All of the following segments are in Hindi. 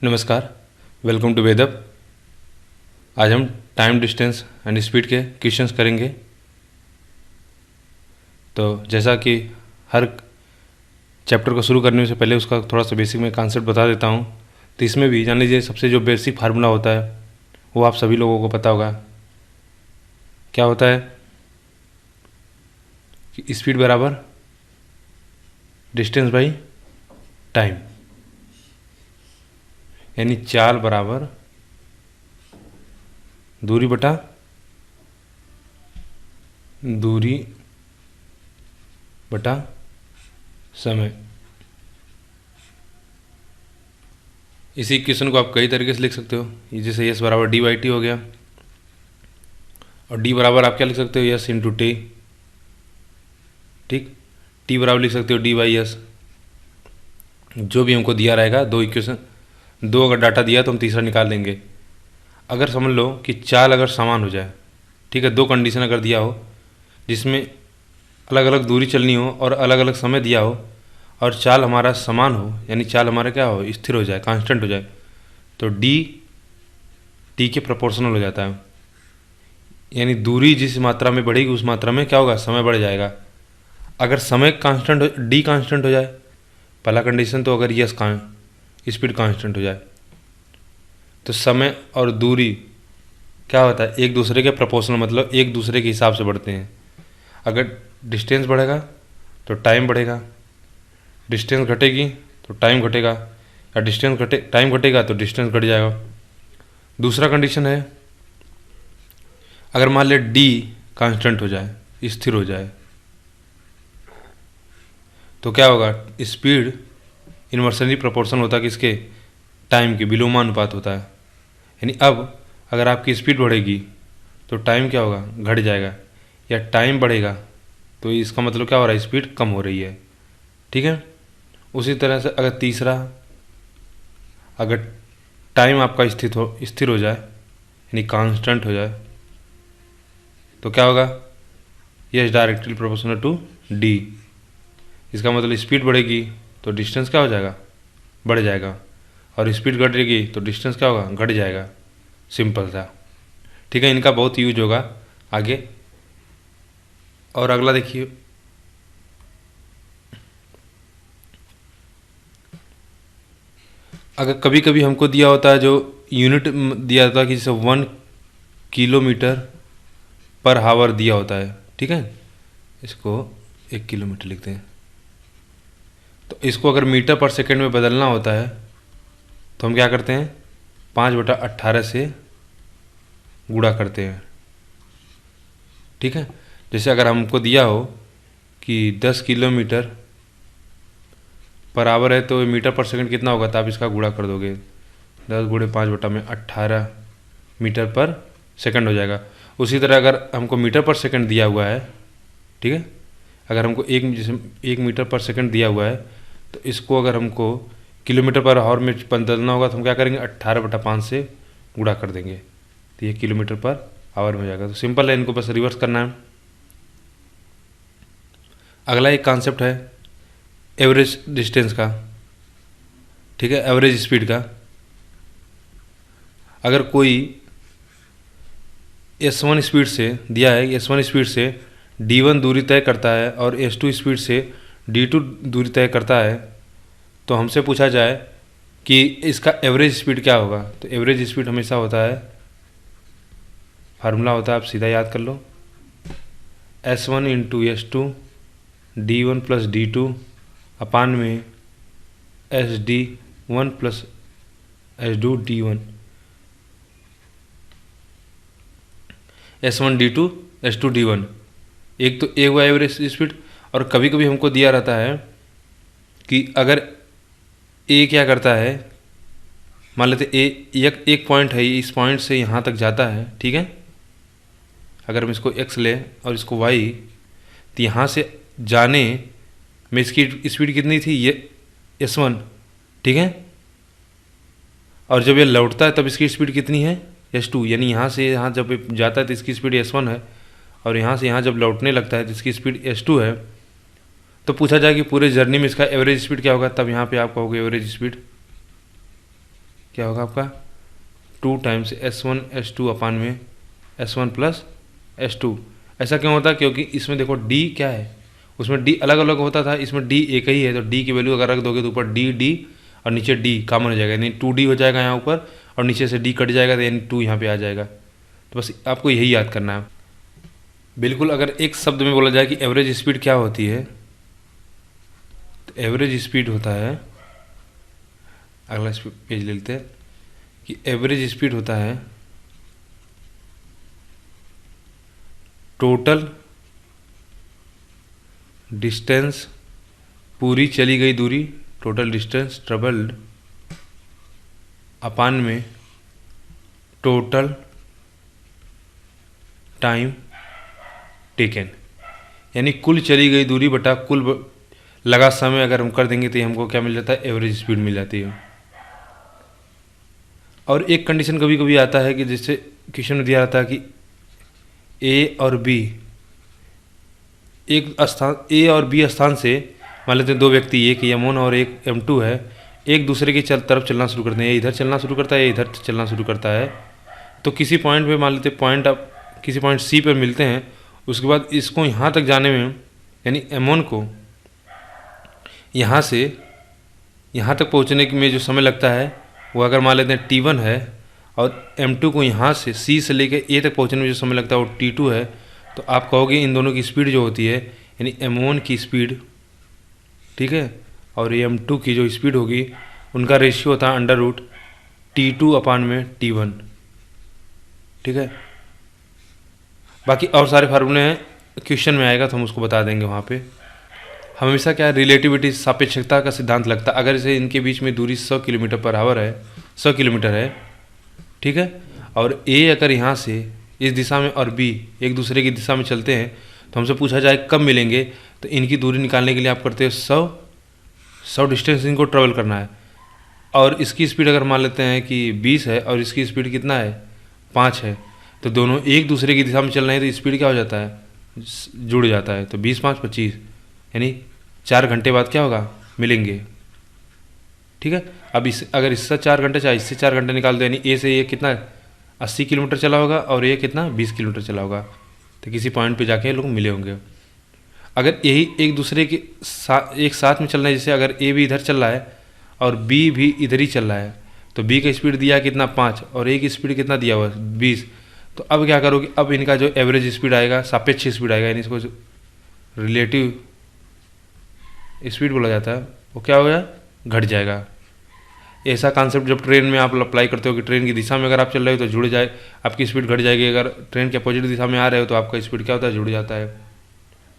नमस्कार, वेलकम टू वेदअप। आज हम टाइम, डिस्टेंस एंड स्पीड के क्वेश्चंस करेंगे। तो जैसा कि हर चैप्टर को शुरू करने से पहले उसका थोड़ा सा बेसिक में कॉन्सेप्ट बता देता हूँ। तो इसमें भी जान लीजिए, सबसे जो बेसिक फार्मूला होता है वो आप सभी लोगों को पता होगा। क्या होता है कि स्पीड बराबर डिस्टेंस बाई टाइम, यानी चाल बराबर दूरी बटा समय। इसी इक्वेशन को आप कई तरीके से लिख सकते हो। ये जैसे एस बराबर डी बाई टी हो गया, और डी बराबर आप क्या लिख सकते हो, एस इंटू टी। ठीक, टी बराबर लिख सकते हो डी बाई एस। जो भी हमको दिया रहेगा, दो इक्वेशन, दो अगर डाटा दिया तो हम तीसरा निकाल लेंगे। अगर समझ लो कि चाल अगर समान हो जाए, ठीक है, दो कंडीशन अगर दिया हो जिसमें अलग अलग दूरी चलनी हो और अलग अलग समय दिया हो, और चाल हमारा समान हो, यानी चाल हमारा क्या हो, स्थिर हो जाए, कांस्टेंट हो जाए, तो डी टी के प्रोपोर्शनल हो जाता है। यानी दूरी जिस मात्रा में बढ़ेगी उस मात्रा में क्या होगा, समय बढ़ जाएगा। अगर समय कांस्टेंट हो, डी कांस्टेंट हो जाए, पहला कंडीशन, तो अगर यस स्पीड कांस्टेंट हो जाए, तो समय और दूरी क्या होता है, एक दूसरे के प्रोपोर्शनल, मतलब एक दूसरे के हिसाब से बढ़ते हैं। अगर डिस्टेंस बढ़ेगा तो टाइम बढ़ेगा, डिस्टेंस घटेगी तो टाइम घटेगा, या टाइम घटेगा तो डिस्टेंस घट जाएगा। दूसरा कंडीशन है, अगर मान ले डी कांस्टेंट हो जाए, स्थिर हो जाए, तो क्या होगा, स्पीड इन्वर्सली प्रोपोर्शनल होता है किसके, टाइम के, विलोमानुपात होता है। यानी अब अगर आपकी स्पीड बढ़ेगी तो टाइम क्या होगा, घट जाएगा, या टाइम बढ़ेगा तो इसका मतलब क्या हो रहा है, स्पीड कम हो रही है। ठीक है। उसी तरह से अगर तीसरा, अगर टाइम आपका स्थिर हो जाए, यानी कांस्टेंट हो जाए, तो क्या होगा, yes directly proportional to D. इसका मतलब स्पीड बढ़ेगी तो डिस्टेंस क्या हो जाएगा, बढ़ जाएगा, और स्पीड घटेगी तो डिस्टेंस क्या होगा, घट जाएगा। सिंपल था। ठीक है, इनका बहुत यूज होगा आगे। और अगला देखिए, अगर कभी कभी हमको दिया होता है, जो यूनिट दिया होता है कि जैसे 1 किलोमीटर पर हावर दिया होता है, ठीक है, इसको 1 किलोमीटर लिखते हैं, तो इसको अगर मीटर पर सेकंड में बदलना होता है तो हम क्या करते हैं, 5/18 से गुणा करते हैं। ठीक है, जैसे अगर हमको दिया हो कि 10 किलोमीटर पर आवर है, तो मीटर पर सेकंड कितना होगा, तो आप इसका गुणा कर दोगे, 10 गुणे 5/18 मीटर पर सेकंड हो जाएगा। उसी तरह अगर हमको मीटर पर सेकंड दिया हुआ है, ठीक है, अगर हमको जैसे 1 मीटर पर सेकंड दिया हुआ है, तो इसको अगर हमको किलोमीटर पर आवर में बदलना होगा तो हम क्या करेंगे, 18/5 से गुणा कर देंगे, तो ये किलोमीटर पर आवर में हो जाएगा। तो सिंपल है, इनको बस रिवर्स करना है। अगला एक कॉन्सेप्ट है एवरेज डिस्टेंस का, ठीक है, एवरेज स्पीड का। अगर कोई S1 स्पीड से दिया है, S1 स्पीड से D1 दूरी तय करता है और S2 स्पीड से D2 दूरी तय करता है, तो हमसे पूछा जाए कि इसका एवरेज स्पीड क्या होगा। तो एवरेज स्पीड हमेशा होता है, फार्मूला होता है, आप सीधा याद कर लो, S1 into S2 D1 plus D2 अपान में SD1 plus S2 D1, S1 D2 S2 D1, एक तो एक हुआ एवरेज स्पीड। और कभी कभी हमको दिया रहता है कि अगर ए क्या करता है, मान लेते एक पॉइंट है, इस पॉइंट से यहाँ तक जाता है, ठीक है, अगर हम इसको x ले और इसको y, तो यहाँ से जाने में इसकी स्पीड कितनी थी, ये S1, ठीक है, और जब ये लौटता है तब इसकी स्पीड कितनी है, S2। यानी यहाँ से यहाँ जब जाता है तो इसकी स्पीड S1 है, और यहाँ से यहाँ जब लौटने लगता है तो इसकी स्पीड S2 है। तो पूछा जाए कि पूरे जर्नी में इसका एवरेज स्पीड क्या होगा, तब यहाँ पे आप कहोगे एवरेज स्पीड क्या होगा आपका 2 टाइम्स S1 S2 अपान में S1 प्लस S2। ऐसा क्यों होता है? क्योंकि इसमें देखो D क्या है, उसमें D अलग अलग होता था, इसमें D एक ही है, तो D की वैल्यू अगर रख दोगे तो ऊपर D और नीचे D कॉमन हो जाएगा, यानी 2D हो जाएगा यहाँ ऊपर, और नीचे से D कट जाएगा, तो यानी 2 यहाँ पे आ जाएगा। तो बस आपको यही याद करना है। बिल्कुल, अगर एक शब्द में बोला जाए कि एवरेज स्पीड क्या होती है, तो एवरेज स्पीड होता है, अगला पेज ले लेते हैं, कि एवरेज स्पीड होता है टोटल डिस्टेंस, पूरी चली गई दूरी, टोटल डिस्टेंस ट्रेवल्ड अपान में टोटल टाइम टेकन, यानी कुल चली गई दूरी बटा कुल लगा समय अगर हम कर देंगे तो हमको क्या मिल जाता है? एवरेज स्पीड मिल जाती है। और एक कंडीशन कभी कभी आता है कि जैसे क्वेश्चन में दिया रहता है कि ए और बी एक स्थान, ए और बी स्थान से मान लेते हैं दो व्यक्ति, एक M1 और एक M2 है, एक दूसरे की तरफ चलना शुरू करते हैं, ये इधर चलना शुरू करता है, ये इधर चलना शुरू करता है। तो किसी पॉइंट पे मान लेते किसी पॉइंट C पर मिलते हैं, उसके बाद इसको यहाँ तक जाने में, यानी M1 को यहाँ से यहाँ तक पहुँचने में जो समय लगता है वो अगर मान लेते हैं T1 है, और M2 को यहाँ से C से लेकर A तक पहुँचने में जो समय लगता है वो T2 है, तो आप कहोगे इन दोनों की स्पीड जो होती है, यानी M1 की स्पीड, ठीक है, और M2 की जो स्पीड होगी उनका रेशियो होता है अंडर रूट T2 अपान में T1, ठीक है। बाकी और सारे फार्मूले हैं, क्वेश्चन में आएगा तो हम उसको बता देंगे वहाँ पे। हमेशा क्या रिलेटिविटी, सापेक्षता का सिद्धांत लगता है। अगर इसे इनके बीच में दूरी 100 किलोमीटर पर आवर है, 100 किलोमीटर है, ठीक है, और A अगर यहाँ से इस दिशा में और B एक दूसरे की दिशा में चलते हैं, तो हमसे पूछा जाए कब मिलेंगे, तो इनकी दूरी निकालने के लिए आप करते हो 100 डिस्टेंस इनको ट्रेवल करना है, और इसकी स्पीड अगर मान लेते हैं कि 20 है और इसकी स्पीड कितना है 5 है, तो दोनों एक दूसरे की दिशा में चल रहे हैं, तो स्पीड क्या हो जाता है? जुड़ जाता है। तो 20 5 25, यानी 4 घंटे बाद क्या होगा? मिलेंगे, ठीक है। अब अगर इससे 4 घंटे चाहे इससे 4 घंटे निकाल दो, यानी ए से ये कितना 80 किलोमीटर चला होगा और ये कितना 20 किलोमीटर चला होगा, तो किसी पॉइंट पे जाके लोग मिले होंगे। अगर यही एक दूसरे के एक साथ में चल रहे हैं, जैसे अगर ए भी इधर चल रहा है और बी भी इधर ही चल रहा है, तो बी का स्पीड दिया कितना 5 और ए की स्पीड कितना दिया हुआ 20, तो अब क्या करोगे? अब इनका जो एवरेज स्पीड आएगा, सापेक्ष स्पीड आएगा, यानी इसको रिलेटिव स्पीड बोला जाता है, वो क्या होगा? घट जाएगा। ऐसा कॉन्सेप्ट जब ट्रेन में आप अप्लाई करते हो कि ट्रेन की दिशा में अगर आप चल रहे हो तो जुड़ जाए, आपकी स्पीड घट जाएगी। अगर ट्रेन के अपोजिट दिशा में आ रहे हो तो आपका स्पीड क्या होता है? जुड़ जाता है,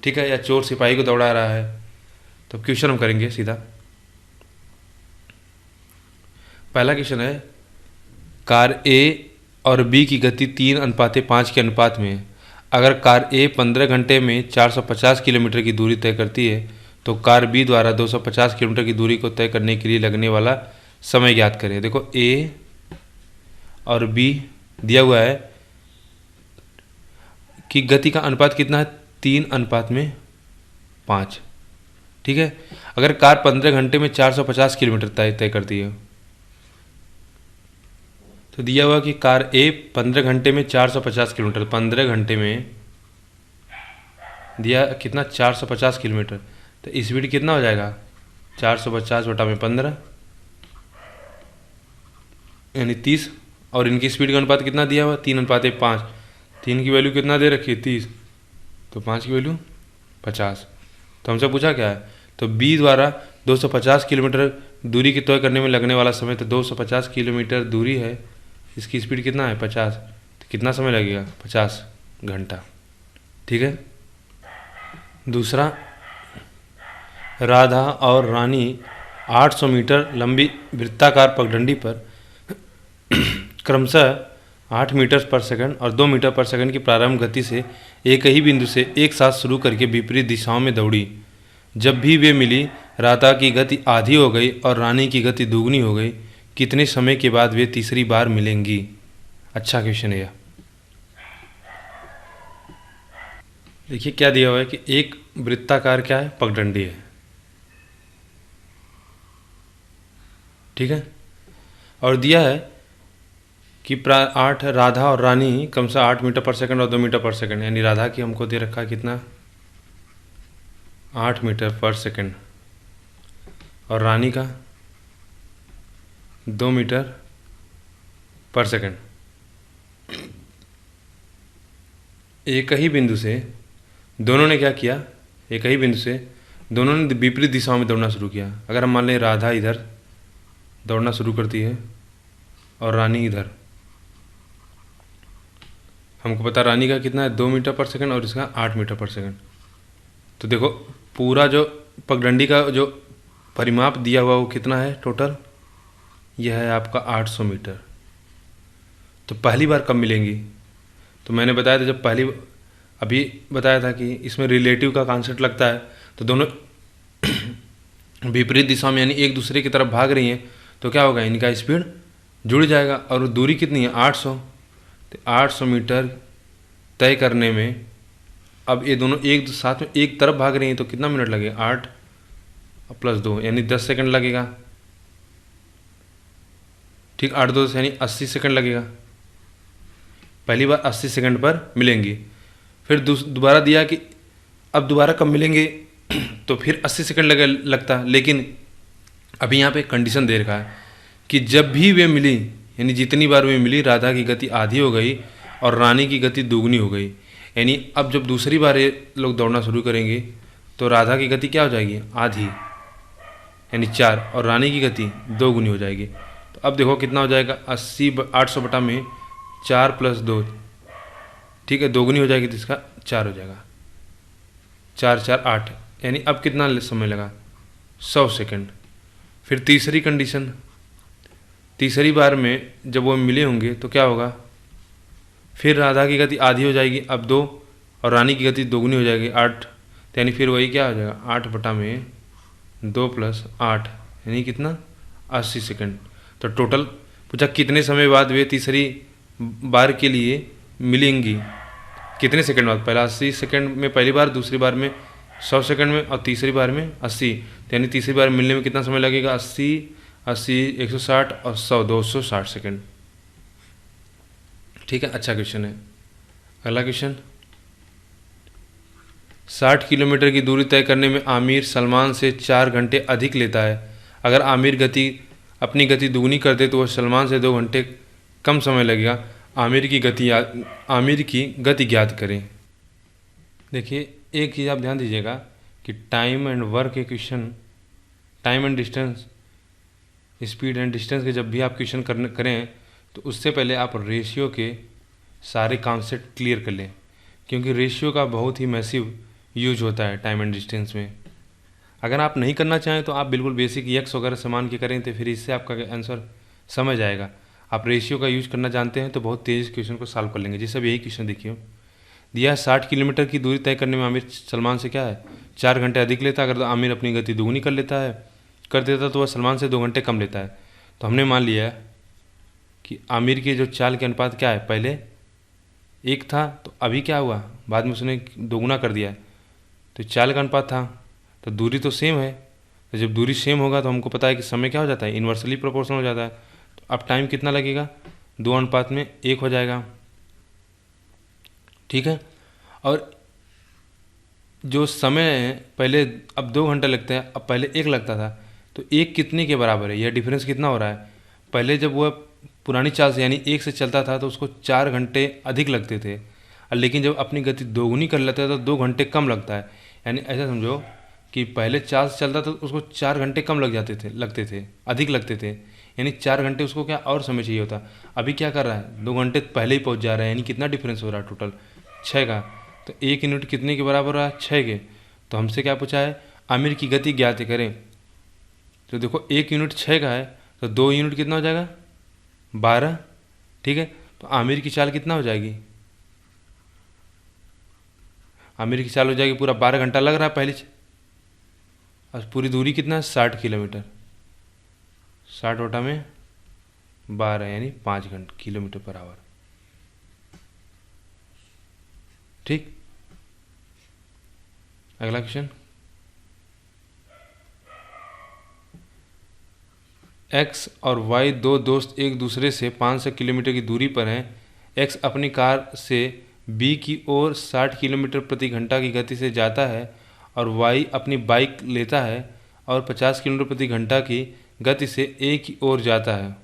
ठीक है। या चोर सिपाही को दौड़ा रहा है, तो क्वेश्चन हम करेंगे सीधा। पहला क्वेश्चन है, कार ए और बी की गति 3:5 के अनुपात में है। अगर कार ए 15 घंटे में 450 किलोमीटर की दूरी तय करती है, तो कार बी द्वारा 250 किलोमीटर की दूरी को तय करने के लिए लगने वाला समय ज्ञात करें। देखो ए और बी दिया हुआ है कि गति का अनुपात कितना है? 3:5, ठीक है। अगर कार 15 घंटे में 450 किलोमीटर तय करती है, तो दिया हुआ कि कार ए 15 घंटे में 450 किलोमीटर, 15 घंटे में दिया कितना? 450 किलोमीटर, तो स्पीड कितना हो जाएगा? 450 बटा में 15 यानी 30, और इनकी स्पीड का अनुपात कितना दिया हुआ? 3:5। 3 की वैल्यू कितना दे रखी है? 30, तो 5 की वैल्यू 50। तो हमसे पूछा क्या है? तो बी द्वारा 250 किलोमीटर दूरी की तय करने में लगने वाला समय, तो 250 किलोमीटर दूरी है, इसकी स्पीड कितना है? 50, तो कितना समय लगेगा? 50 घंटा, ठीक है। दूसरा, राधा और रानी 800 मीटर लंबी वृत्ताकार पगडंडी पर क्रमशः 8 मीटर पर सेकंड और 2 मीटर पर सेकंड की प्रारंभ गति से एक ही बिंदु से एक साथ शुरू करके विपरीत दिशाओं में दौड़ी। जब भी वे मिली, राधा की गति आधी हो गई और रानी की गति दुगनी हो गई। कितने समय के बाद वे तीसरी बार मिलेंगी? अच्छा क्वेश्चन है। देखिए क्या दिया हुआ है कि एक वृत्ताकार क्या है? पगडंडी है, ठीक है। और दिया है कि 8 राधा और रानी कम से 8 मीटर पर सेकंड और 2 मीटर पर सेकंड, यानी राधा की हमको दे रखा है कितना 8 मीटर पर सेकंड और रानी का 2 मीटर पर सेकंड। एक ही बिंदु से दोनों ने क्या किया, एक ही बिंदु से दोनों ने विपरीत दिशाओं में दौड़ना शुरू किया। अगर हम मान लें राधा इधर दौड़ना शुरू करती है और रानी इधर, हमको पता रानी का कितना है 2 मीटर पर सेकंड और इसका 8 मीटर पर सेकंड। तो देखो पूरा जो पगडंडी का जो परिमाप दिया हुआ वो कितना है टोटल, यह है आपका 800 मीटर। तो पहली बार कब मिलेंगी, तो मैंने बताया था जब पहली अभी बताया था कि इसमें रिलेटिव का कॉन्सेप्ट लगता है, तो दोनों विपरीत दिशा में यानी एक दूसरे की तरफ भाग रही हैं, तो क्या होगा इनका स्पीड जुड़ जाएगा। और दूरी कितनी है 800, तो 800 मीटर तय करने में अब ये दोनों एक साथ में एक तरफ भाग रही हैं, तो कितना मिनट लगेगा 8 + 2 यानी 10 सेकंड लगेगा। ठीक 8 2 यानी 80 सेकंड लगेगा। पहली बार 80 सेकंड पर मिलेंगी, फिर दोबारा दिया कि अब दोबारा कब मिलेंगे तो फिर 80 सेकंड लगता। लेकिन अभी यहाँ पे कंडीशन दे रखा है कि जब भी वे मिली यानी जितनी बार वे मिली राधा की गति आधी हो गई और रानी की गति दोगुनी हो गई। यानी अब जब दूसरी बार ये लोग दौड़ना शुरू करेंगे तो राधा की गति क्या हो जाएगी आधी यानी 4 और रानी की गति 2 गुनी हो जाएगी। तो अब देखो कितना हो जाएगा 80 800 बटा में 4 + 2, ठीक है 2 गुनी हो जाएगी तो इसका 4 हो जाएगा, 4 4 8 यानी अब कितना समय लगा 100 सेकंड। फिर तीसरी कंडीशन, तीसरी बार में जब वो मिले होंगे तो क्या होगा, फिर राधा की गति आधी हो जाएगी अब 2 और रानी की गति दोगुनी हो जाएगी 8, तो यानी फिर वही क्या हो जाएगा 8 बटा में 2 + 8 यानी कितना 80 सेकंड। तो टोटल पूछा कितने समय बाद वे तीसरी बार के लिए मिलेंगी, कितने सेकंड बाद, पहला 80 सेकंड में पहली बार, दूसरी बार में 100 सेकंड में और तीसरी बार में 80, तो यानी तीसरी बार मिलने में कितना समय लगेगा 80 80 160 और 100 260 सेकंड। ठीक है अच्छा क्वेश्चन है। अगला क्वेश्चन, 60 किलोमीटर की दूरी तय करने में आमिर सलमान से 4 घंटे अधिक लेता है। अगर आमिर अपनी गति दुगनी कर दे तो वह सलमान से 2 घंटे कम समय लगेगा। आमिर की गति ज्ञात करें। देखिए एक चीज़ आप ध्यान दीजिएगा कि टाइम एंड वर्क के question, time and distance, speed and distance के जब भी आप क्वेश्चन करें तो उससे पहले आप रेशियो के सारे कॉन्सेप्ट क्लियर कर लें, क्योंकि रेशियो का बहुत ही मैसिव यूज होता है टाइम एंड डिस्टेंस में। अगर आप नहीं करना चाहें तो आप बिल्कुल बेसिक यक्स वगैरह सामान के करें तो फिर इससे आपका आंसर समझ आएगा। आप रेशियो का यूज करना जानते हैं तो बहुत तेज़ क्वेश्चन को सॉल्व कर लेंगे। जैसे अब यही क्वेश्चन देखिए, दिया है 60 किलोमीटर की दूरी तय करने में आमिर सलमान से क्या है 4 घंटे अधिक लेता है। अगर तो आमिर अपनी गति दुगनी कर देता तो वह सलमान से 2 घंटे कम लेता है। तो हमने मान लिया है कि आमिर के जो चाल के अनुपात क्या है, पहले 1 था तो अभी क्या हुआ बाद में उसने दोगुना कर दिया है, तो चाल का अनुपात था तो दूरी तो सेम है। तो जब दूरी सेम होगा तो हमको पता है कि समय क्या हो जाता है इन्वर्सली प्रोपोर्शनल हो जाता है। तो अब टाइम कितना लगेगा 2:1 हो जाएगा। ठीक है, और जो समय है पहले अब 2 घंटे लगते हैं, अब पहले 1 लगता था, तो 1 कितने के बराबर है, यह डिफरेंस कितना हो रहा है। पहले जब वह पुरानी चाल से यानी 1 से चलता था तो उसको 4 घंटे अधिक लगते थे, लेकिन जब अपनी गति दोगुनी कर लेता है तो 2 घंटे कम लगता है। यानी ऐसा समझो कि पहले चाल से चलता था तो उसको 4 घंटे कम लगते थे अधिक लगते थे, यानी 4 घंटे उसको क्या और समय चाहिए होता। अभी क्या कर रहा है 2 घंटे पहले ही पहुंच जा रहा है, यानी कितना डिफरेंस हो रहा है टोटल 6 का। तो 1 यूनिट कितने के बराबर रहा 6 के। तो हमसे क्या पूछा है आमिर की गति ज्ञात करें। तो देखो 1 यूनिट 6 का है तो 2 यूनिट कितना हो जाएगा 12। ठीक है, तो आमिर की चाल कितना हो जाएगी, आमिर की चाल हो जाएगी पूरा 12 घंटा लग रहा है पहले, और पूरी दूरी कितना है 60 किलोमीटर, 60 बटा में 12 यानी 5 किलोमीटर पर आवर। ठीक, अगला क्वेश्चन, एक्स और वाई दो दोस्त एक दूसरे से 500 किलोमीटर की दूरी पर हैं। एक्स अपनी कार से बी की ओर 60 किलोमीटर प्रति घंटा की गति से जाता है और वाई अपनी बाइक लेता है और 50 किलोमीटर प्रति घंटा की गति से ए की ओर जाता है।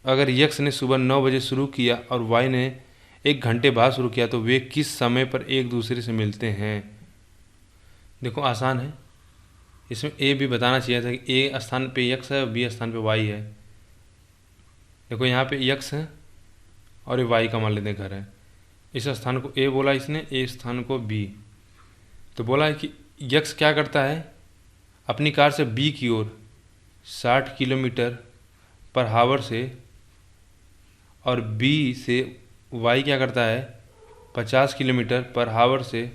अगर यक्स ने सुबह 9 बजे शुरू किया और वाई ने 1 घंटे बाद शुरू किया तो वे किस समय पर एक दूसरे से मिलते हैं। देखो आसान है, इसमें ए भी बताना चाहिए था कि ए स्थान पे यक्स है और बी स्थान पे वाई है। देखो यहाँ पे यक्स है और ये वाई का मान लेते हैं घर है। इस स्थान को ए बोला इसने, ए स्थान को बी। तो बोला है कि यक्स क्या करता है, अपनी कार से बी की ओर 60 किलोमीटर पर हावर से, और बी से वाई क्या करता है 50 किलोमीटर पर हावर से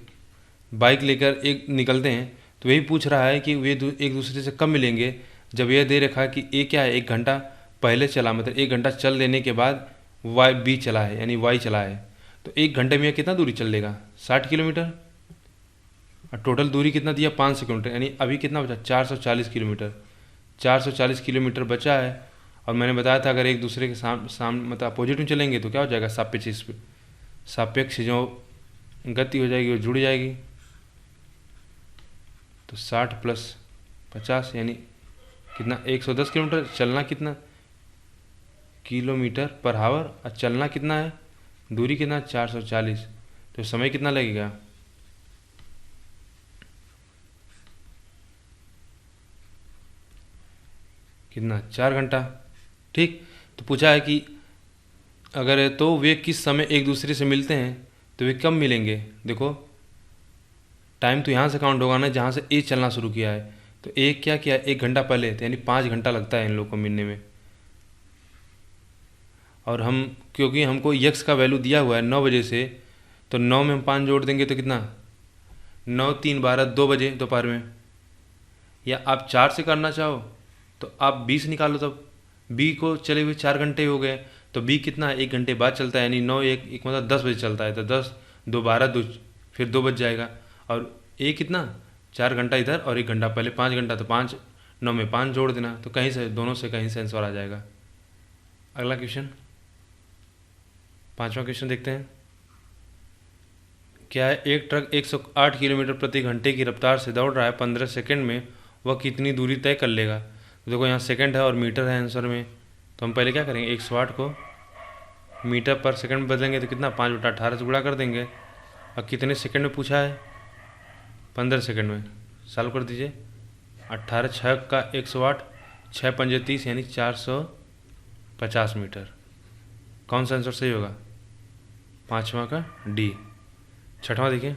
बाइक लेकर एक निकलते हैं। तो वही पूछ रहा है कि वे एक दूसरे से कब मिलेंगे, जब यह दे रखा है कि ए क्या है 1 घंटा पहले चला, मतलब 1 घंटा चल देने के बाद वाई बी चला है यानी वाई चला है। तो 1 घंटे में यह कितना दूरी चल लेगा 60 किलोमीटर, और टोटल दूरी कितना दिया 500 किलोमीटर, यानी अभी कितना बचा 440 किलोमीटर। 440 किलोमीटर बचा है। और मैंने बताया था अगर एक दूसरे के सामने मतलब अपोजिट में चलेंगे तो क्या हो जाएगा, सापेक्ष जो गति हो जाएगी वो जुड़ जाएगी। तो 60 + 50 यानी कितना 110 किलोमीटर। चलना कितना किलोमीटर पर हावर और चलना कितना है, दूरी कितना 440। तो समय कितना लगेगा, कितना 4 घंटा। ठीक, तो पूछा है कि अगर तो वे किस समय एक दूसरे से मिलते हैं, तो वे कब मिलेंगे। देखो टाइम तो यहाँ से काउंट होगा ना जहाँ से ए चलना शुरू किया है। तो ए क्या किया 1 घंटा पहले, तो यानी 5 घंटा लगता है इन लोगों को मिलने में। और हम क्योंकि हमको यक्स का वैल्यू दिया हुआ है 9 बजे से, तो 9 में हम 5 जोड़ देंगे तो कितना 9 3 12 2 बजे दोपहर में। या आप 4 से करना चाहो तो आप 20 निकालो, तब बी को चले हुए 4 घंटे हो गए। तो बी कितना है 1 घंटे बाद चलता है, यानी 9 1 मतलब 10 बजे चलता है। तो 10 2 12 2 फिर 2 बज जाएगा। और ए कितना 4 घंटा इधर और 1 घंटा पहले 5 घंटा, तो 5 9 में 5 जोड़ देना, तो कहीं से दोनों से कहीं से आंसर आ जाएगा। अगला क्वेश्चन 5वां क्वेश्चन देखते हैं। क्या है, एक ट्रक 108 किलोमीटर प्रति घंटे की रफ्तार से दौड़ रहा है, 15 सेकंड में वह कितनी दूरी तय कर लेगा। तो देखो यहाँ सेकंड है और मीटर है आंसर में, तो हम पहले क्या करेंगे 108 को मीटर पर सेकंड में बदलेंगे तो कितना 5/18 से गुणा कर देंगे। और कितने सेकंड में पूछा है 15 सेकंड में, सॉल्व कर दीजिए। 18 6 का 108 6 पंजे 30 यानी 450 मीटर। कौन सा आंसर सही होगा, 5वां का डी। 6वां देखिए,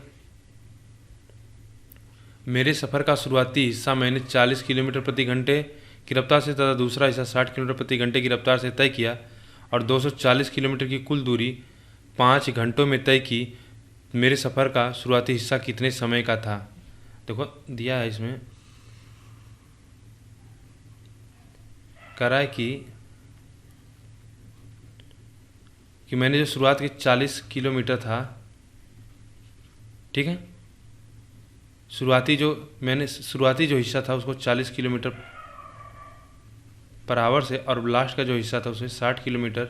मेरे सफ़र का शुरुआती हिस्सा मैंने 40 किलोमीटर प्रति घंटे की रफ्तार से तथा दूसरा हिस्सा 60 किलोमीटर प्रति घंटे की रफ्तार से तय किया और 240 किलोमीटर की कुल दूरी 5 घंटों में तय की। मेरे सफ़र का शुरुआती हिस्सा कितने समय का था। देखो दिया है इसमें, कह रहा है कि मैंने जो शुरुआत की 40 किलोमीटर था, ठीक है, शुरुआती जो हिस्सा था उसको 40 किलोमीटर पर आवर से, और लास्ट का जो हिस्सा था उसे 60 किलोमीटर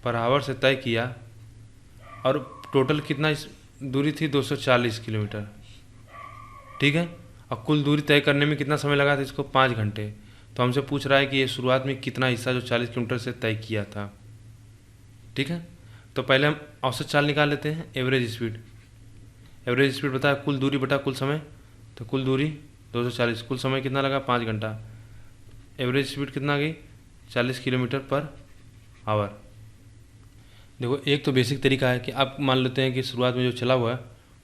पर आवर से तय किया। और टोटल कितना दूरी थी 240 किलोमीटर, ठीक है। और कुल दूरी तय करने में कितना समय लगा था इसको 5 घंटे। तो हमसे पूछ रहा है कि ये शुरुआत में कितना हिस्सा जो 40 किलोमीटर से तय किया था, ठीक है। तो पहले हम औसत चाल निकाल लेते हैं, एवरेज स्पीड। एवरेज स्पीड बताया कुल दूरी बटा कुल समय, तो कुल दूरी 240, कुल समय कितना लगा 5 घंटा। एवरेज स्पीड कितना गई 40 किलोमीटर पर आवर। देखो एक तो बेसिक तरीका है कि आप मान लेते हैं कि शुरुआत में जो चला हुआ है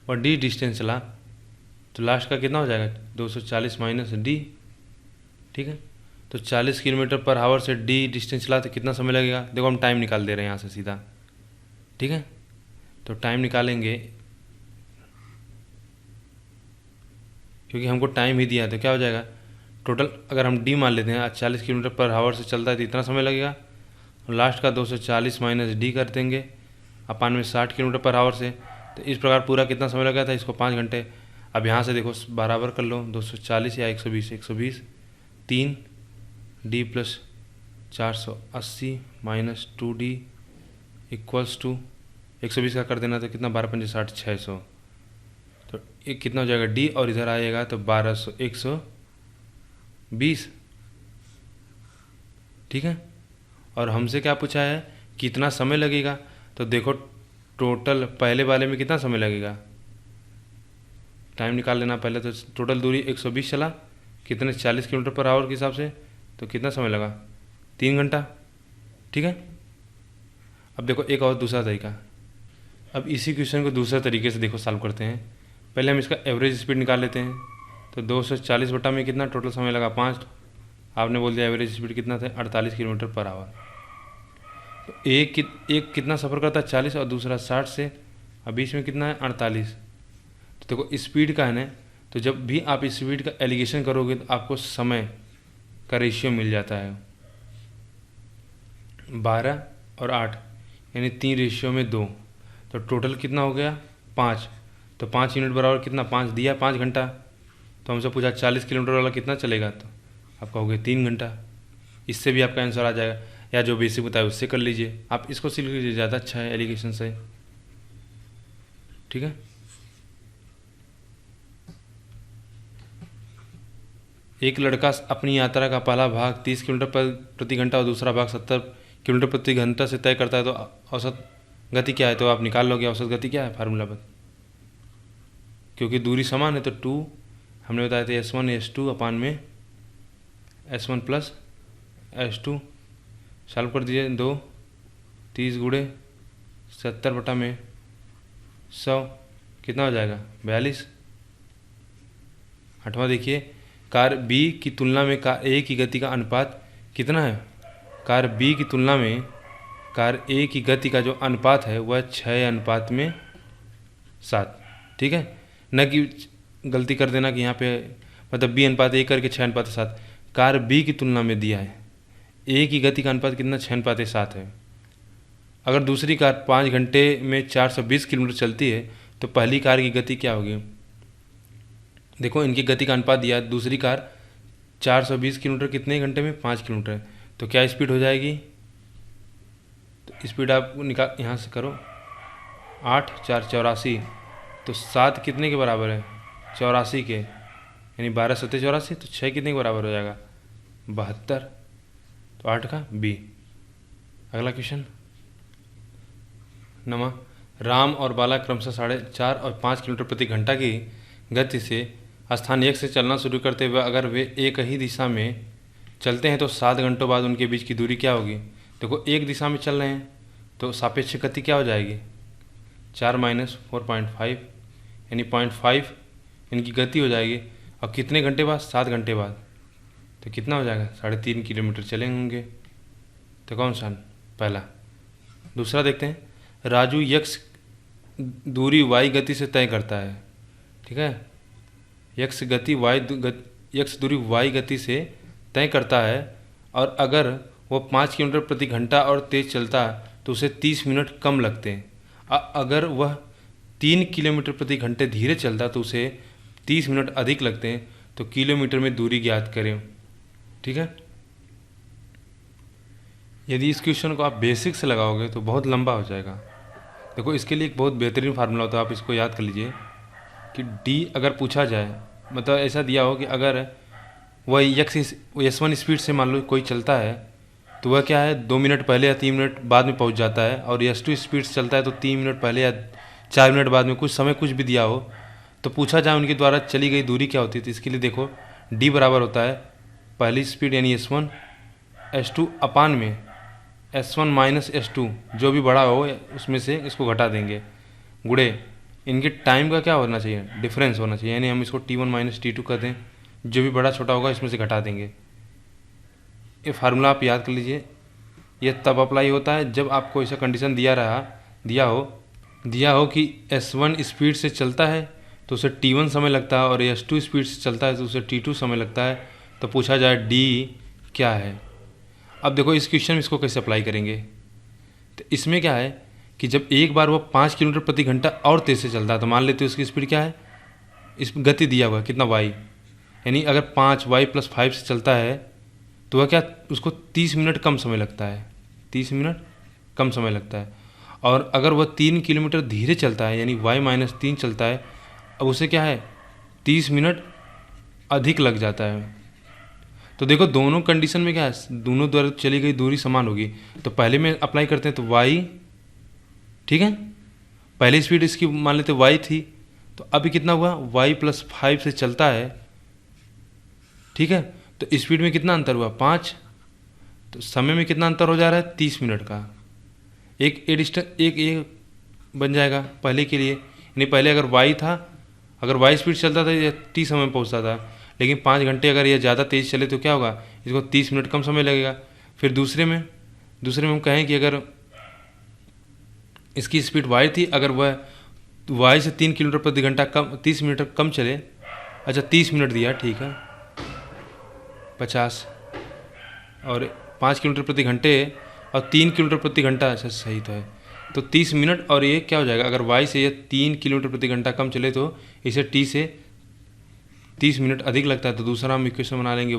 वह डी डिस्टेंस चला, तो लास्ट का कितना हो जाएगा 240 माइनस डी, ठीक है। तो 40 किलोमीटर पर आवर से डी डिस्टेंस चला तो कितना समय लगेगा। देखो हम टाइम निकाल दे रहे हैं यहाँ से सीधा, ठीक है। तो टाइम निकालेंगे क्योंकि हमको टाइम ही दिया है, तो क्या हो जाएगा टोटल, अगर हम डी मान लेते हैं 40 किलोमीटर पर आवर से चलता है तो इतना समय लगेगा। लास्ट का 240 माइनस डी कर देंगे अपन में 60 किलोमीटर पर आवर से, तो इस प्रकार पूरा कितना समय लगा था इसको 5 घंटे। अब यहाँ से देखो बराबर कर लो 240 या 120 3 D plus 480 minus 2D equals to 120 का कर देना तो कितना 12×5 = 600। तो ये कितना हो जाएगा डी, और इधर आएगा तो 1200 120। ठीक है, और हमसे क्या पूछा है कितना समय लगेगा। तो देखो टोटल पहले वाले में कितना समय लगेगा, टाइम निकाल लेना पहले। तो टोटल दूरी 120 चला, कितने 40 km/h के हिसाब से, तो कितना समय लगा 3 घंटा। ठीक है, अब देखो एक और दूसरा तरीका। अब इसी क्वेश्चन को दूसरे तरीके से देखो सॉल्व करते हैं। पहले हम इसका एवरेज स्पीड निकाल लेते हैं। तो 240 बटा में कितना टोटल समय लगा 5। आपने बोल दिया एवरेज स्पीड कितना था 48 km/h। तो एक कितना सफ़र करता है 40 और दूसरा 60 से, अब बीच में कितना है 48। तो देखो स्पीड का है ना, तो जब भी आप स्पीड का एलिगेशन करोगे तो आपको समय का रेशियो मिल जाता है 12 और 8, यानी 3 रेशियो में 2। तो टोटल कितना हो गया 5। तो 5 यूनिट बराबर कितना 5 दिया 5 घंटा। तो हमसे पूछा 40 किलोमीटर वाला कितना चलेगा, तो आपका हो गया 3 घंटा। इससे भी आपका आंसर आ जाएगा, या जो बेसिक बताया उससे कर लीजिए। आप इसको सीख लीजिए, ज़्यादा अच्छा है एलिगेशन से। ठीक है, एक लड़का अपनी यात्रा का पहला भाग 30 किलोमीटर प्रति घंटा और दूसरा भाग 70 किलोमीटर प्रति घंटा से तय करता है, तो औसत गति क्या है। तो आप निकाल लोगे औसत गति क्या है, फार्मूला पर, क्योंकि दूरी समान है। तो 2 हमने बताया था S1 S2 अपान में S1 प्लस S2। सॉल्व कर दीजिए, 2 30 गुणे 70 बटा में 100 कितना हो जाएगा 42। 8वां देखिए, कार B की तुलना में कार A की गति का अनुपात कितना है। कार B की तुलना में कार A की गति का जो अनुपात है वह 6:7। ठीक है, न कि गलती कर देना कि यहाँ पे मतलब B/A करके 6:7। कार B की तुलना में दिया है A की गति का अनुपात कितना 6:7 है। अगर दूसरी कार 5 घंटे में 420 किलोमीटर चलती है तो पहली कार की गति क्या होगी। देखो इनकी गति का अनुपात दिया है, दूसरी कार 420 किलोमीटर कितने घंटे में 5 किलोमीटर, तो क्या स्पीड हो जाएगी। तो स्पीड आप निकाल यहाँ से करो, 8 4 84, तो 7 कितने के बराबर है 84 के, यानी 12 7 84, तो 6 कितने के बराबर हो जाएगा 72। तो 8 का बी। अगला क्वेश्चन नमा, राम और बाला क्रमशः 4.5 और 5 किलोमीटर प्रति घंटा की गति से स्थान 1 से चलना शुरू करते हुए अगर वे एक ही दिशा में चलते हैं तो 7 घंटों बाद उनके बीच की दूरी क्या होगी। देखो एक दिशा में चल रहे हैं तो सापेक्ष गति क्या हो जाएगी 4 - 4.5, यानी 0.5 इनकी गति हो जाएगी। और कितने घंटे बाद 7 घंटे बाद, तो कितना हो जाएगा 3.5 किलोमीटर चले होंगे। तो कौन सा पहला। दूसरा देखते हैं, राजू यक्स दूरी y गति से तय करता है। ठीक है, यक्स दूरी y गति से तय करता है और अगर वो 5 किलोमीटर प्रति घंटा और तेज चलता है तो उसे 30 मिनट कम लगते हैं। अगर वह 3 किलोमीटर प्रति घंटे धीरे चलता तो उसे 30 मिनट अधिक लगते हैं। तो किलोमीटर में दूरी ज्ञात करें। ठीक है, यदि इस क्वेश्चन को आप बेसिक से लगाओगे तो बहुत लंबा हो जाएगा। देखो इसके लिए एक बहुत बेहतरीन फार्मूला होता है, आप इसको याद कर लीजिए कि D अगर पूछा जाए, मतलब ऐसा दिया हो कि अगर वह S1 स्पीड से मान लो कोई चलता है तो वह क्या है 2 मिनट पहले या 3 मिनट बाद में पहुंच जाता है, और S2 स्पीड से चलता है तो 3 मिनट पहले या 4 मिनट बाद में, कुछ समय कुछ भी दिया हो तो पूछा जाए उनके द्वारा चली गई दूरी क्या होती है। तो इसके लिए देखो D बराबर होता है पहली स्पीड यानी S1 S2 अपान में S1 माइनस S2, जो भी बड़ा हो उसमें से इसको घटा देंगे, गुड़े इनके टाइम का क्या होना चाहिए डिफरेंस होना चाहिए, यानी हम इसको T1 - T2 कर दें, जो भी बड़ा छोटा होगा इसमें से घटा देंगे। ये फार्मूला आप याद कर लीजिए। यह तब अप्लाई होता है जब आपको ऐसा कंडीशन दिया हो कि S1 स्पीड से चलता है तो उसे T1 समय लगता है और S2 स्पीड से चलता है तो उसे T2 समय लगता है। तो पूछा जाए D क्या है। अब देखो इस क्वेश्चन में इसको कैसे अप्लाई करेंगे। तो इसमें क्या है कि जब एक बार वो 5 किलोमीटर प्रति घंटा और तेज़ से चलता है तो मान लेते हैं उसकी स्पीड क्या है, इस गति दिया हुआ है कितना y, यानी अगर 5y + 5 से चलता है तो वह क्या, उसको 30 मिनट कम समय लगता है, 30 मिनट कम समय लगता है। और अगर वह 3 किलोमीटर धीरे चलता है यानी y-3 चलता है, अब उसे क्या है 30 मिनट अधिक लग जाता है। तो देखो दोनों कंडीशन में क्या है, दोनों द्वारा चली गई दूरी समान होगी। तो पहले में अप्लाई करते हैं तो y, ठीक है, पहले स्पीड इसकी मान लेते y थी, तो अभी कितना हुआ y+5 से चलता है, ठीक है। तो स्पीड में कितना अंतर हुआ 5, तो समय में कितना अंतर हो जा रहा है 30 मिनट का। एक एक बन जाएगा पहले के लिए, यानी पहले अगर y था, अगर y स्पीड चलता था या t समय में पहुंचता था, लेकिन 5 घंटे अगर ये ज़्यादा तेज़ चले तो क्या होगा, इसको 30 मिनट कम समय लगेगा। फिर दूसरे में हम कहें कि अगर इसकी स्पीड y थी, अगर वह y से 3 किलोमीटर प्रति घंटा कम 30 मिनट कम चले, अच्छा 30 मिनट दिया, ठीक है, 50 और 5 किलोमीटर प्रति घंटे और 3 किलोमीटर प्रति घंटा, अच्छा सही तो है, तो 30 मिनट। और ये क्या हो जाएगा, अगर y से ये 3 किलोमीटर प्रति घंटा कम चले तो इसे t से 30 मिनट अधिक लगता है। तो दूसरा हम इक्वेशन बना लेंगे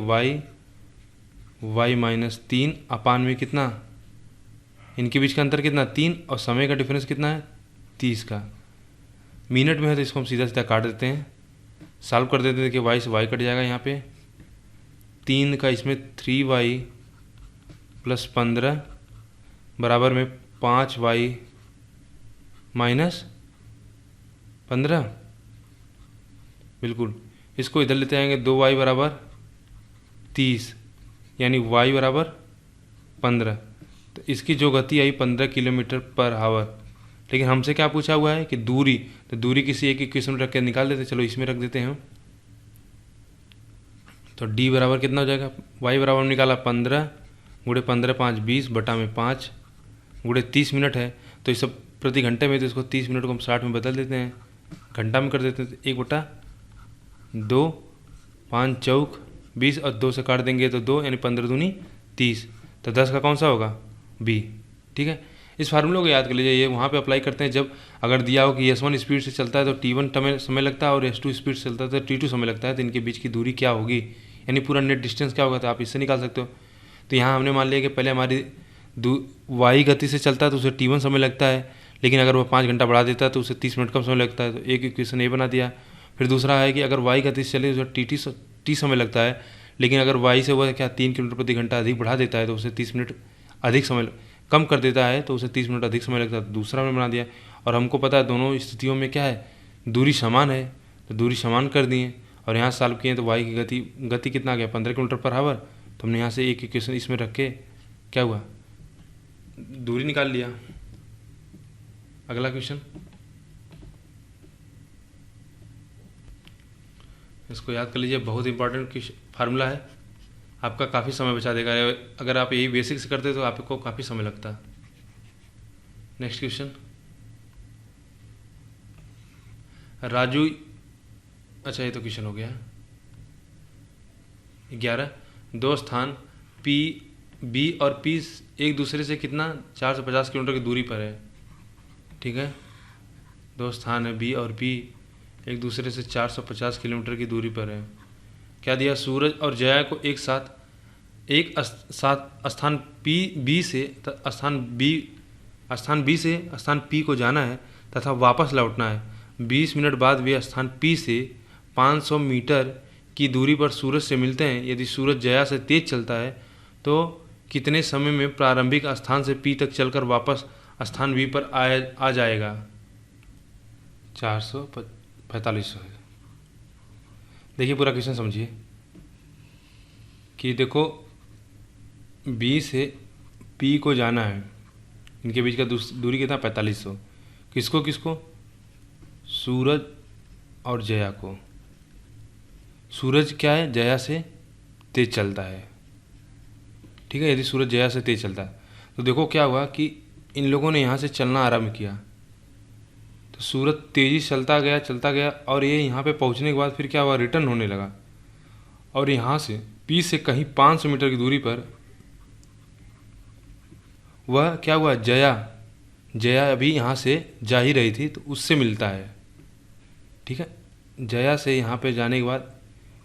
y-3 अपान में कितना, इनके बीच का अंतर कितना 3 और समय का डिफरेंस कितना है 30 का। मिनट में है तो इसको हम सीधा सीधा काट देते हैं, सॉल्व कर देते हैं कि y से y कट जाएगा, यहाँ पे 3 का इसमें 3y + 15 बराबर में 5y - 15, बिल्कुल। इसको इधर लेते आएंगे 2y बराबर 30 यानी y बराबर 15। तो इसकी जो गति आई 15 किलोमीटर पर आवर। लेकिन हमसे क्या पूछा हुआ है कि दूरी, तो दूरी किसी एक इक्वेशन में रख के निकाल देते, चलो इसमें रख देते हैं। तो d बराबर कितना हो जाएगा, y बराबर निकाला 15 × 15 5 20 बटा में 5 × 30 मिनट है, तो इस सब प्रति घंटे में, तो इसको 30 मिनट को हम 60 में बदल देते हैं, घंटा में कर देते हैं। 1/2, 5 चौक 20 और 2 से काट देंगे तो 2 यानी 15 दूनी 30, तो 10 का कौन सा होगा बी, ठीक है। इस फार्मूले को याद कर लीजिए, ये वहाँ पे अप्लाई करते हैं जब अगर दिया हो कि S1 स्पीड से चलता है तो T1 समय लगता है और S2 स्पीड से चलता है तो T2 समय लगता है, तो इनके बीच की दूरी क्या होगी, यानी पूरा नेट डिस्टेंस क्या होगा, तो आप इससे निकाल सकते हो। तो यहाँ हमने मान लिया कि पहले हमारी y गति से चलता है तो उसे T1 समय लगता है, लेकिन अगर वह 5 घंटा बढ़ा देता है तो उसे 30 मिनट कम समय लगता है, तो एक इक्वेशन ये बना दिया। फिर दूसरा है कि अगर y गति से चले तो उसे t समय लगता है, लेकिन अगर y से वह क्या 3 किलोमीटर प्रति घंटा अधिक बढ़ा देता है तो उसे 30 मिनट अधिक समय कम कर देता है, तो उसे 30 मिनट अधिक समय लगता है, तो दूसरा में बना दिया। और हमको पता है दोनों स्थितियों में क्या है, दूरी समान है, तो दूरी समान कर दिए और यहाँ सॉल्व किए तो y की गति कितना आ गया 15 किलोमीटर पर आवर। तो हमने यहाँ से एक इक्वेशन इसमें रख के क्या हुआ, दूरी निकाल लिया। अगला क्वेश्चन, इसको याद कर लीजिए, बहुत इंपॉर्टेंट फार्मूला है, आपका काफ़ी समय बचा देगा। अगर आप यही बेसिक से करते तो आपको काफ़ी समय लगता। नेक्स्ट क्वेश्चन, राजू, अच्छा ये तो क्वेश्चन हो गया। 11, दो स्थान P, B और P एक दूसरे से कितना 450 किलोमीटर की दूरी पर है, ठीक है। दो स्थान है B और P एक दूसरे से 450 किलोमीटर की दूरी पर है। क्या दिया, सूरज और जया को एक साथ स्थान B से स्थान P को जाना है तथा वापस लौटना है। 20 मिनट बाद वे स्थान P से 500 मीटर की दूरी पर सूरज से मिलते हैं। यदि सूरज जया से तेज चलता है तो कितने समय में प्रारंभिक स्थान से P तक चलकर वापस स्थान B पर आ जाएगा। 445। देखिए पूरा क्वेश्चन समझिए कि देखो B से P को जाना है, इनके बीच का दूरी कितना 4500। किसको किसको, सूरज और जया को। सूरज क्या है, जया से तेज चलता है, ठीक है। यदि सूरज जया से तेज चलता है तो देखो क्या हुआ कि इन लोगों ने यहाँ से चलना आरंभ किया, तो सूरज तेज़ी चलता गया और ये यहाँ पे पहुँचने के बाद फिर क्या हुआ, रिटर्न होने लगा। और यहाँ से P से कहीं 500 मीटर की दूरी पर वह क्या हुआ, जया अभी यहाँ से जा ही रही थी तो उससे मिलता है, ठीक है। जया से यहाँ पे जाने के बाद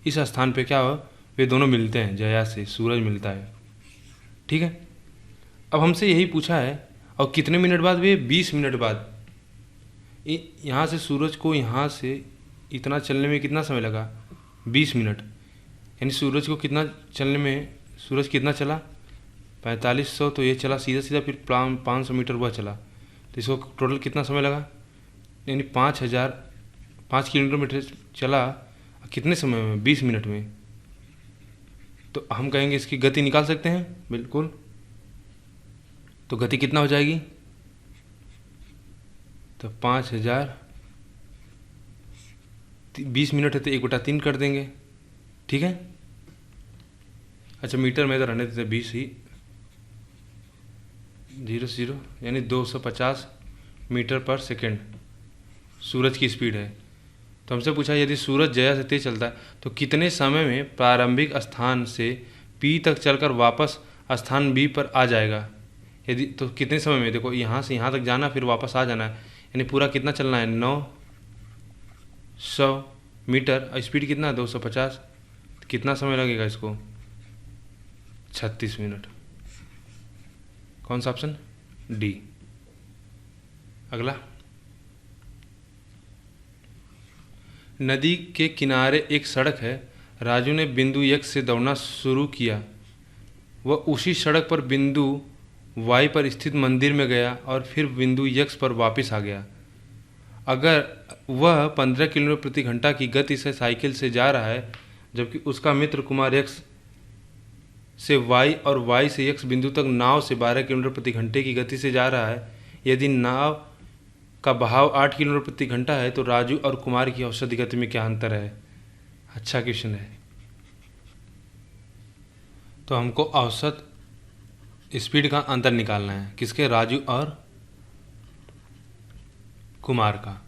इस स्थान पे क्या हुआ, वे दोनों मिलते हैं, जया से सूरज मिलता है। ठीक है, अब हमसे यही पूछा है, और कितने मिनट बाद? वे 20 मिनट बाद। यहाँ से सूरज को यहाँ से इतना चलने में कितना समय लगा? 20 मिनट। यानी सूरज को कितना चलने में, सूरज कितना चला? 4500। तो ये चला सीधा सीधा, फिर 500 मीटर वह चला, तो इसको टोटल कितना समय लगा? यानी 5 किलोमीटर चला कितने समय में? 20 मिनट में। तो हम कहेंगे इसकी गति निकाल सकते हैं, बिल्कुल। तो गति कितना हो जाएगी? तो 5000, 20 मिनट है तो 1/3 कर देंगे। ठीक है, अच्छा मीटर में तो रहने देते 20 ही, 0 यानी 250 मीटर पर सेकेंड सूरज की स्पीड है। तो हमसे पूछा यदि सूरज जया से तेज चलता है तो कितने समय में प्रारंभिक स्थान से P तक चलकर वापस स्थान B पर आ जाएगा? यदि तो कितने समय में, देखो यहाँ से यहाँ तक जाना फिर वापस आ जाना है, यानी पूरा कितना चलना है? 900 मीटर, स्पीड कितना? 250। कितना समय लगेगा इसको? 36 मिनट। कौन सा ऑप्शन? डी। अगला, नदी के किनारे एक सड़क है। राजू ने बिंदु X से दौड़ना शुरू किया। वह उसी सड़क पर बिंदु Y पर स्थित मंदिर में गया और फिर बिंदु X पर वापस आ गया। अगर वह 15 किलोमीटर प्रति घंटा की गति से साइकिल से जा रहा है, जबकि उसका मित्र कुमार X से Y और Y से X बिंदु तक नाव से 12 किलोमीटर प्रति घंटे की गति से जा रहा है, यदि नाव का बहाव 8 किलोमीटर प्रति घंटा है तो राजू और कुमार की औसत गति में क्या अंतर है? अच्छा क्वेश्चन है। तो हमको औसत स्पीड का अंतर निकालना है, किसके? राजू और कुमार का।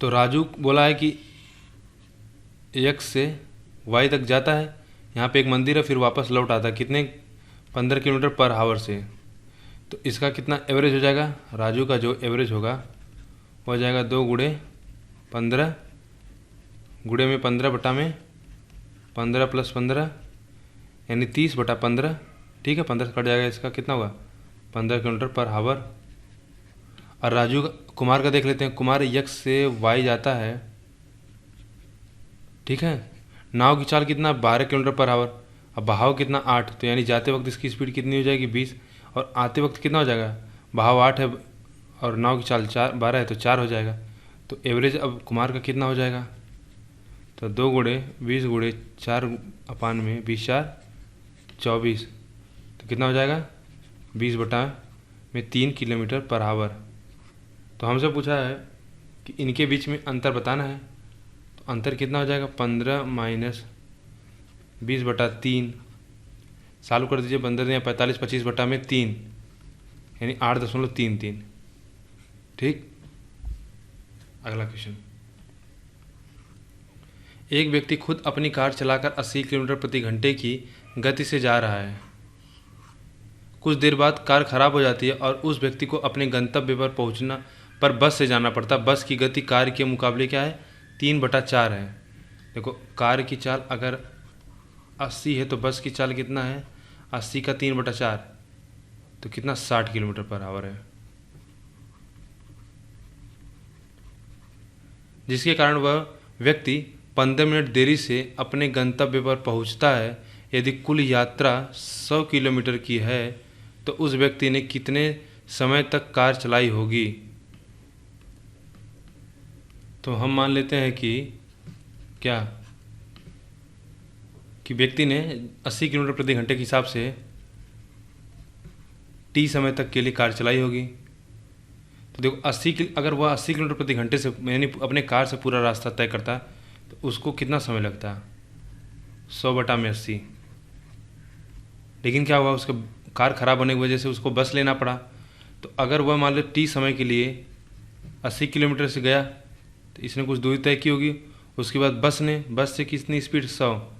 तो राजू बोला है कि X से Y तक जाता है, यहाँ पे एक मंदिर है, फिर वापस लौट आता है, कितने? 15 किलोमीटर पर आवर से। तो इसका कितना एवरेज हो जाएगा? राजू का जो एवरेज होगा वो हो जाएगा 2 × 15 गुणे में 15 बटा में 15 + 15 यानी 30/15। ठीक है, 15 कट जाएगा, इसका कितना होगा? 15 किलोमीटर पर आवर। और राजू कुमार का देख लेते हैं। कुमार X से Y जाता है, ठीक है, नाव की चाल कितना? 12 किलोमीटर पर आवर। अब बहाव कितना? 8। तो यानी जाते वक्त इसकी स्पीड कितनी हो जाएगी? 20। और आते वक्त कितना हो जाएगा? बहाव 8 है और नाव की चाल 12 है तो 4 हो जाएगा। तो एवरेज अब कुमार का कितना हो जाएगा? तो 2 × 20 × 4 में 20 × 4 = 24। तो कितना हो जाएगा? 20/3 किलोमीटर पर आवर। तो हमसे पूछा है कि इनके बीच में अंतर बताना है। तो अंतर कितना हो जाएगा? 15 - 20/3, चालू कर दीजिए, 15 या 45, 25/3 यानी 8.33। ठीक, अगला क्वेश्चन। एक व्यक्ति खुद अपनी कार चलाकर 80 किलोमीटर प्रति घंटे की गति से जा रहा है। कुछ देर बाद कार खराब हो जाती है और उस व्यक्ति को अपने गंतव्य पर पहुंचना पर बस से जाना पड़ता। बस की गति कार के मुकाबले क्या है? 3/4 है। देखो कार की चाल अगर 80 है तो बस की चाल कितना है? 80 का 3/4 तो कितना? 60 किलोमीटर पर आवर है, जिसके कारण वह व्यक्ति 15 मिनट देरी से अपने गंतव्य पर पहुंचता है। यदि कुल यात्रा 100 किलोमीटर की है तो उस व्यक्ति ने कितने समय तक कार चलाई होगी? तो हम मान लेते हैं कि क्या कि व्यक्ति ने 80 किलोमीटर प्रति घंटे के हिसाब से T समय तक के लिए कार चलाई होगी। तो देखो अगर वह 80 किलोमीटर प्रति घंटे से यानी अपने कार से पूरा रास्ता तय करता है तो उसको कितना समय लगता है? 100/80। लेकिन क्या हुआ, उसका कार ख़राब होने की वजह से उसको बस लेना पड़ा। तो अगर वह मान लो T समय के लिए 80 किलोमीटर से गया तो इसने कुछ दूरी तय की होगी। उसके बाद बस से कितनी स्पीड? 100।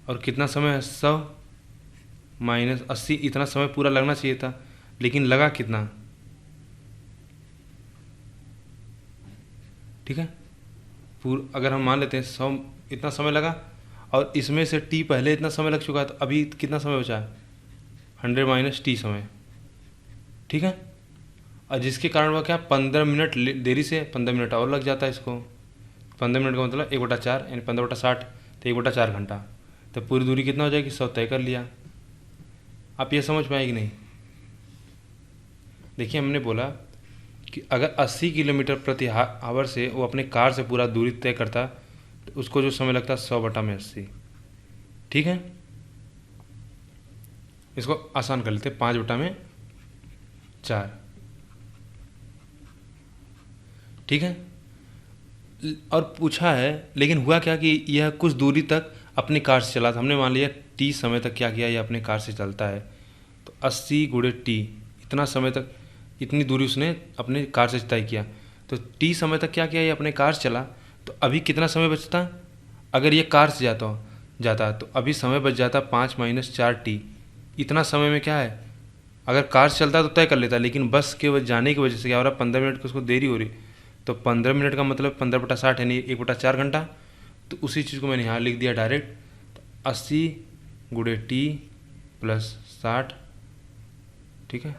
और कितना समय है? 100 - 80, इतना समय पूरा लगना चाहिए था, लेकिन लगा कितना? ठीक है, अगर हम मान लेते हैं 100 इतना समय लगा और इसमें से टी पहले इतना समय लग चुका है, तो अभी कितना समय बचा है? 100 माइनस टी समय, ठीक है। और जिसके कारण वह क्या 15 मिनट देरी से 15 मिनट और लग जाता है इसको। 15 मिनट का मतलब 1/4 यानी 15/60, तो 1/4 घंटा। तो पूरी दूरी कितना हो जाएगी? 100 तय कर लिया। आप ये समझ पाए कि नहीं? देखिए, हमने बोला कि अगर 80 किलोमीटर प्रति आवर से वो अपने कार से पूरा दूरी तय करता, तो उसको जो समय लगता है 100/80, ठीक है। इसको आसान कर लेते, 5/4, ठीक है। और पूछा है, लेकिन हुआ क्या कि यह कुछ दूरी तक अपनी कार से चला था। हमने मान लिया टी समय तक क्या किया, यह अपने कार से चलता है, तो 80 गुणे टी, इतना समय तक, इतनी दूरी उसने अपने कार से तय किया। तो टी समय तक क्या किया, ये अपने कार से चला, तो अभी कितना समय बचता? अगर ये कार से जाता तो अभी समय बच जाता 5 - 4 टी। इतना समय में क्या है, अगर कार से चलता तो तय कर लेता, लेकिन बस के जाने की वजह से क्या हो रहा है, 15 मिनट की उसको देरी हो रही। तो 15 मिनट का मतलब 15/60 यानी 1/4 घंटा। तो उसी चीज़ को मैंने यहाँ लिख दिया डायरेक्ट। तो 80 गुणे टी प्लस 60, ठीक है।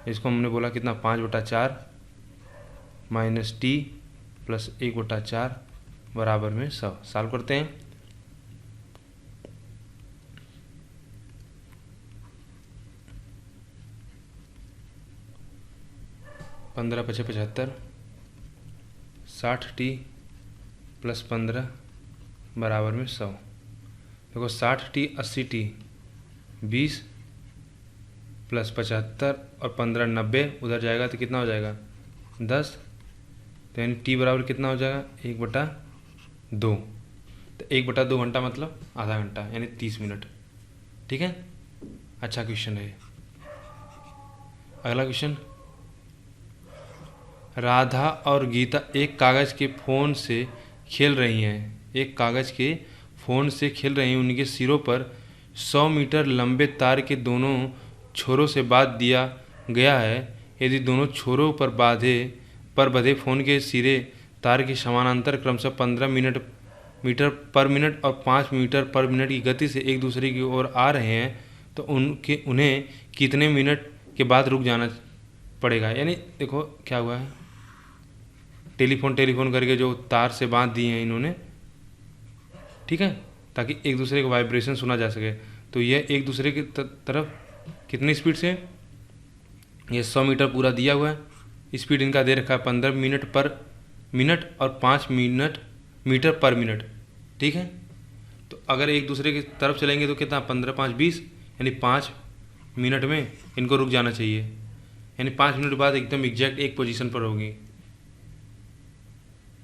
इसको हमने बोला कितना, 5/4 माइनस टी प्लस 1/4 बराबर में 100। सॉल्व करते हैं। पंद्रह 75 60 टी प्लस 15 बराबर में 100। देखो 60 टी 80 टी 20 प्लस 75 और 15 90, उधर जाएगा तो कितना हो जाएगा 10। तो यानी टी बराबर कितना हो जाएगा 1/2। तो 1/2 घंटा मतलब आधा घंटा यानी 30 मिनट, ठीक है। अच्छा क्वेश्चन है। अगला क्वेश्चन, राधा और गीता एक कागज़ के फ़ोन से खेल रही हैं। एक कागज़ के फ़ोन से खेल रही हैं। उनके सिरों पर 100 मीटर लंबे तार के दोनों छोरों से बांध दिया गया है। यदि दोनों छोरों पर बंधे फ़ोन के सिरे तार के समानांतर क्रमशः 15 मीटर पर मिनट और 5 मीटर पर मिनट की गति से एक दूसरे की ओर आ रहे हैं, तो उन्हें कितने मिनट के बाद रुक जाना पड़ेगा। यानी देखो क्या हुआ है, टेलीफोन करके जो तार से बांध दिए हैं इन्होंने, ठीक है, ताकि एक दूसरे का वाइब्रेशन सुना जा सके। तो यह एक दूसरे की तरफ कितनी स्पीड से, ये 100 मीटर पूरा दिया हुआ है। स्पीड इनका दे रखा है 15 मिनट पर मिनट और 5 मीटर पर मिनट, ठीक है। तो अगर एक दूसरे की तरफ चलेंगे तो कितना, 15 5 20, यानी 5 मिनट में इनको रुक जाना चाहिए। यानी 5 मिनट बाद एकदम एग्जैक्ट एक पोजीशन पर होगी,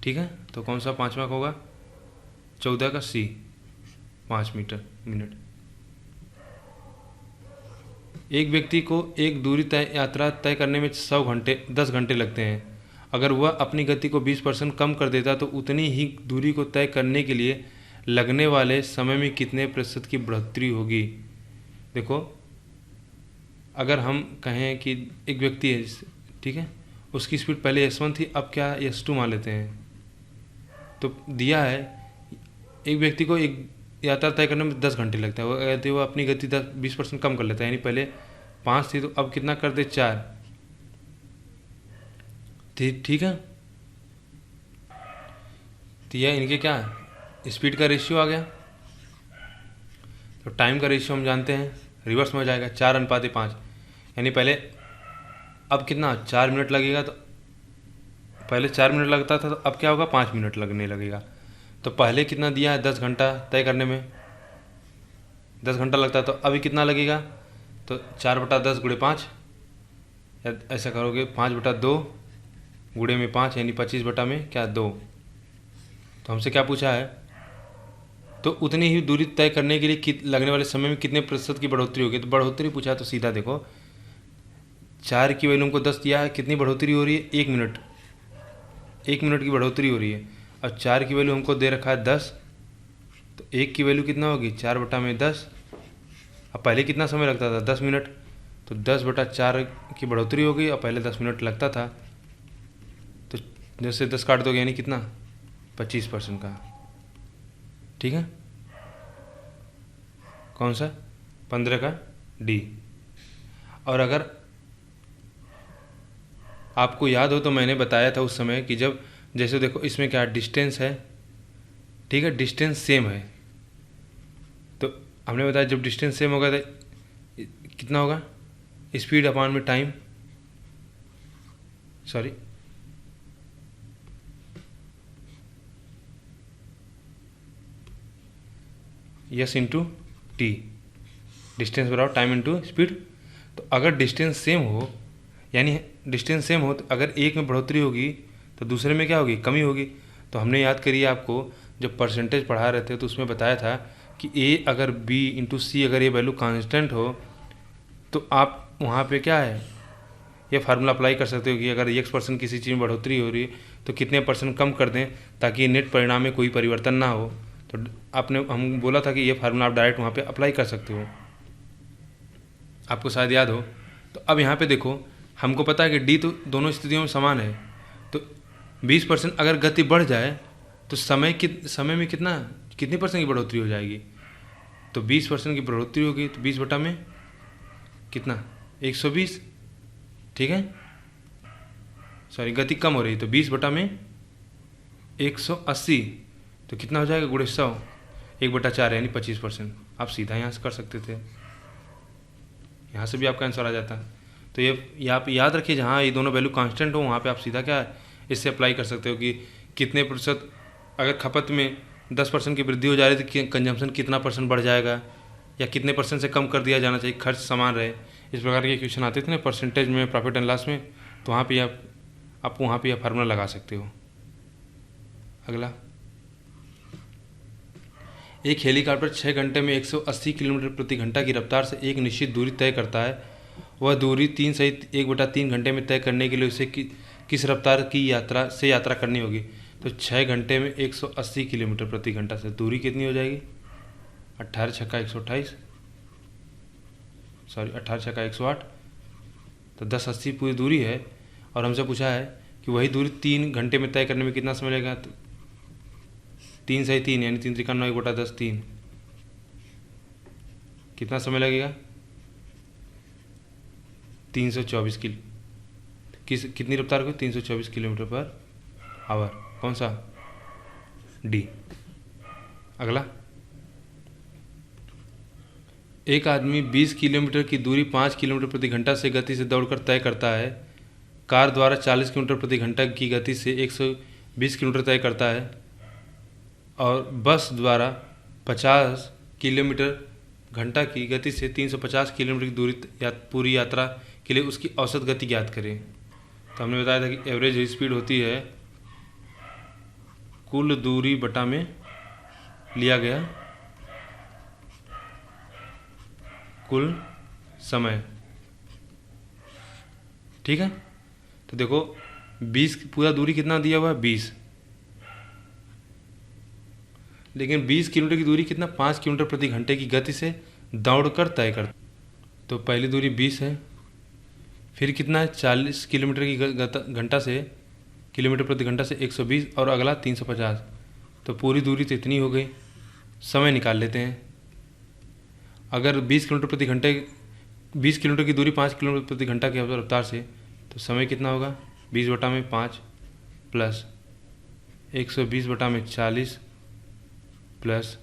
ठीक है। तो कौन सा पाँचवा का होगा, 14 का सी, 5 मीटर मिनट। एक व्यक्ति को एक दूरी यात्रा तय करने में 10 घंटे लगते हैं। अगर वह अपनी गति को 20% कम कर देता तो उतनी ही दूरी को तय करने के लिए लगने वाले समय में कितने प्रतिशत की बढ़ोतरी होगी। देखो, अगर हम कहें कि एक व्यक्ति है, ठीक है, उसकी स्पीड पहले S1 थी, अब क्या S2 मान लेते हैं। तो दिया है एक व्यक्ति को एक यात्रा तय करने में 10 घंटे लगता है। यदि वो अपनी गति 20% कम कर लेता है, यानी पहले 5 थी तो अब कितना कर दे 4, ठीक है। तो यह इनके क्या स्पीड का रेशियो आ गया। तो टाइम का रेशियो हम जानते हैं, रिवर्स में हो जाएगा 4:5। यानी पहले अब कितना 4 मिनट लगेगा, तो पहले 4 मिनट लगता था, तो अब क्या होगा 5 मिनट लगने लगेगा। तो पहले कितना दिया है 10 घंटा तय करने में, 10 घंटा लगता, तो अभी कितना लगेगा, तो 4/10 गुणे 5, या ऐसा करोगे 5/2 गुणे में 5 यानी 25 में क्या 2। तो हमसे क्या पूछा है, तो उतनी ही दूरी तय करने के लिए लगने वाले समय में कितने प्रतिशत की बढ़ोतरी होगी। तो बढ़ोतरी पूछा है, तो सीधा देखो 4 की वैल्यू हमको 10 दिया है, कितनी बढ़ोतरी हो रही है 1 मिनट, 1 मिनट की बढ़ोतरी हो रही है। अब 4 की वैल्यू हमको दे रखा है 10, तो 1 की वैल्यू कितना होगी 4/10। अब पहले कितना समय लगता था 10 मिनट, तो 10/4 की बढ़ोतरी हो गई। और पहले 10 मिनट लगता था, तो जैसे 10 काट दोगे यानी कितना 25% का, ठीक है। कौन सा 15 का डी। और अगर आपको याद हो तो मैंने बताया था उस समय कि जब जैसे देखो इसमें क्या डिस्टेंस है, ठीक है, डिस्टेंस सेम है, तो हमने बताया जब डिस्टेंस सेम होगा तो कितना होगा, स्पीड अपान में time, sorry yes into T, distance बराबर टाइम इंटू स्पीड। तो अगर डिस्टेंस सेम हो, यानी डिस्टेंस सेम हो तो अगर एक में बढ़ोतरी होगी तो दूसरे में क्या होगी, कमी होगी। तो हमने याद करिए आपको जब परसेंटेज पढ़ा रहे थे तो उसमें बताया था कि ए अगर बी इंटू सी अगर ये वैल्यू कांस्टेंट हो तो आप वहाँ पे क्या है, ये फार्मूला अप्लाई कर सकते हो कि अगर x% किसी चीज़ में बढ़ोतरी हो रही है तो कितने % कम कर दें ताकि नेट परिणाम में कोई परिवर्तन ना हो। तो आपने हम बोला था कि ये फार्मूला आप डायरेक्ट वहाँ पे अप्लाई कर सकते हो, आपको शायद याद हो। तो अब यहाँ पे देखो हमको पता है कि डी तो दोनों स्थितियों में समान है, तो 20% अगर गति बढ़ जाए तो समय में कितनी % की बढ़ोतरी हो जाएगी, तो 20% की बढ़ोतरी होगी तो 20 बटा में कितना 120, ठीक है, सॉरी गति कम हो रही तो 20 बटा में 180, तो कितना हो जाएगा गुणे 100, 1/4 यानी 25%। आप सीधा यहाँ से कर सकते थे, यहाँ से भी आपका आंसर आ जाता। तो ये आप याद रखिए जहाँ ये दोनों वैल्यू कांस्टेंट हो वहाँ पे आप सीधा क्या इससे अप्लाई कर सकते हो कि कितने % अगर खपत में 10% की वृद्धि हो जा रही तो कंजम्पशन कितना % बढ़ जाएगा, या कितने % से कम कर दिया जाना चाहिए, खर्च समान रहे। इस प्रकार के क्वेश्चन आते थे ना परसेंटेज में, प्रॉफिट एंड लॉस में, तो वहाँ पे आप वहाँ पे फार्मूला लगा सकते हो। अगला, एक हेलीकॉप्टर 6 घंटे में 180 किलोमीटर प्रति घंटा की रफ्तार से एक निश्चित दूरी तय करता है। वह दूरी 3 सहित 1/3 घंटे में तय करने के लिए उसे किस रफ्तार की यात्रा करनी होगी। तो 6 घंटे में 180 किलोमीटर प्रति घंटा से दूरी कितनी हो जाएगी, 18 छक्का 128, सॉरी 18 छक्का 108, तो 1080 पूरी दूरी है। और हमसे पूछा है कि वही दूरी 3 घंटे में तय करने में कितना समय लगेगा, तो 3 सही 3 यानी 3 त्रिका 9 1/10 3, कितना समय लगेगा 324 कितनी रफ्तार को 324 किलोमीटर पर आवर, कौन सा डी। अगला, एक आदमी 20 किलोमीटर की दूरी 5 किलोमीटर प्रति घंटा से गति से दौड़कर तय करता है। कार द्वारा 40 किलोमीटर प्रति घंटा की गति से 120 किलोमीटर तय करता है और बस द्वारा 50 किलोमीटर घंटा की गति से 350 किलोमीटर की दूरी पूरी यात्रा के लिए उसकी औसत गति ज्ञात करें। तो हमने बताया था कि एवरेज स्पीड होती है कुल दूरी बटा में लिया गया कुल समय, ठीक है। तो देखो 20 पूरा दूरी कितना दिया हुआ है 20, लेकिन 20 किलोमीटर की दूरी कितना 5 किलोमीटर प्रति घंटे की गति से दौड़कर तय कर। तो पहली दूरी 20 है, फिर कितना है 40 किलोमीटर की घंटा से किलोमीटर प्रति घंटा से 120 और अगला 350, तो पूरी दूरी तो इतनी हो गई। समय निकाल लेते हैं। अगर 20 किलोमीटर की दूरी 5 किलोमीटर प्रति घंटा की रफ्तार से, तो समय कितना होगा 20 बटा में 5 प्लस 120 बटा में 40 प्लस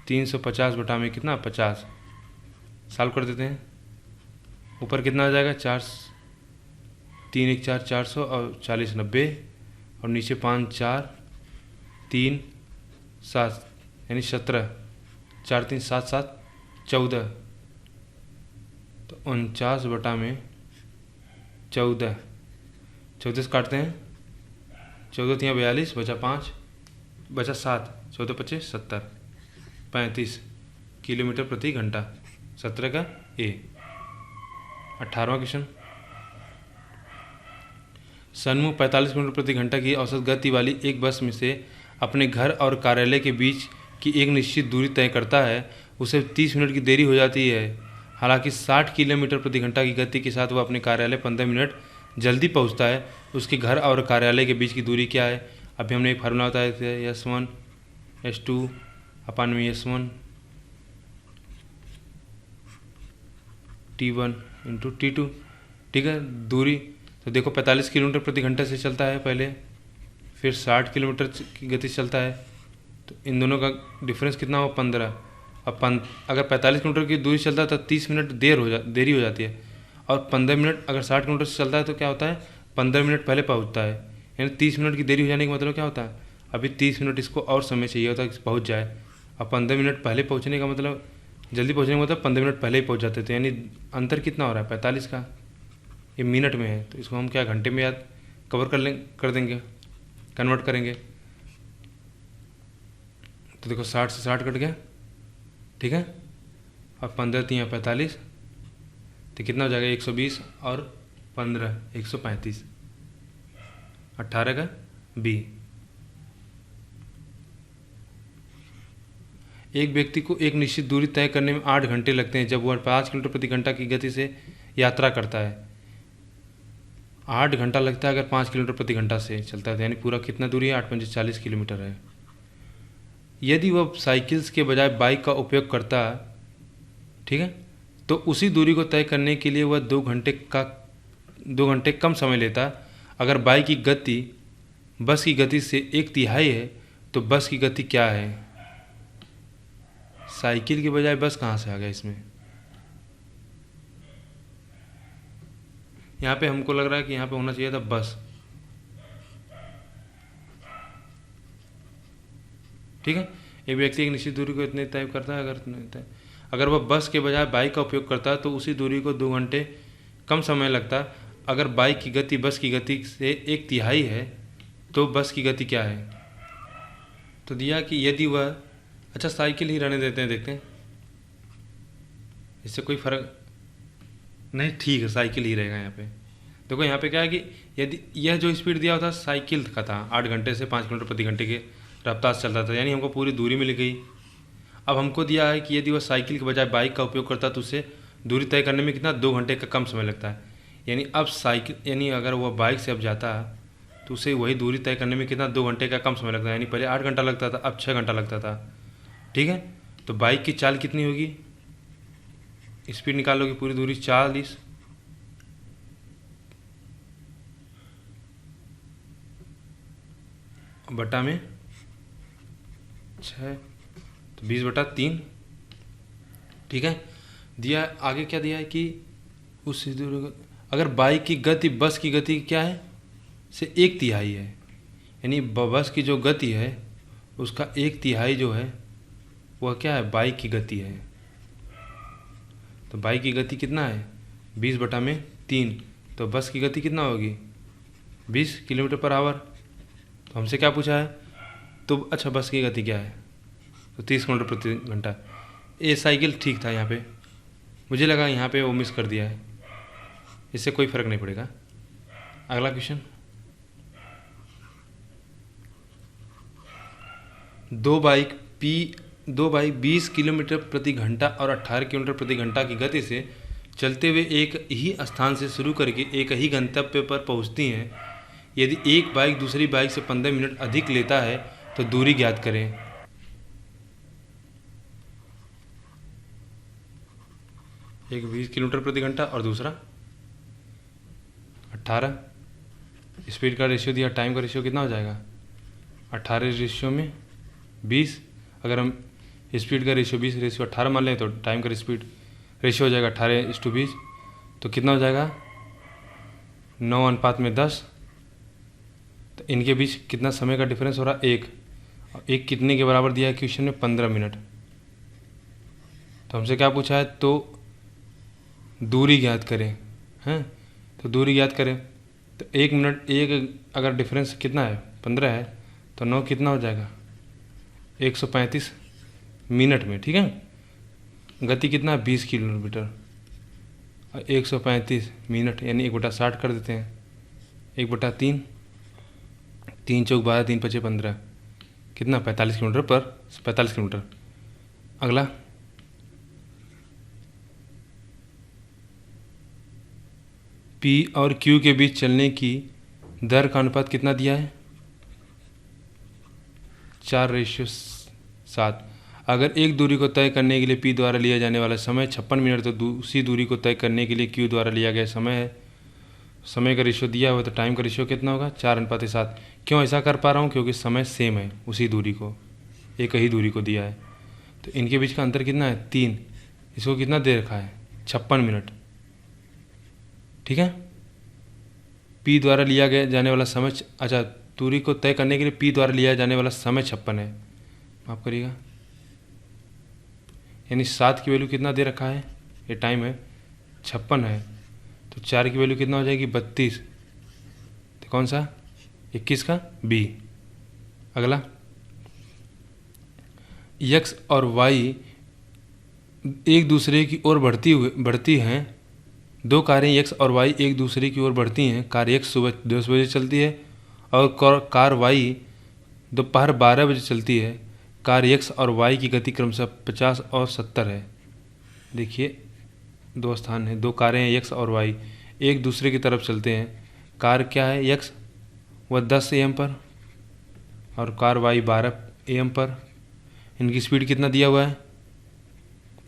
350 बटा में कितना 50, सॉल्व कर देते हैं। ऊपर कितना आ जाएगा 4 3 1 4 400 और 40 90 और नीचे 5 4 3 7 यानी 17, 4 3 7 7 14, तो 49 बटा में 14 से काटते हैं 14 3 42 बचा 5 बचा 7 14 25 70 35 किलोमीटर प्रति घंटा, 17 का ए। 18वां क्वेश्चन, सन्मुख 45 किलोमीटर प्रति घंटा की औसत गति वाली एक बस में से अपने घर और कार्यालय के बीच की एक निश्चित दूरी तय करता है। उसे 30 मिनट की देरी हो जाती है। हालांकि 60 किलोमीटर प्रति घंटा की गति के साथ वह अपने कार्यालय 15 मिनट जल्दी पहुंचता है। उसके घर और कार्यालय के बीच की दूरी क्या है। अभी हमने एक फार्मूला बताया था S1 S2 अपान में S1 T1 इंटू T2, ठीक है। दूरी तो देखो 45 किलोमीटर प्रति घंटे से चलता है पहले, फिर 60 किलोमीटर की गति से चलता है, तो इन दोनों का डिफरेंस कितना हो 15। अब अगर 45 किलोमीटर की दूरी चलता है तो 30 मिनट देरी हो जाती है, और 15 मिनट अगर 60 किलोमीटर से चलता है तो क्या होता है 15 मिनट पहले पहुंचता है, यानी 30 मिनट की देरी हो जाने का मतलब क्या होता है, अभी 30 मिनट इसको और समय चाहिए होता है कि पहुँच जाए। अब 15 मिनट पहले पहुँचने का मतलब, जल्दी पहुँचने का मतलब 15 मिनट पहले ही पहुँच जाते थे, यानी अंतर कितना हो रहा है 45 का, ये मिनट में है, तो इसको हम क्या घंटे में याद कवर कर देंगे, कन्वर्ट करेंगे। तो देखो 60 से 60 कट गया, ठीक है। अब 15 3 45, तो कितना हो जाएगा 120 और 15 135, 18 का बी। एक व्यक्ति को एक निश्चित दूरी तय करने में 8 घंटे लगते हैं जब वह 5 किलोमीटर प्रति घंटा की गति से यात्रा करता है। 8 घंटा लगता है अगर 5 किलोमीटर प्रति घंटा से चलता है, यानी पूरा कितना दूरी है 8 पंजे 40 किलोमीटर है। यदि वह साइकिल्स के बजाय बाइक का उपयोग करता, ठीक है, तो उसी दूरी को तय करने के लिए वह 2 घंटे कम समय लेता। अगर बाइक की गति बस की गति से 1/3 है तो बस की गति क्या है। साइकिल के बजाय बस कहाँ से आ गया इसमें, यहाँ पे हमको लग रहा है कि यहाँ पे होना चाहिए था बस, ठीक है। एक व्यक्ति एक निश्चित दूरी को इतने तय करता है, अगर वह बस के बजाय बाइक का उपयोग करता है तो उसी दूरी को 2 घंटे कम समय लगता। अगर बाइक की गति बस की गति से 1/3 है तो बस की गति क्या है। तो दिया कि यदि वह, अच्छा साइकिल ही रहने देते हैं, देखते हैं इससे कोई फर्क नहीं, ठीक है साइकिल ही रहेगा यहाँ पे। देखो यहाँ पे क्या है कि यदि यह जो स्पीड दिया होता साइकिल का था 8 घंटे से 5 किलोमीटर प्रति घंटे के रफ्तार से चलता था, यानी हमको पूरी दूरी मिल गई। अब हमको दिया है कि यदि वह साइकिल के बजाय बाइक का उपयोग करता तो उससे दूरी तय करने में कितना 2 घंटे का कम समय लगता है। यानी अब साइकिल, यानी अगर वह बाइक से अब जाता तो उसे वही दूरी तय करने में कितना 2 घंटे का कम समय लगता है, यानी पहले 8 घंटा लगता था अब 6 घंटा लगता था, ठीक है। तो बाइक की चाल कितनी होगी, स्पीड निकालोगे पूरी दूरी 40 बटा में 6, तो 20/3, ठीक है। दिया आगे क्या दिया है कि उस दूरी को, अगर बाइक की गति बस की गति क्या है से 1/3 है, यानी बस की जो गति है उसका 1/3 जो है वह क्या है बाइक की गति है। तो बाइक की गति कितना है 20/3, तो बस की गति कितना होगी 20 किलोमीटर पर आवर। तो हमसे क्या पूछा है, तो अच्छा बस की गति क्या है, तो 30 किलोमीटर प्रति घंटा। ये साइकिल ठीक था, यहाँ पे मुझे लगा यहाँ पे वो मिस कर दिया है, इससे कोई फर्क नहीं पड़ेगा। अगला क्वेश्चन, 2 बाइक 20 किलोमीटर प्रति घंटा और 18 किलोमीटर प्रति घंटा की गति से चलते हुए एक ही स्थान से शुरू करके एक ही गंतव्य पर पहुंचती हैं। यदि एक बाइक दूसरी बाइक से 15 मिनट अधिक लेता है तो दूरी ज्ञात करें। एक 20 किलोमीटर प्रति घंटा और दूसरा 18। स्पीड का रेशियो दिया, टाइम का रेशियो कितना हो जाएगा 18 रेशियो में 20। अगर हम स्पीड का रेशियो 20 रेशियो 18 मान लें तो टाइम का स्पीड रेशियो हो जाएगा 18:20, तो कितना हो जाएगा 9:10। तो इनके बीच कितना समय का डिफरेंस हो रहा है 1, और 1 कितने के बराबर दिया है क्वेश्चन में 15 मिनट। तो हमसे क्या पूछा है, तो दूरी ज्ञात करें, हैं। तो दूरी ज्ञात करें तो 1 मिनट, एक अगर डिफरेंस कितना है 15 है तो 9 कितना हो जाएगा 135 मिनट में, ठीक है। गति कितना है 20 किलोमीटर और 135 मिनट, यानी 1/60 कर देते हैं, 1/3, 3 चौक 12, 3 पचे 15, कितना 45 किलोमीटर पर 45 किलोमीटर। अगला, पी और क्यू के बीच चलने की दर का अनुपात कितना दिया है 4:7। अगर एक दूरी को तय करने के लिए P द्वारा लिया जाने वाला समय 56 मिनट तो दूसरी दूरी को तय करने के लिए Q द्वारा लिया गया समय है। समय का रेशियो दिया हुआ तो टाइम का रेशियो कितना होगा 4:7। क्यों ऐसा कर पा रहा हूँ? क्योंकि समय सेम है, उसी दूरी को, एक ही दूरी को दिया है। तो इनके बीच का अंतर कितना है 3। इसको कितना दे रखा है 56 मिनट। ठीक है, P द्वारा लिया गया जाने वाला समय, अच्छा दूरी को तय करने के लिए P द्वारा लिया जाने वाला समय 56 है, माफ़ करिएगा, यानी 7 की वैल्यू कितना दे रखा है, ये टाइम है 56 है, तो 4 की वैल्यू कितना हो जाएगी 32। तो कौन सा 21 का B। अगला X और Y एक दूसरे की ओर बढ़ती हैं। दो कारें X और Y एक दूसरे की ओर बढ़ती हैं। कार X सुबह 10 बजे चलती है और कार Y दोपहर 12 बजे चलती है। कार X और Y की गति क्रमशः 50 और 70 है। देखिए दो स्थान हैं, दो कारें हैं X और Y, एक दूसरे की तरफ चलते हैं। कार क्या है X वह 10 AM पर और कार Y 12 AM पर। इनकी स्पीड कितना दिया हुआ है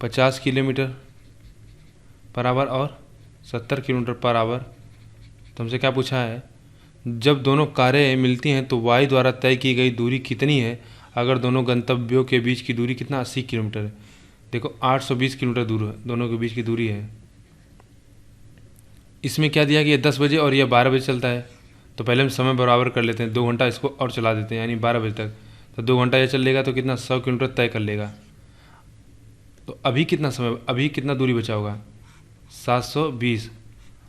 50 किलोमीटर पर आवर और 70 किलोमीटर पर आवर। तो हमसे क्या पूछा है, जब दोनों कारें मिलती हैं तो Y द्वारा तय की गई दूरी कितनी है अगर दोनों गंतव्यों के बीच की दूरी कितना 80 किलोमीटर है। देखो 820 किलोमीटर दूर है, दोनों के बीच की दूरी है। इसमें क्या दिया कि ये 10 बजे और यह 12 बजे चलता है, तो पहले हम समय बराबर कर लेते हैं, 2 घंटा इसको और चला देते हैं, यानी 12 बजे तक। तो 2 घंटा ये चल लेगा तो कितना 100 किलोमीटर तय कर लेगा। तो अभी कितना समय, अभी कितना दूरी बचा होगा 720।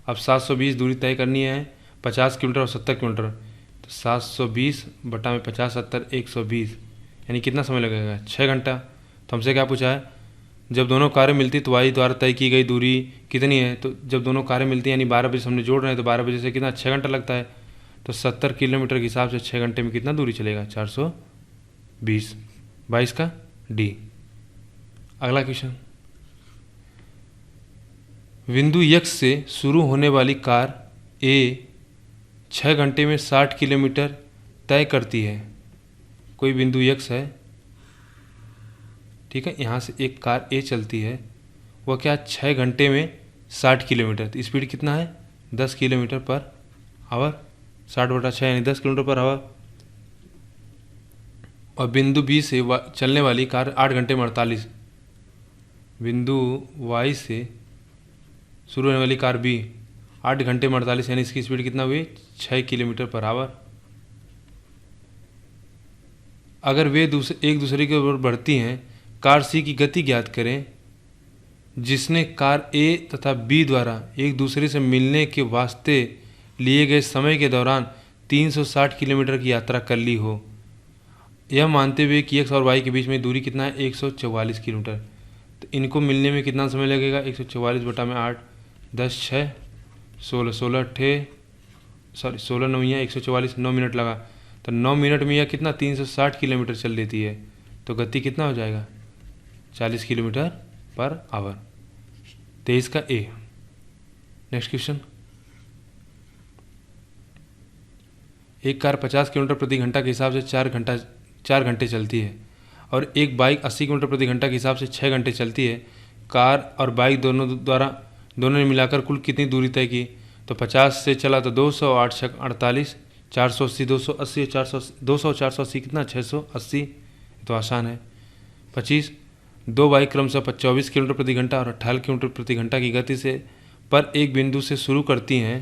अब 720 दूरी तय करनी है 50 किलोमीटर और 70 किलोमीटर, तो 720 बटा में 50 70 120, यानी कितना समय लगेगा 6 घंटा। तो हमसे क्या पूछा है, जब दोनों कारें मिलती तो Y द्वारा तय की गई दूरी कितनी है। तो जब दोनों कारें मिलती यानी 12 बजे से हमने जोड़ रहे हैं, तो 12 बजे से कितना 6 घंटा लगता है। तो 70 किलोमीटर के हिसाब से 6 घंटे में कितना दूरी चलेगा 420। 22 का D। अगला क्वेश्चन, बिंदु X से शुरू होने वाली कार A 6 घंटे में 60 किलोमीटर तय करती है। कोई बिंदु X है, ठीक है, यहाँ से एक कार A चलती है, वह क्या 6 घंटे में 60 किलोमीटर, तो स्पीड कितना है 10 किलोमीटर पर आवर, 60/6 यानी 10 किलोमीटर पर आवर। और बिंदु B से चलने वाली कार 8 घंटे में 48, बिंदु Y से शुरू होने वाली कार B 8 घंटे में 48, यानी इसकी स्पीड कितना हुई 6 किलोमीटर पर आवर। अगर वे एक दूसरे की ओर बढ़ती हैं, कार C की गति ज्ञात करें जिसने कार A तथा B द्वारा एक दूसरे से मिलने के वास्ते लिए गए समय के दौरान 360 किलोमीटर की यात्रा कर ली हो, यह मानते हुए कि X और Y के बीच में दूरी कितना है 144 किलोमीटर। तो इनको मिलने में कितना समय लगेगा 144 बटा में 8 10 6 16 16 8 16 9 144 9 मिनट लगा। तो 9 मिनट में यह कितना 360 किलोमीटर चल देती है। तो गति कितना हो जाएगा 40 किलोमीटर पर आवर। 23 का A। नेक्स्ट क्वेश्चन, एक कार 50 किलोमीटर प्रति घंटा के हिसाब से 4 घंटे चलती है और एक बाइक 80 किलोमीटर प्रति घंटा के हिसाब से 6 घंटे चलती है। कार और बाइक दोनों ने मिलाकर कुल कितनी दूरी तय की। तो 50 से चला तो 200, 8 6 48, 480 280, 200 480 कितना 680। तो आसान है। 25, दो बाइक क्रमशः 24 किलोमीटर प्रति घंटा और 18 किलोमीटर प्रति घंटा की गति से पर एक बिंदु से शुरू करती हैं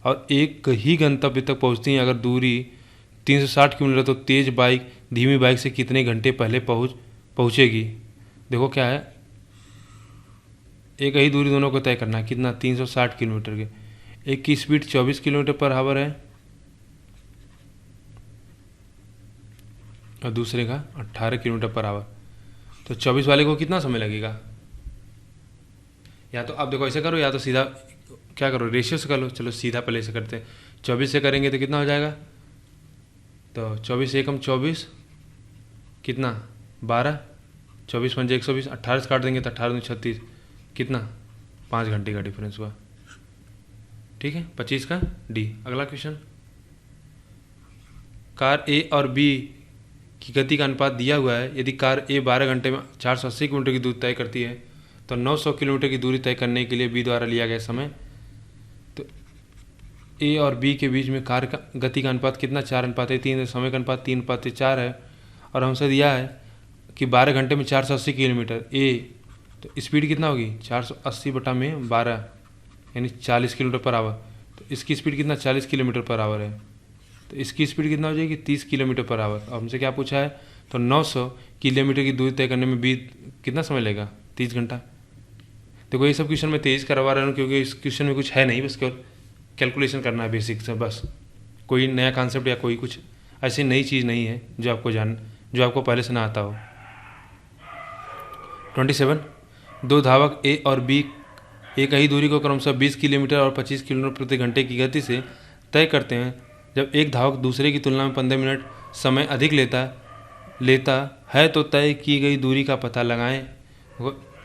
और एक ही गंतव्य तक पहुंचती हैं। अगर दूरी 360 किलोमीटर तो तेज़ बाइक धीमी बाइक से कितने घंटे पहले पहुंचेगी। देखो क्या है, एक ही दूरी दोनों को तय करना है, कितना 360 किलोमीटर के। एक की स्पीड 24 किलोमीटर पर आवर है और दूसरे का 18 किलोमीटर पर आवर। तो 24 वाले को कितना समय लगेगा। या तो आप देखो ऐसे करो, या तो सीधा क्या करो रेशियो से कर लो। चलो सीधा पहले से करते हैं। 24 से करेंगे तो कितना हो जाएगा, तो 24 एकम 24 कितना 12, 24 पंजे 120, 18 से काट देंगे तो 18 36 कितना 5 घंटे का डिफरेंस हुआ। ठीक है, 25 का D। अगला क्वेश्चन, कार A और B की गति का अनुपात दिया हुआ है। यदि कार ए 12 घंटे में 480 किलोमीटर की दूरी तय करती है तो 900 किलोमीटर की दूरी तय करने के लिए बी द्वारा लिया गया समय, तो ए और बी के बीच में कार का गति का अनुपात कितना, 4:3, समय का अनुपात 3:4 है। और हमसे दिया है कि 12 घंटे में 480 किलोमीटर ए, तो स्पीड कितना होगी 480 बटा में 12 यानी 40 किलोमीटर पर आवर। तो इसकी स्पीड कितना 40 किलोमीटर पर आवर है, तो इसकी स्पीड कितना हो जाएगी 30 किलोमीटर पर आवर। अब हमसे क्या पूछा है, तो 900 किलोमीटर की दूरी तय करने में बी कितना समय लेगा, 30 घंटा। देखो ये सब क्वेश्चन मैं तेज करवा रहा हूँ क्योंकि इस क्वेश्चन में कुछ है नहीं, बस केवल कैलकुलेशन करना है बेसिक से, बस कोई नया कॉन्सेप्ट या कोई कुछ ऐसी नई चीज़ नहीं है जो आपको पहले से ना आता हो। 27, दो धावक ए और बी एक ही दूरी को क्रमशः 20 किलोमीटर और 25 किलोमीटर प्रति घंटे की गति से तय करते हैं। जब एक धावक दूसरे की तुलना में 15 मिनट समय अधिक लेता है तो तय की गई दूरी का पता लगाएं।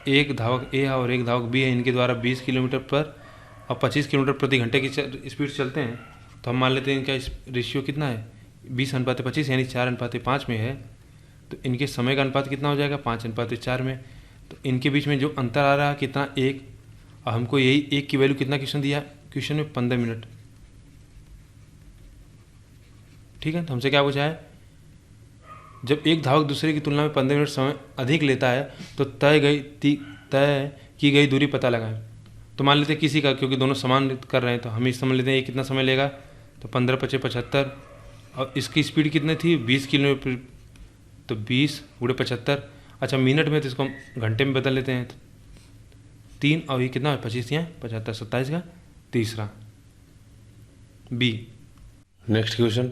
एक धावक ए है और एक धावक बी है, इनके द्वारा 20 किलोमीटर पर और 25 किलोमीटर प्रति घंटे की स्पीड चलते हैं। तो हम मान लेते हैं इनका रेशियो कितना है 20:25 यानी 4:5 में है। तो इनके समय का अनुपात कितना हो जाएगा 5:4 में। तो इनके बीच में जो अंतर आ रहा है कितना, 1, और हमको यही 1 की वैल्यू कितना क्वेश्चन दिया, क्वेश्चन में 15 मिनट। ठीक है, तो हमसे क्या पूछा है, जब एक धावक दूसरे की तुलना में 15 मिनट समय अधिक लेता है तो तय की गई दूरी पता लगाएं। तो मान लेते हैं किसी का, क्योंकि दोनों समान कर रहे हैं तो हम इस समझ लेते हैं ये कितना समय लेगा, तो 15×5 = 75 और इसकी स्पीड कितनी थी 20 किलोमीटर, तो 20 × 75। अच्छा मिनट में तो इसको हम घंटे में बदल लेते हैं, तो 3 और ये कितना 25 या 75, 27 का तीसरा बी। नेक्स्ट क्वेश्चन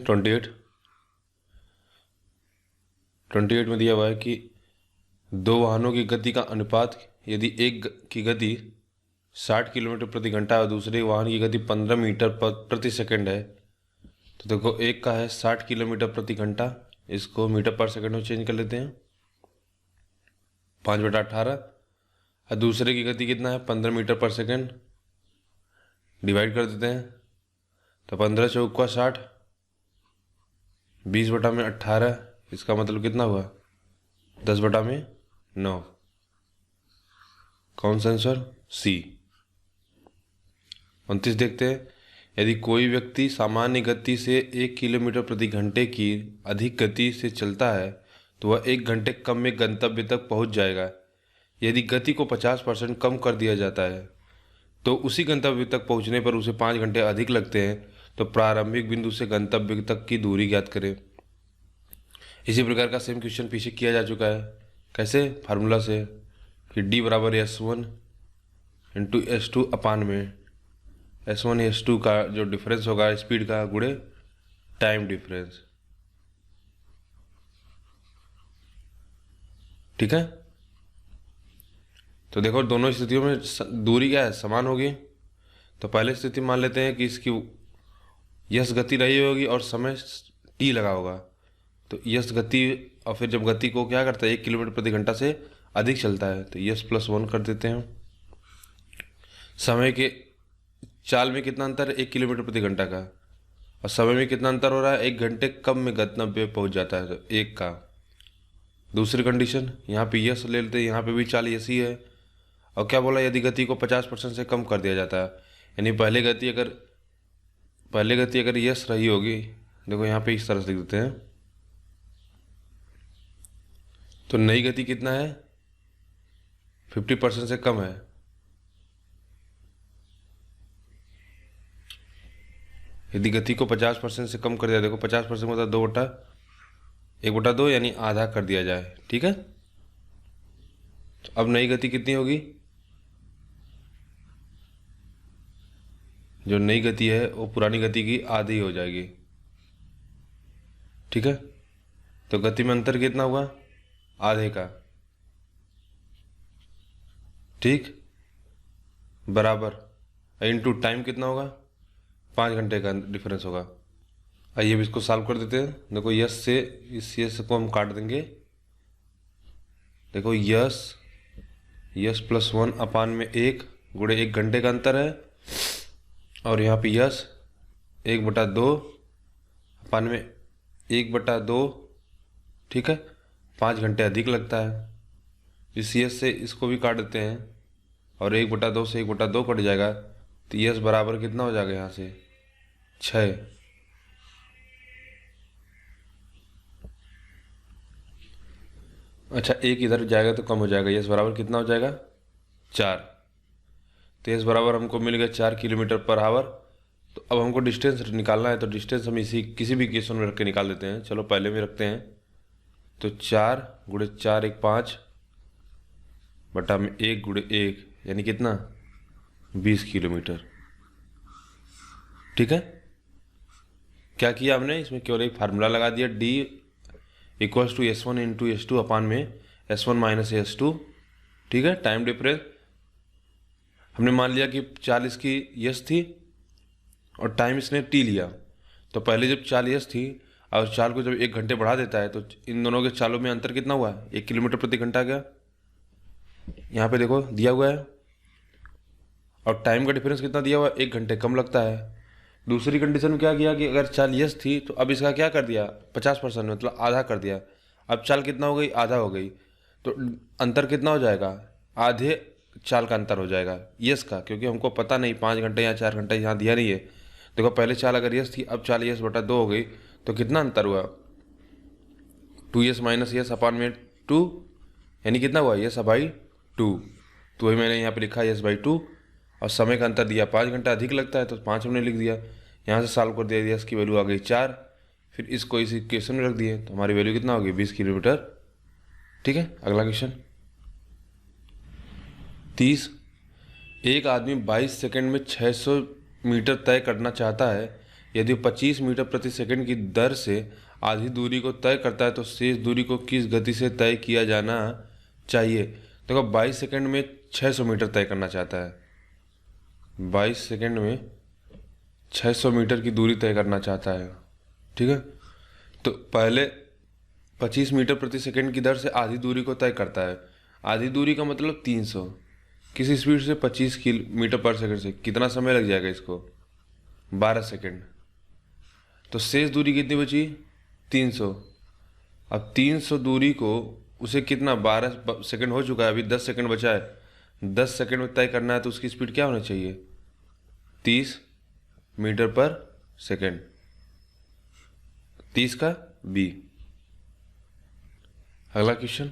28 में दिया हुआ है कि दो वाहनों की गति का अनुपात यदि एक की गति 60 किलोमीटर प्रति घंटा और दूसरे वाहन की गति 15 मीटर प्रति सेकंड है, तो देखो एक का है 60 किलोमीटर प्रति घंटा, इसको मीटर पर सेकंड में चेंज कर लेते हैं 5/18, और दूसरे की गति कितना है 15 मीटर पर सेकंड, डिवाइड कर देते हैं तो 15 × 60, 20/18, इसका मतलब कितना हुआ 10/9। कौन सा आंसर, सी। 29 देखते हैं, यदि कोई व्यक्ति सामान्य गति से 1 किलोमीटर प्रति घंटे की अधिक गति से चलता है तो वह 1 घंटे कम में गंतव्य तक पहुंच जाएगा। यदि गति को 50% कम कर दिया जाता है तो उसी गंतव्य तक पहुंचने पर उसे 5 घंटे अधिक लगते हैं। तो प्रारंभिक बिंदु से गंतव्य तक की दूरी ज्ञात करें। इसी प्रकार का सेम क्वेश्चन पीछे किया जा चुका है। कैसे, फार्मूला से कि D = S1 × S2 अपान में S1 S2 का जो डिफरेंस होगा स्पीड का गुणे टाइम डिफरेंस। ठीक है, तो देखो दोनों स्थितियों में दूरी क्या है, समान होगी। तो पहले स्थिति मान लेते हैं कि इसकी यस गति रही होगी और समय t लगा होगा, तो यस गति, और फिर जब गति को क्या करता है 1 किलोमीटर प्रति घंटा से अधिक चलता है तो यस +1 कर देते हैं। समय के चाल में कितना अंतर है 1 किलोमीटर प्रति घंटा का, और समय में कितना अंतर हो रहा है 1 घंटे कम में गंतव्य पहुंच जाता है, तो 1 का। दूसरी कंडीशन यहाँ पे यस ले लेते हैं, यहाँ पे भी चाल यस ही है, और क्या बोला यदि गति को 50% से कम कर दिया जाता है, यानी पहले गति अगर यस रही होगी, देखो यहाँ पे इस तरह से लिख देते हैं, तो नई गति कितना है 50% से कम है। यदि गति को 50% से कम कर दिया, देखो 50% मतलब 1/2 यानी आधा कर दिया जाए। ठीक है, तो अब नई गति कितनी होगी, जो नई गति है वो पुरानी गति की आधी हो जाएगी। ठीक है, तो गति में अंतर कितना हुआ, आधे का। ठीक, बराबर इनटू टाइम कितना होगा 5 घंटे का डिफरेंस होगा। आइए अब इसको सॉल्व कर देते हैं। देखो यस से इस यस को हम काट देंगे, देखो यस +1 अपान में 1 गुणे 1 घंटे का अंतर है, और यहाँ पे यस 1/2 अपान में 1/2 ठीक है, 5 घंटे अधिक लगता है। इस यस से इसको भी काट देते हैं और 1/2 से 1/2 कट जाएगा, तो यस बराबर कितना हो जाएगा यहाँ से 6। अच्छा, एक इधर जाएगा तो कम हो जाएगा, यस बराबर कितना हो जाएगा 4। तो यस बराबर हमको मिल गया 4 किलोमीटर पर आवर। तो अब हमको डिस्टेंस निकालना है, तो डिस्टेंस हम इसी किसी भी क्वेश्चन में रख के निकाल देते हैं। चलो पहले में रखते हैं, तो 4 × 4 = 5 बटा में 1 × 1 यानी कितना 20 किलोमीटर। ठीक है, क्या किया हमने, इसमें केवल एक फार्मूला लगा दिया, D = S1 × S2 अपान में S1 - S2। ठीक है, टाइम डिफरेंस हमने मान लिया कि 40 की यस थी और टाइम इसने टी लिया। तो पहले जब 40 थी और चाल को जब 1 घंटे बढ़ा देता है तो इन दोनों के चालों में अंतर कितना हुआ, 1 किलोमीटर प्रति घंटा गया। यहाँ पे देखो दिया हुआ है, और टाइम का डिफरेंस कितना दिया हुआ है, 1 घंटे कम लगता है। दूसरी कंडीशन में क्या किया कि अगर चाल यस थी तो अब इसका क्या कर दिया 50%, मतलब आधा कर दिया। अब चाल कितना हो गई, आधा हो गई, तो अंतर कितना हो जाएगा, आधे चाल का अंतर हो जाएगा यस का, क्योंकि हमको पता नहीं 5 घंटे या 4 घंटे यहाँ दिया नहीं है। देखो पहले चाल अगर यस थी, अब चाल यस/2 हो गई, तो कितना अंतर हुआ 2s - यस अपान में 2, यानी कितना हुआ यस/2। तो वही मैंने यहाँ पे लिखा यस/2, और समय का अंतर दिया 5 घंटा अधिक लगता है तो 5 हमने लिख दिया। यहाँ से सॉल्व कर दिया, यस की वैल्यू आ गई 4, फिर इसको इस इक्वेशन में रख दिए तो हमारी वैल्यू कितना होगी 20 किलोमीटर। ठीक है, अगला क्वेश्चन 30। एक आदमी 22 सेकंड में 600 मीटर तय करना चाहता है। यदि 25 मीटर प्रति सेकंड की दर से आधी दूरी को तय करता है तो शेष दूरी को किस गति से तय किया जाना चाहिए। देखो 22 सेकंड में 600 मीटर तय करना चाहता है, 22 सेकंड में 600 मीटर की दूरी तय करना चाहता है। ठीक है, तो पहले 25 मीटर प्रति सेकंड की दर से आधी दूरी को तय करता है। आधी दूरी का मतलब 300, किसी स्पीड से 25 किलोमीटर पर सेकंड से कितना समय लग जाएगा इसको 12 सेकंड। तो शेष दूरी कितनी बची 300। अब 300 दूरी को उसे कितना 12 सेकंड हो चुका है, अभी 10 सेकंड बचा है, 10 सेकंड में तय करना है, तो उसकी स्पीड क्या होना चाहिए 30 मीटर पर सेकंड, 30 का B। अगला क्वेश्चन,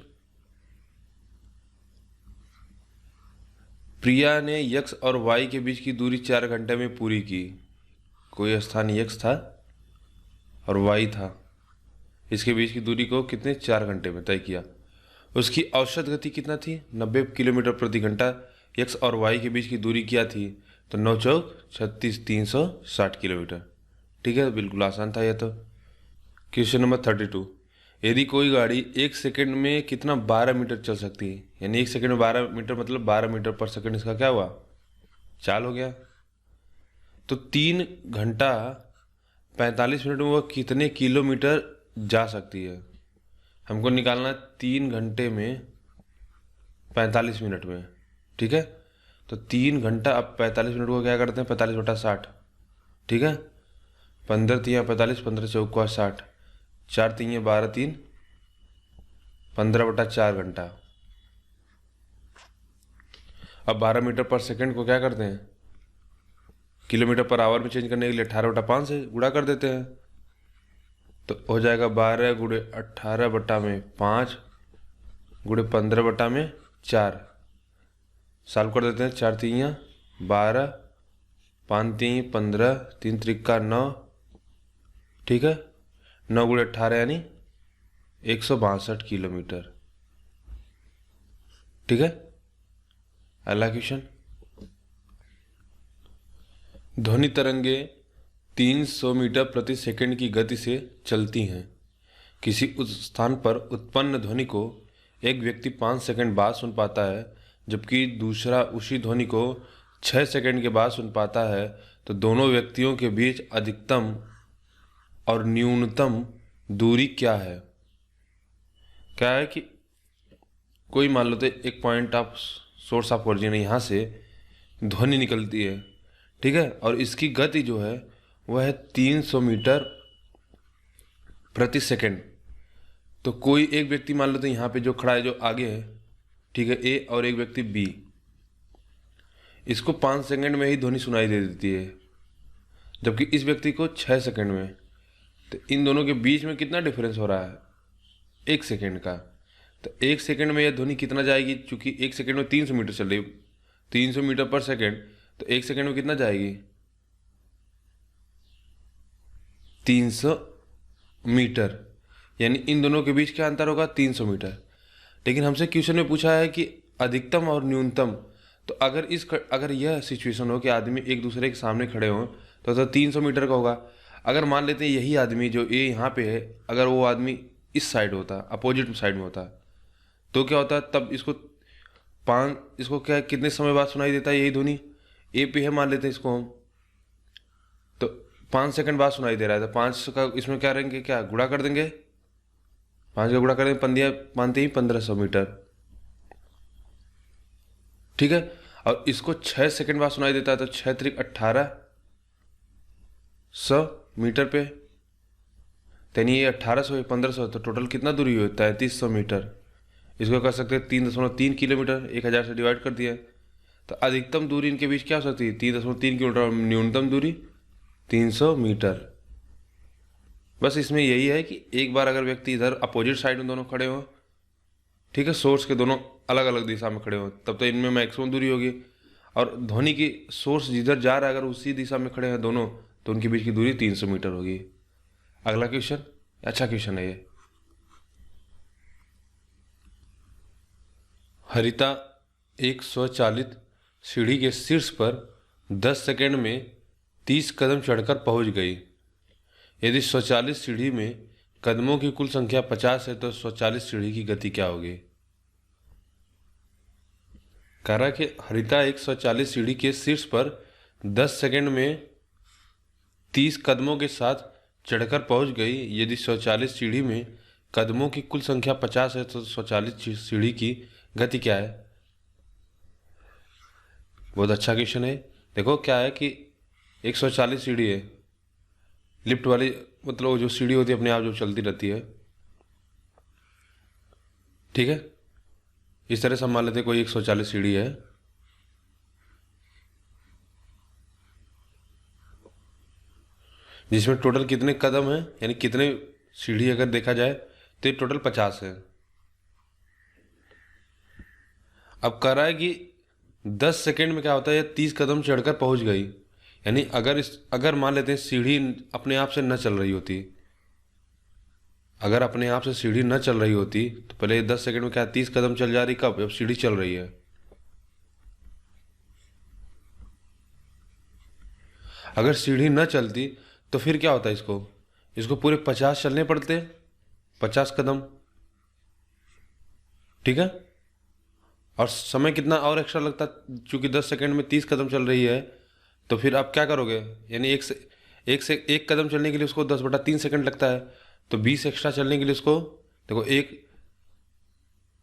प्रिया ने x और y के बीच की दूरी 4 घंटे में पूरी की। कोई स्थान x था और y था, इसके बीच की दूरी को कितने 4 घंटे में तय किया। उसकी औसत गति कितना थी 90 किलोमीटर प्रति घंटा। x और y के बीच की दूरी क्या थी, तो 9 चौक 36, 360 किलोमीटर। ठीक है, बिल्कुल आसान था यह तो। Question number 32। यदि कोई गाड़ी 1 सेकंड में कितना 12 मीटर चल सकती है, यानी 1 सेकंड में 12 मीटर मतलब 12 मीटर पर सेकंड, इसका क्या हुआ चाल हो गया। तो 3 घंटा 45 मिनट में वह कितने किलोमीटर जा सकती है। हमको निकालना है 3 घंटे में 45 मिनट में। ठीक है, तो 3 घंटा अब 45 मिनट को क्या करते हैं 45/60। ठीक है, 15 3 45, 15 चौका 60, 4 3 12, 3 15/4 घंटा। अब 12 मीटर पर सेकंड को क्या करते हैं किलोमीटर पर आवर में चेंज करने के लिए 18/5 से गुणा कर देते हैं, तो हो जाएगा 12 × 18/5 × 15/4। सॉल्व कर देते हैं, 4 3 12, 5 3 15, 3 त्रिका 9। ठीक है, 9 × 18 यानी 162 किलोमीटर। ठीक है, अगला क्वेश्चन, ध्वनि तरंगे 300 मीटर प्रति सेकंड की गति से चलती हैं। किसी उस स्थान पर उत्पन्न ध्वनि को एक व्यक्ति 5 सेकंड बाद सुन पाता है, जबकि दूसरा उसी ध्वनि को 6 सेकंड के बाद सुन पाता है, तो दोनों व्यक्तियों के बीच अधिकतम और न्यूनतम दूरी क्या है। क्या है कि कोई मान लो तो एक point of source of origin यहाँ से ध्वनि निकलती है। ठीक है, और इसकी गति जो है वह है 300 मीटर प्रति सेकंड। तो कोई एक व्यक्ति मान लेते हैं यहाँ पे जो खड़ा है, जो आगे है, ठीक है, ए, और एक व्यक्ति बी, इसको 5 सेकंड में ही ध्वनि सुनाई दे देती है, जबकि इस व्यक्ति को 6 सेकंड में। तो इन दोनों के बीच में कितना डिफरेंस हो रहा है? 1 सेकंड का। तो 1 सेकंड में यह ध्वनि कितना जाएगी? चूंकि 1 सेकंड में 300 मीटर चल रही, 300 मीटर पर सेकंड, तो 1 सेकंड में कितना जाएगी? 300 मीटर। यानी इन दोनों के बीच क्या अंतर होगा? 300 मीटर। लेकिन हमसे क्वेश्चन में पूछा है कि अधिकतम और न्यूनतम। तो अगर यह सिचुएशन हो कि आदमी एक दूसरे के सामने खड़े हों तो 300 मीटर का होगा। अगर मान लेते हैं यही आदमी जो ए यहाँ पे है, अगर वो आदमी इस साइड होता, अपोजिट साइड में होता, तो क्या होता? तब इसको क्या कितने समय बाद सुनाई देता है यही ध्वनि? ए पे है मान लेते हैं इसको हम, तो 5 सेकंड बाद सुनाई दे रहा है। तो 5 का इसमें क्या रहेंगे, क्या गुणा कर देंगे, 5 का गुणा कर देंगे, पंद्या मानते ही 1500 मीटर, ठीक है। और इसको 6 सेकंड बाद सुनाई देता है, तो 6 त्रिक 1800 मीटर पे, यानी ये 1800 है, 1500, तो टोटल कितना दूरी हुई? 3300 मीटर। इसको कर सकते हैं 3.3 किलोमीटर, 1000 से डिवाइड कर दिया। तो अधिकतम दूरी इनके बीच क्या हो सकती है? 3.3 किलोमीटर, और न्यूनतम दूरी 300 मीटर। बस इसमें यही है कि एक बार अगर व्यक्ति इधर अपोजिट साइड में दोनों खड़े हों, ठीक है, सोर्स के दोनों अलग अलग दिशा में खड़े हों, तब तो इनमें मैक्सिमम दूरी होगी। और ध्वनि की सोर्स जिधर जा रहा है अगर उसी दिशा में खड़े हैं दोनों, तो उनके बीच की दूरी 300 मीटर होगी। अगला क्वेश्चन, अच्छा क्वेश्चन है ये। हरिता एक स्वचालित सीढ़ी के शीर्ष पर 10 सेकंड में 30 कदम चढ़कर पहुंच गई। यदि स्वचालित सीढ़ी में कदमों की कुल संख्या 50 है तो स्वचालित सीढ़ी की गति क्या होगी? कह रहा है कि हरिता एक स्वचालित सीढ़ी के शीर्ष पर 10 सेकंड में 30 कदमों के साथ चढ़कर पहुंच गई। यदि स्वचालित सीढ़ी में कदमों की कुल संख्या 50 है तो स्वचालित सीढ़ी की गति क्या है? बहुत अच्छा क्वेश्चन है। देखो क्या है कि एक स्वचालित सीढ़ी है, लिफ्ट वाली, मतलब जो सीढ़ी होती है अपने आप जो चलती रहती है, ठीक है। इस तरह से हम मान लेते हैं कोई एक स्वचालित सीढ़ी है, जिसमें टोटल कितने कदम है, यानी कितने सीढ़ी अगर देखा जाए तो ये टोटल 50 है। अब कह रहा है कि 10 सेकंड में क्या होता है, ये 30 कदम चढ़कर पहुंच गई। यानी अगर मान लेते हैं सीढ़ी अपने आप से न चल रही होती, अगर अपने आप से सीढ़ी न चल रही होती तो पहले 10 सेकंड में क्या 30 कदम चल जा रही, कब? जब सीढ़ी चल रही है। अगर सीढ़ी न चलती तो फिर क्या होता है, इसको पूरे 50 चलने पड़ते, 50 कदम, ठीक है। और समय कितना और एक्स्ट्रा लगता, चूंकि 10 सेकंड में 30 कदम चल रही है, तो फिर आप क्या करोगे? यानी एक कदम चलने के लिए उसको 10/3 सेकंड लगता है, तो 20 एक्स्ट्रा चलने के लिए उसको, देखो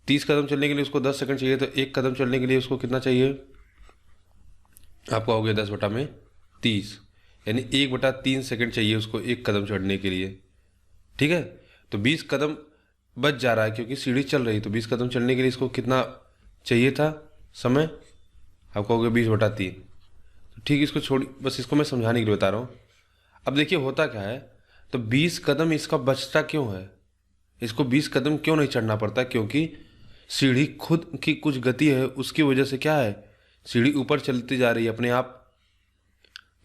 30 कदम चलने के लिए उसको 10 सेकंड चाहिए, तो एक कदम चलने के लिए उसको कितना चाहिए? आपका हो गया 10/30, यानी 1/3 सेकंड चाहिए उसको एक कदम चढ़ने के लिए, ठीक है। तो 20 कदम बच जा रहा है क्योंकि सीढ़ी चल रही, तो 20 कदम चलने के लिए इसको कितना चाहिए था समय? आपका हो गया 20/3। तो ठीक, इसको छोड़, बस इसको मैं समझाने के लिए बता रहा हूँ। अब देखिए होता क्या है, तो 20 कदम इसका बचता क्यों है? इसको 20 कदम क्यों नहीं चढ़ना पड़ता? क्योंकि सीढ़ी खुद की कुछ गति है, उसकी वजह से क्या है, सीढ़ी ऊपर चलती जा रही है अपने आप।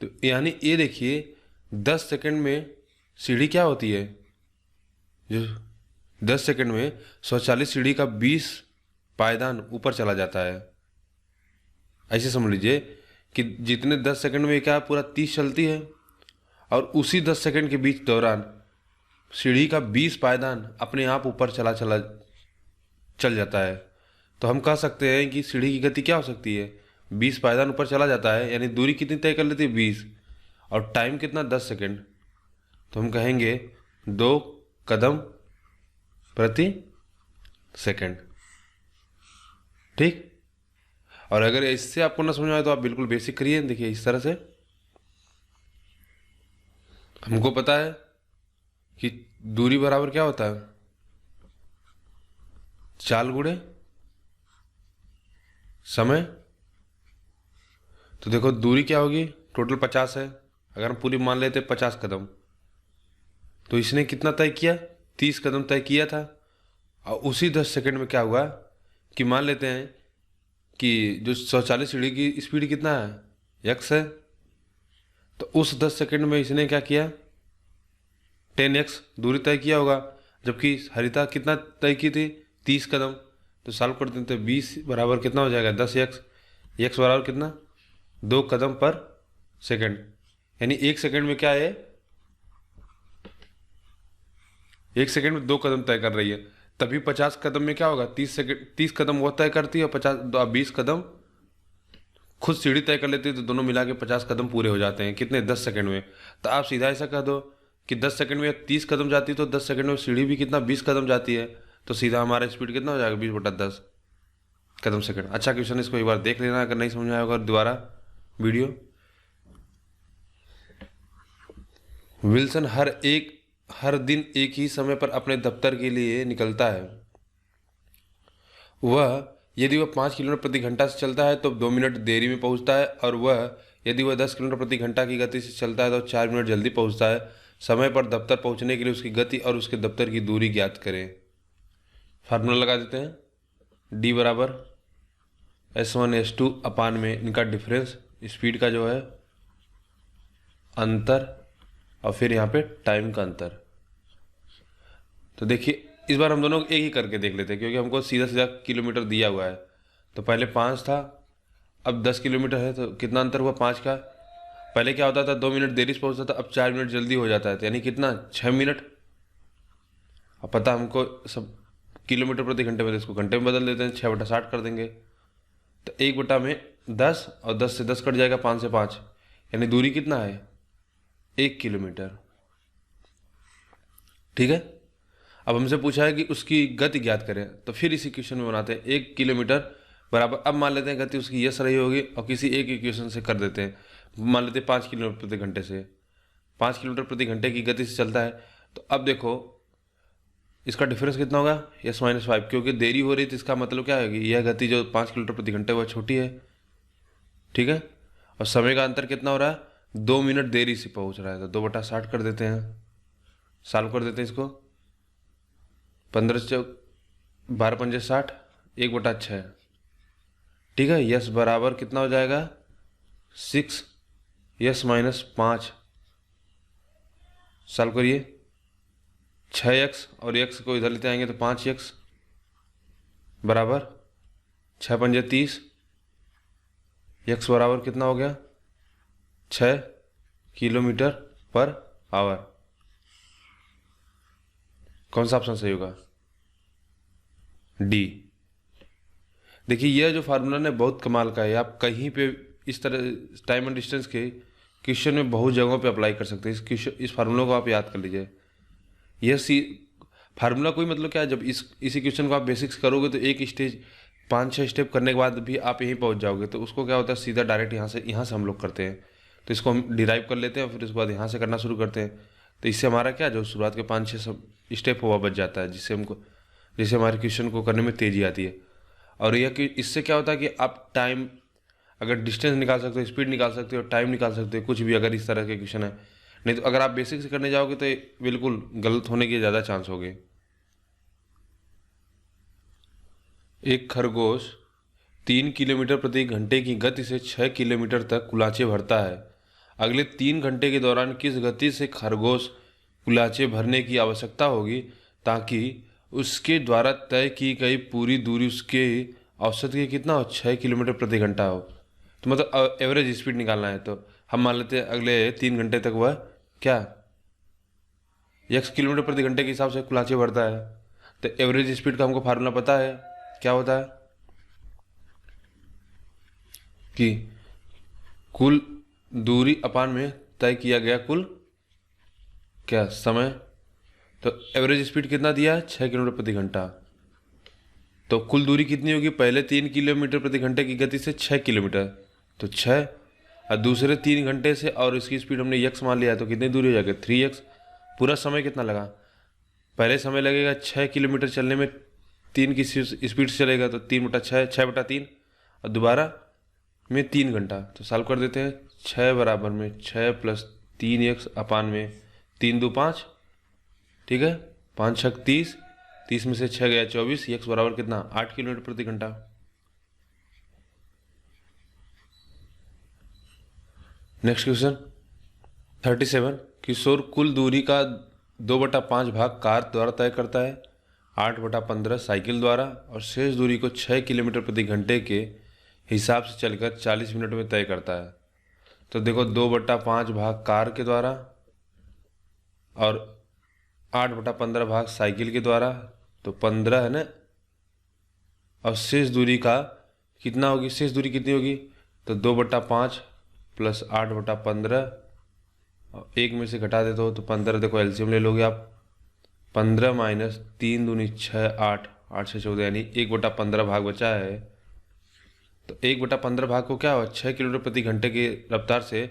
तो यानी ये देखिए 10 सेकंड में सीढ़ी क्या होती है, जो 10 सेकंड में स्वचालित सीढ़ी का 20 पायदान ऊपर चला जाता है। ऐसे समझ लीजिए कि जितने 10 सेकंड में क्या पूरा 30 चलती है, और उसी 10 सेकंड के बीच दौरान सीढ़ी का 20 पायदान अपने आप ऊपर चल जाता है। तो हम कह सकते हैं कि सीढ़ी की गति क्या हो सकती है, 20 पायदान ऊपर चला जाता है, यानी दूरी कितनी तय कर लेती है 20, और टाइम कितना 10 सेकंड। तो हम कहेंगे 2 कदम प्रति सेकंड, ठीक। और अगर इससे आपको ना समझ आए तो आप बिल्कुल बेसिक करिए। देखिए इस तरह से हमको पता है कि दूरी बराबर क्या होता है, चाल गुणे समय, तो देखो दूरी क्या होगी, टोटल 50 है, अगर हम पूरी मान लेते 50 कदम, तो इसने कितना तय किया, 30 कदम तय किया था। और उसी 10 सेकंड में क्या हुआ कि मान लेते हैं कि जो स्वचालित सीढ़ी की स्पीड कितना है, x है, तो उस 10 सेकंड में इसने क्या किया, 10x दूरी तय किया होगा, जबकि हरिता कितना तय की थी, 30 कदम। तो सॉल्व कर देते हैं, 20 बराबर कितना हो जाएगा, 10x, x बराबर कितना, 2 कदम पर सेकंड, यानी 1 सेकंड में क्या है, 1 सेकंड में 2 कदम तय कर रही है। तभी 50 कदम में क्या होगा, 30 सेकंड, 30 कदम वो तय करती है और 20 कदम खुद सीढ़ी तय कर लेती है, तो दोनों मिला के 50 कदम पूरे हो जाते हैं, कितने, 10 सेकंड में। तो आप सीधा ऐसा कह दो कि 10 सेकंड में 30 कदम जाती है, तो 10 सेकंड में सीढ़ी भी कितना, 20 कदम जाती है, तो सीधा हमारा स्पीड कितना हो जाएगा, 20/10 कदम सेकंड। अच्छा क्वेश्चन, इसको एक बार देख लेना, अगर नहीं समझ में आएगा दोबारा वीडियो। विल्सन हर दिन एक ही समय पर अपने दफ्तर के लिए निकलता है। यदि वह 5 किलोमीटर प्रति घंटा से चलता है तो 2 मिनट देरी में पहुंचता है, और यदि वह 10 किलोमीटर प्रति घंटा की गति से चलता है तो 4 मिनट जल्दी पहुंचता है। समय पर दफ्तर पहुंचने के लिए उसकी गति और उसके दफ्तर की दूरी ज्ञात करें। फार्मूला लगा देते हैं, d बराबर S1 S2 अपान में इनका डिफरेंस, स्पीड का जो है अंतर, और फिर यहाँ पे टाइम का अंतर। तो देखिए इस बार हम दोनों एक ही करके देख लेते हैं, क्योंकि हमको सीधा सीधा किलोमीटर दिया हुआ है। तो पहले 5 था, अब 10 किलोमीटर है, तो कितना अंतर हुआ 5 का। पहले क्या होता था, 2 मिनट देरी से पहुंचता था, अब 4 मिनट जल्दी हो जाता है, तो यानी कितना, 6 मिनट। अब पता हमको सब किलोमीटर प्रति घंटे में, इसको घंटे में बदल देते हैं, 6/60 कर देंगे। तो 1/10, और 10 से 10 कट जाएगा, 5 से 5, यानी दूरी कितना है, 1 किलोमीटर। ठीक है, अब हमसे पूछा है कि उसकी गति ज्ञात करें, तो फिर इस इक्वेशन में बनाते हैं, 1 किलोमीटर बराबर, अब मान लेते हैं गति उसकी यस रही होगी, और किसी एक इक्वेशन से कर देते हैं, मान लेते हैं 5 किलोमीटर प्रति घंटे से, 5 किलोमीटर प्रति घंटे की गति से चलता है। तो अब देखो इसका डिफरेंस कितना होगा, S-5, क्योंकि देरी हो रही थी, इसका मतलब क्या है, यह गति जो 5 किलोमीटर प्रति घंटे वह छोटी है। ठीक है, और समय का अंतर कितना हो रहा है, 2 मिनट देरी से पहुंच रहा है, तो 2/60 कर देते हैं, सॉल्व कर देते हैं इसको, 15 12 × 60, 1/6। ठीक है, यस बराबर कितना हो जाएगा, 6, S-5, सॉल्व करिए, 6x और x को इधर लेते आएंगे तो 5x बराबर 6×5 = 30, x बराबर कितना हो गया, 6 किलोमीटर पर आवर। कौन सा ऑप्शन सही होगा, डी। देखिए यह जो फार्मूला है बहुत कमाल का है, आप कहीं पे इस तरह टाइम एंड डिस्टेंस के क्वेश्चन में बहुत जगहों पे अप्लाई कर सकते हैं। इस फार्मूला को आप याद कर लीजिए। यह फार्मूला कोई मतलब क्या है, जब इसी क्वेश्चन को आप बेसिक्स करोगे तो एक स्टेज 5-6 स्टेप करने के बाद भी आप यहीं पहुंच जाओगे। तो उसको क्या होता है, सीधा डायरेक्ट यहाँ से हम लोग करते हैं, तो इसको हम डिराइव कर लेते हैं और फिर उसके बाद यहाँ से करना शुरू करते हैं। तो इससे हमारा क्या, जो शुरुआत के 5-6 सब स्टेप हुआ बच जाता है, जिससे हमारे क्वेश्चन को करने में तेज़ी आती है। और यह कि इससे क्या होता है कि आप टाइम, अगर डिस्टेंस निकाल सकते हो, स्पीड निकाल सकते हो, टाइम निकाल सकते हो, कुछ भी, अगर इस तरह के क्वेश्चन है। नहीं तो अगर आप बेसिक से करने जाओगे तो ये बिल्कुल गलत होने के ज़्यादा चांस हो गए। एक खरगोश 3 किलोमीटर प्रति घंटे की गति से 6 किलोमीटर तक कुलाचे भरता है। अगले 3 घंटे के दौरान किस गति से खरगोश कुलाचे भरने की आवश्यकता होगी ताकि उसके द्वारा तय की गई पूरी दूरी उसके औसत के कितना हो, 6 किलोमीटर प्रति घंटा हो। तो मतलब एवरेज स्पीड निकालना है, तो हम मान लेते हैं अगले 3 घंटे तक वह क्या, x किलोमीटर प्रति घंटे के हिसाब से कुलाचे भरता है। तो एवरेज स्पीड का हमको फार्मूला पता है, क्या होता है कि कुल दूरी अपान में तय किया गया कुल क्या समय। तो एवरेज स्पीड कितना दिया है, 6 किलोमीटर प्रति घंटा। तो कुल दूरी कितनी होगी, पहले 3 किलोमीटर प्रति घंटे की गति से 6 किलोमीटर, तो 6, और दूसरे 3 घंटे से, और इसकी स्पीड हमने x मान लिया, तो कितनी दूरी हो जाएगी, 3x। पूरा समय कितना लगा, पहले समय लगेगा 6 किलोमीटर चलने में 3 की स्पीड से चलेगा तो 3/6, 6/3, और दोबारा में 3 घंटा। तो सॉल्व कर देते हैं। 6 बराबर में 6 + 3x अपान में 3 2 5, ठीक है, 5 6 30, 30 में से 6 गया 24, x बराबर कितना 8 किलोमीटर प्रति घंटा। नेक्स्ट क्वेश्चन 37, किशोर कुल दूरी का 2/5 भाग कार द्वारा तय करता है, 8/15 साइकिल द्वारा, और शेष दूरी को 6 किलोमीटर प्रति घंटे के हिसाब से चलकर 40 मिनट में तय करता है। तो देखो 2/5 भाग कार के द्वारा और 8/15 भाग साइकिल के द्वारा, तो 15 है ना, और शेष दूरी का कितना होगी, शेष दूरी कितनी होगी, तो 2/5 + 8/15, और एक में से घटा देते हो तो 15, देखो एलसीएम ले लोगे आप, 15 - 3 दूनी 6, 8, 8 से 14, यानी 1/15 भाग बचा है। तो 1/15 भाग को क्या हुआ, 6 किलोमीटर प्रति घंटे की रफ्तार से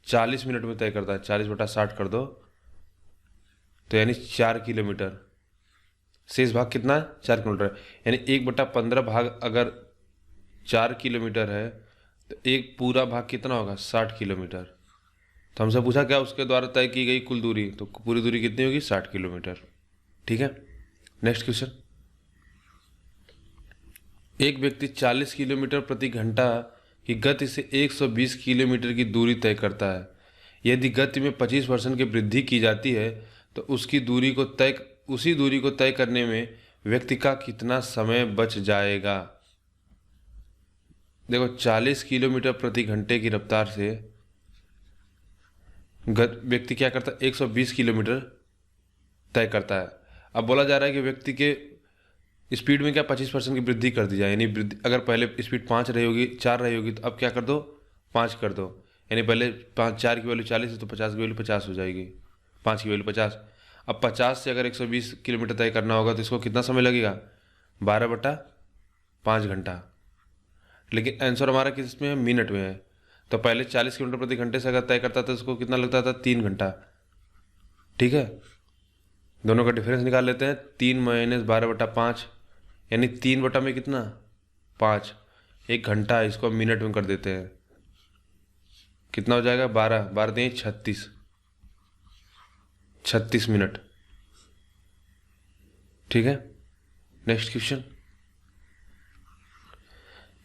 40 मिनट में तय करता है। 40/60 कर दो तो यानी 4 किलोमीटर। शेष भाग कितना है, 4 किलोमीटर, यानी 1/15 भाग अगर 4 किलोमीटर है तो एक पूरा भाग कितना होगा, 60 किलोमीटर। तो हमसे पूछा क्या उसके द्वारा तय की गई कुल दूरी, तो पूरी दूरी कितनी होगी, 60 किलोमीटर। ठीक है, नेक्स्ट क्वेश्चन, एक व्यक्ति 40 किलोमीटर प्रति घंटा की गति से 120 किलोमीटर की दूरी तय करता है। यदि गति में 25% की वृद्धि की जाती है तो उसी दूरी को तय करने में व्यक्ति का कितना समय बच जाएगा। देखो 40 किलोमीटर प्रति घंटे की रफ्तार से व्यक्ति क्या करता है, 120 किलोमीटर तय करता है। अब बोला जा रहा है कि व्यक्ति के स्पीड में क्या 25% की वृद्धि कर दी जाए, यानी अगर पहले स्पीड 5 रही होगी, 4 रही होगी, तो अब क्या कर दो, 5 कर दो, यानी पहले 4 की वैल्यू 40 है तो 50 की वैल्यू 50 हो जाएगी, 5 की वैल्यू 50। अब 50 से अगर 120 किलोमीटर तय करना होगा तो इसको कितना समय लगेगा, 12/5 घंटा। लेकिन आंसर हमारा किस में है, मिनट में है। तो पहले 40 किलोमीटर प्रति घंटे से अगर तय करता था तो उसको कितना लगता था, 3 घंटा। ठीक है, दोनों का डिफरेंस निकाल लेते हैं। 3 - 12/5 यानी 3 में कितना, 5, 1 घंटा, इसको मिनट में कर देते हैं, कितना हो जाएगा, 12, 12 दें 36 मिनट। ठीक है, नेक्स्ट क्वेश्चन,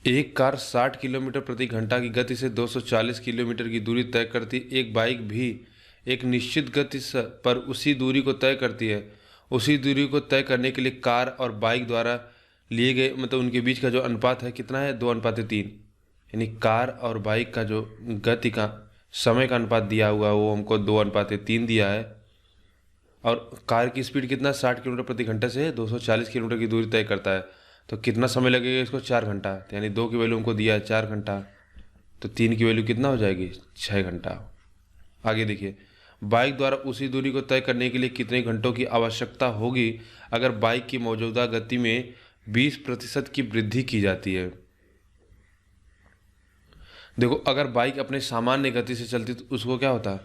एक कार 60 किलोमीटर प्रति घंटा की गति से 240 किलोमीटर की दूरी तय करती, एक बाइक भी एक निश्चित गति पर उसी दूरी को तय करती है। उसी दूरी को तय करने के लिए कार और बाइक द्वारा लिए गए मतलब उनके बीच का जो अनुपात है कितना है, 2:3, यानी कार और बाइक का जो गति का समय का अनुपात दिया हुआ वो हमको 2:3 दिया है। और कार की स्पीड कितना, 60 किलोमीटर प्रति घंटे से 240 किलोमीटर की दूरी तय करता है। तो कितना समय लगेगा इसको, 4 घंटा। तो यानी 2 की वैल्यू हमको दिया है 4 घंटा, तो 3 की वैल्यू कितना हो जाएगी, 6 घंटा। आगे देखिए, बाइक द्वारा उसी दूरी को तय करने के लिए कितने घंटों की आवश्यकता होगी अगर बाइक की मौजूदा गति में 20% की वृद्धि की जाती है। देखो अगर बाइक अपने सामान्य गति से चलती तो उसको क्या होता,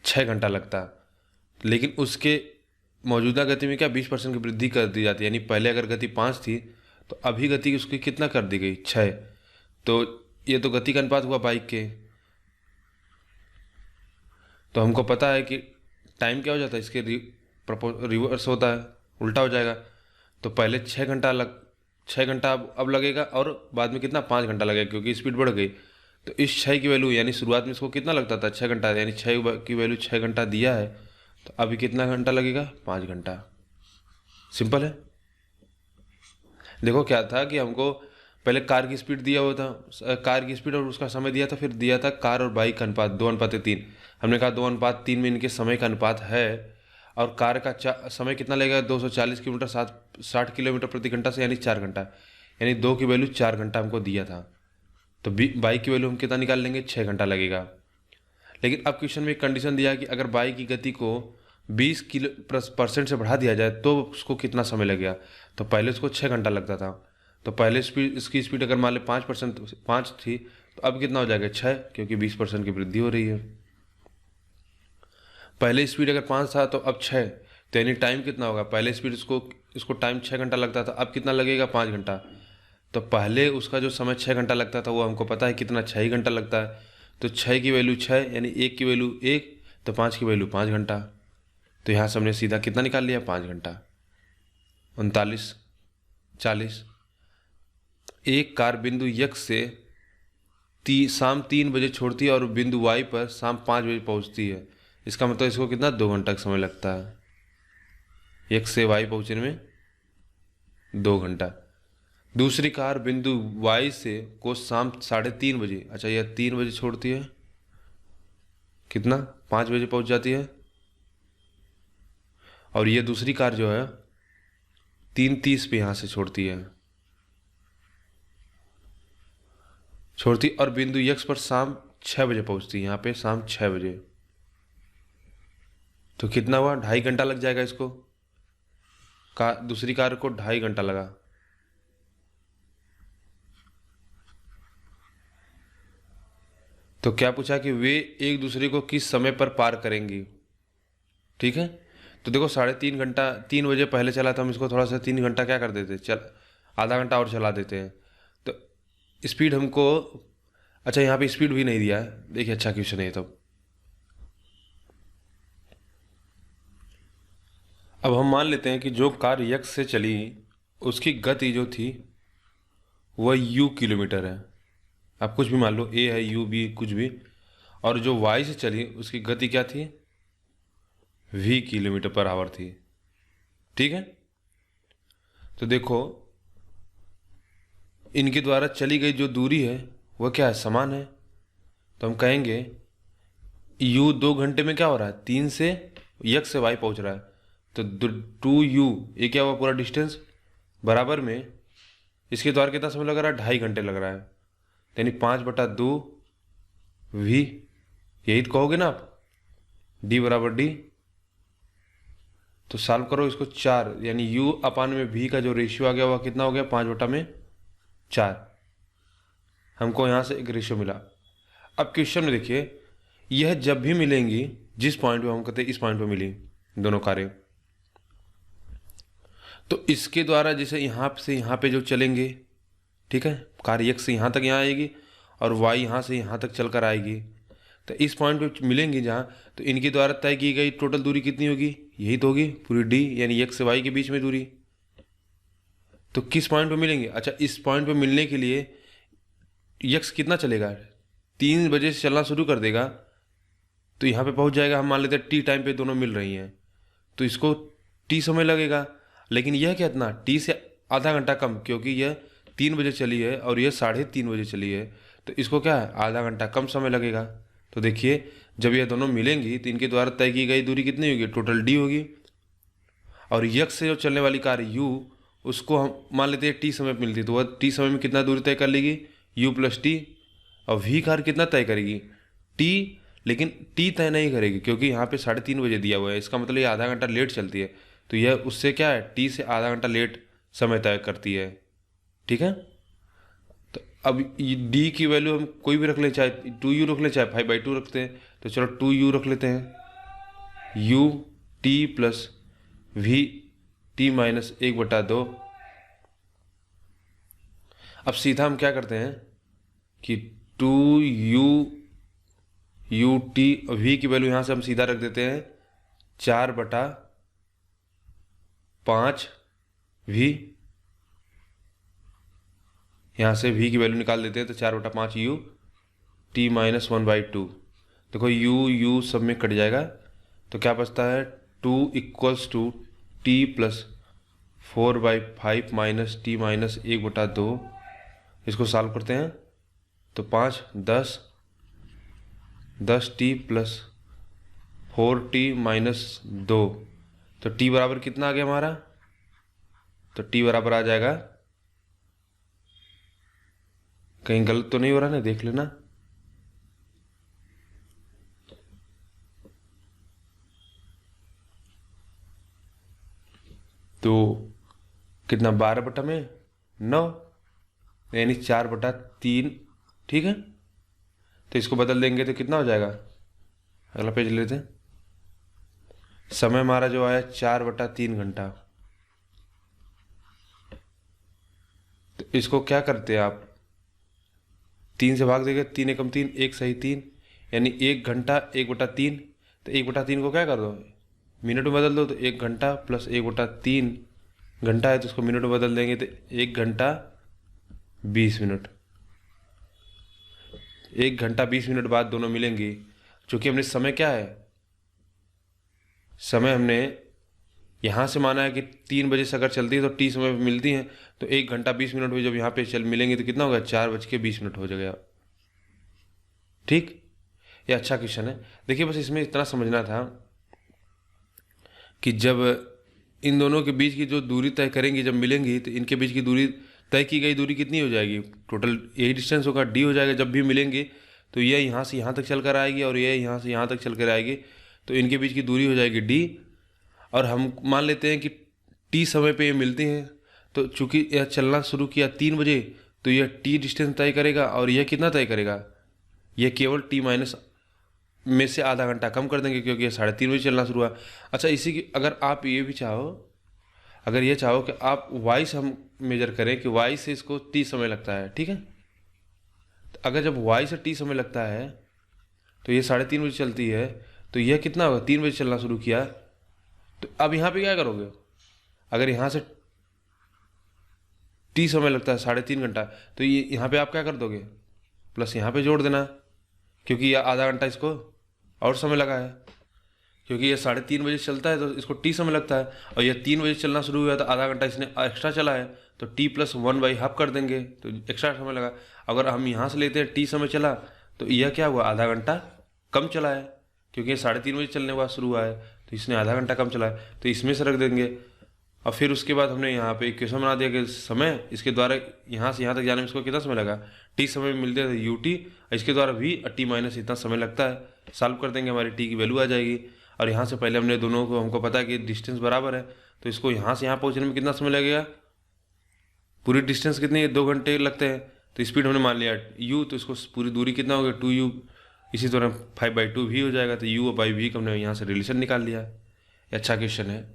6 घंटा लगता, लेकिन उसके मौजूदा गति में क्या 20% की वृद्धि कर दी जाती है। यानी पहले अगर गति 5 थी तो अभी गति उसकी कितना कर दी गई, 6। तो ये तो गति का अनुपात हुआ बाइक के। तो हमको पता है कि टाइम क्या हो जाता है इसके रिवर्स होता है, उल्टा हो जाएगा। तो पहले 6 घंटा अब लगेगा और बाद में कितना 5 घंटा लगेगा क्योंकि स्पीड बढ़ गई। तो इस 6 की वैल्यू यानी शुरुआत में इसको कितना लगता था, 6 घंटा, यानी 6 की वैल्यू 6 घंटा दिया है तो अभी कितना घंटा लगेगा, 5 घंटा। सिंपल है। देखो क्या था कि हमको पहले कार की स्पीड दिया हुआ था, कार की स्पीड और उसका समय दिया था, फिर दिया था कार और बाइक का अनुपात 2:3। हमने कहा 2:3 में इनके समय का अनुपात है। और कार का समय कितना लगेगा, 240 किलोमीटर 60 किलोमीटर प्रति घंटा से, यानी 4 घंटा, यानी 2 की वैल्यू 4 घंटा हमको दिया था। तो बाइक की वैल्यू हम कितना निकाल लेंगे, 6 घंटा लगेगा। लेकिन अब क्वेश्चन में एक कंडीशन दिया कि अगर बाइक की गति को 20% से बढ़ा दिया जाए तो उसको कितना समय लगेगा। तो पहले उसको 6 घंटा लगता था, तो पहले इसकी स्पीड अगर मान ले 5% थी तो अब कितना हो जाएगा, 6, क्योंकि 20% की वृद्धि हो रही है। पहले स्पीड अगर 5 था तो अब 6, तो यानी टाइम कितना होगा, पहले स्पीड उसको इसको टाइम 6 घंटा लगता था, अब कितना लगेगा 5 घंटा। तो पहले उसका जो समय 6 घंटा लगता था वो हमको पता है कितना, 6 ही घंटा लगता है। तो 6 की वैल्यू 6 यानी 1 की वैल्यू 1, तो 5 की वैल्यू 5 घंटा। तो यहाँ से हमने सीधा कितना निकाल लिया, 5 घंटा। 39, 40। एक कार बिंदु यक्स से शाम 3 बजे छोड़ती है और बिंदु वाई पर शाम 5 बजे पहुंचती है। इसका मतलब इसको कितना, 2 घंटा का समय लगता है यक्स से वाई पहुंचने में, 2 घंटा। दूसरी कार बिंदु वाई से को शाम 3:30 बजे, अच्छा यह 3 बजे छोड़ती है, कितना, 5 बजे पहुंच जाती है। और ये दूसरी कार जो है 3:30 पे यहाँ से छोड़ती और बिंदु यक्स पर शाम 6 बजे पहुंचती है, यहाँ पे शाम 6 बजे। तो कितना हुआ, 2.5 घंटा लग जाएगा इसको। दूसरी कार को 2.5 घंटा लगा। तो क्या पूछा कि वे एक दूसरे को किस समय पर पार करेंगी, ठीक है। तो देखो 3.5 घंटा, 3 बजे पहले चला था, हम इसको थोड़ा सा 3 घंटा क्या कर देते, चल आधा घंटा और चला देते हैं। तो स्पीड हमको, अच्छा यहाँ पे स्पीड भी नहीं दिया है, देखिए अच्छा क्वेश्चन है तब। अब हम मान लेते हैं कि जो कार यक्स से चली उसकी गति जो थी वह यू किलोमीटर है। आप कुछ भी मान लो, ए है, यू बी, कुछ भी। और जो वाई से चली उसकी गति क्या थी, वी किलोमीटर पर आवर थी, ठीक है। तो देखो इनके द्वारा चली गई जो दूरी है वह क्या है, समान है। तो हम कहेंगे यू 2 घंटे में क्या हो रहा है, 3 से यक्स से वाई पहुंच रहा है। तो 2u, ये क्या हुआ, पूरा डिस्टेंस बराबर में इसके द्वारा कितना समय लग रहा है, 2.5 घंटे लग रहा है। यानी 5/2 v, यही तो कहोगे ना आप, d बराबर d। तो सॉल्व करो इसको 4, यानी u अपान में v का जो रेशियो आ गया वह कितना हो गया, 5/4। हमको यहाँ से एक रेशियो मिला। अब क्वेश्चन में देखिए, यह जब भी मिलेंगी, जिस पॉइंट पे हम कहते हैं इस पॉइंट पे मिली दोनों कारें, तो इसके द्वारा जैसे यहाँ से यहाँ पे जो चलेंगे, ठीक है, कार यक्स से यहाँ तक यहाँ आएगी और वाई यहाँ से यहाँ तक चलकर आएगी। तो इस पॉइंट पे मिलेंगी जहाँ, तो इनके द्वारा तय की गई टोटल दूरी कितनी होगी, यही तो होगी पूरी डी, यानी यक्स से वाई के बीच में दूरी। तो किस पॉइंट पे मिलेंगे, अच्छा इस पॉइंट पे मिलने के लिए यक्स कितना चलेगा, 3 बजे से चलना शुरू कर देगा, तो यहाँ पे पहुँच जाएगा, हम मान लेते हैं टी टाइम पे दोनों मिल रही हैं, तो इसको टी समय लगेगा। लेकिन यह कितना, टी से आधा घंटा कम, क्योंकि यह 3 बजे चली है और यह 3:30 बजे चली है, तो इसको क्या है, आधा घंटा कम समय लगेगा। तो देखिए जब यह दोनों मिलेंगी तो इनके द्वारा तय की गई दूरी कितनी होगी, टोटल डी होगी। और यक्स से जो चलने वाली कार यू, उसको हम मान लेते हैं टी समय पर मिलती है, तो वह टी समय में कितना दूरी तय कर लेगी, यू प्लस टी। और वी कार कितना तय करेगी, टी, लेकिन टी तय नहीं करेगी क्योंकि यहाँ पे 3:30 बजे दिया हुआ है, इसका मतलब ये आधा घंटा लेट चलती है, तो यह उससे क्या है, टी से आधा घंटा लेट समय तय करती है, ठीक है। तो अब डी की वैल्यू हम कोई भी रख लें, चाहे 2u रख लें, चाहे 5/2 रखते हैं, तो चलो 2u रख लेते हैं, u T plus we T minus 1/2। अब सीधा हम क्या करते हैं कि 2u यू टी, वी की वैल्यू यहाँ से हम सीधा रख देते हैं 4/5 वी, यहाँ से v की वैल्यू निकाल देते हैं, तो 4/5 u टी माइनस 1/2। देखो u सब में कट जाएगा, तो क्या बचता है, 2 = T plus 4/5 minus T minus 1/2। इसको सॉल्व करते हैं तो 5 10 टी प्लस 4t माइनस 2, तो t बराबर कितना आ गया हमारा, तो t बराबर आ जाएगा, कहीं गलत तो नहीं हो रहा ना, देख लेना, तो कितना, 12/9, यानी 4/3, ठीक है। तो इसको बदल देंगे तो कितना हो जाएगा, अगला पेज लेते हैं। समय हमारा जो आया 4/3 घंटा, तो इसको क्या करते हैं आप, 3 से भाग देंगे, 3 एकम 3, 1 सही 3, यानी 1 घंटा 1/3। तो 1/3 को क्या कर दो, मिनट में बदल दो, तो 1 घंटा प्लस 1/3 घंटा है तो उसको मिनट में बदल देंगे, तो 1 घंटा 20 मिनट। 1 घंटा 20 मिनट बाद दोनों मिलेंगी। चूंकि हमने समय क्या है, समय हमने यहाँ से माना है कि 3 बजे से अगर चलती है तो टी समय पे मिलती हैं, तो 1 घंटा 20 मिनट में जब यहाँ पे चल मिलेंगी तो कितना होगा, 4:20 हो जाएगा। ठीक, ये अच्छा क्वेश्चन है। देखिए बस इसमें इतना समझना था कि जब इन दोनों के बीच की जो दूरी तय करेंगी, जब मिलेंगी तो इनके बीच की दूरी, तय की गई दूरी कितनी हो जाएगी, टोटल यही डिस्टेंस होगा, डी हो जाएगा। जब भी मिलेंगे तो ये यहाँ से यहाँ तक चल कर आएगी और ये यहाँ से यहाँ तक चल कर आएगी, तो इनके बीच की दूरी हो जाएगी डी। और हम मान लेते हैं कि टी समय पे ये मिलती हैं, तो चूंकि यह चलना शुरू किया 3 बजे, तो यह टी डिस्टेंस तय करेगा और यह कितना तय करेगा, यह केवल टी माइनस में से आधा घंटा कम कर देंगे, क्योंकि ये 3:30 बजे चलना शुरू हुआ। अच्छा, इसी की अगर आप ये भी चाहो, अगर ये चाहो कि आप वाई से हम मेजर करें कि वाई से इसको टी समय लगता है, ठीक है, तो अगर जब वाई से टी समय लगता है तो ये 3:30 बजे चलती है, तो यह कितना होगा, 3 बजे चलना शुरू किया, तो अब यहाँ पे क्या करोगे, अगर यहाँ से टी समय लगता है 3.5 घंटा, तो ये यहाँ पे आप क्या कर दोगे, प्लस यहाँ पे जोड़ देना, क्योंकि यह आधा घंटा इसको और समय लगा है, क्योंकि ये 3:30 बजे चलता है तो इसको टी समय लगता है, और यह 3 बजे चलना शुरू हुआ तो आधा घंटा इसने एक्स्ट्रा चला है, तो टी प्लस 1/2 कर देंगे, तो एक्स्ट्रा समय लगा। अगर हम यहाँ से लेते हैं टी समय चला, तो यह क्या हुआ, आधा घंटा कम चला है, क्योंकि ये 3:30 बजे चलने के बाद शुरू हुआ है, तो इसने आधा घंटा कम चला है, तो इसमें से रख देंगे। और फिर उसके बाद हमने यहाँ पे इक्वेशन बना दिया कि समय इसके द्वारा यहाँ से यहाँ तक जाने में इसको कितना समय लगा, टी समय मिलते हैं यू टी, इसके द्वारा वी टी माइनस इतना समय लगता है। सॉल्व कर देंगे, हमारी टी की वैल्यू आ जाएगी। और यहाँ से पहले हमने दोनों को, हमको पता है कि डिस्टेंस बराबर है, तो इसको यहाँ से यहाँ पहुँचने में कितना समय लगेगा, पूरी डिस्टेंस कितनी है, 2 घंटे लगते हैं, तो स्पीड हमने मान लिया u, तो इसको पूरी दूरी कितना होगा 2u, इसी तरह 5/2 v हो जाएगा, तो u बाई v का हमने यहाँ से रिलेशन निकाल लिया। ये अच्छा क्वेश्चन है,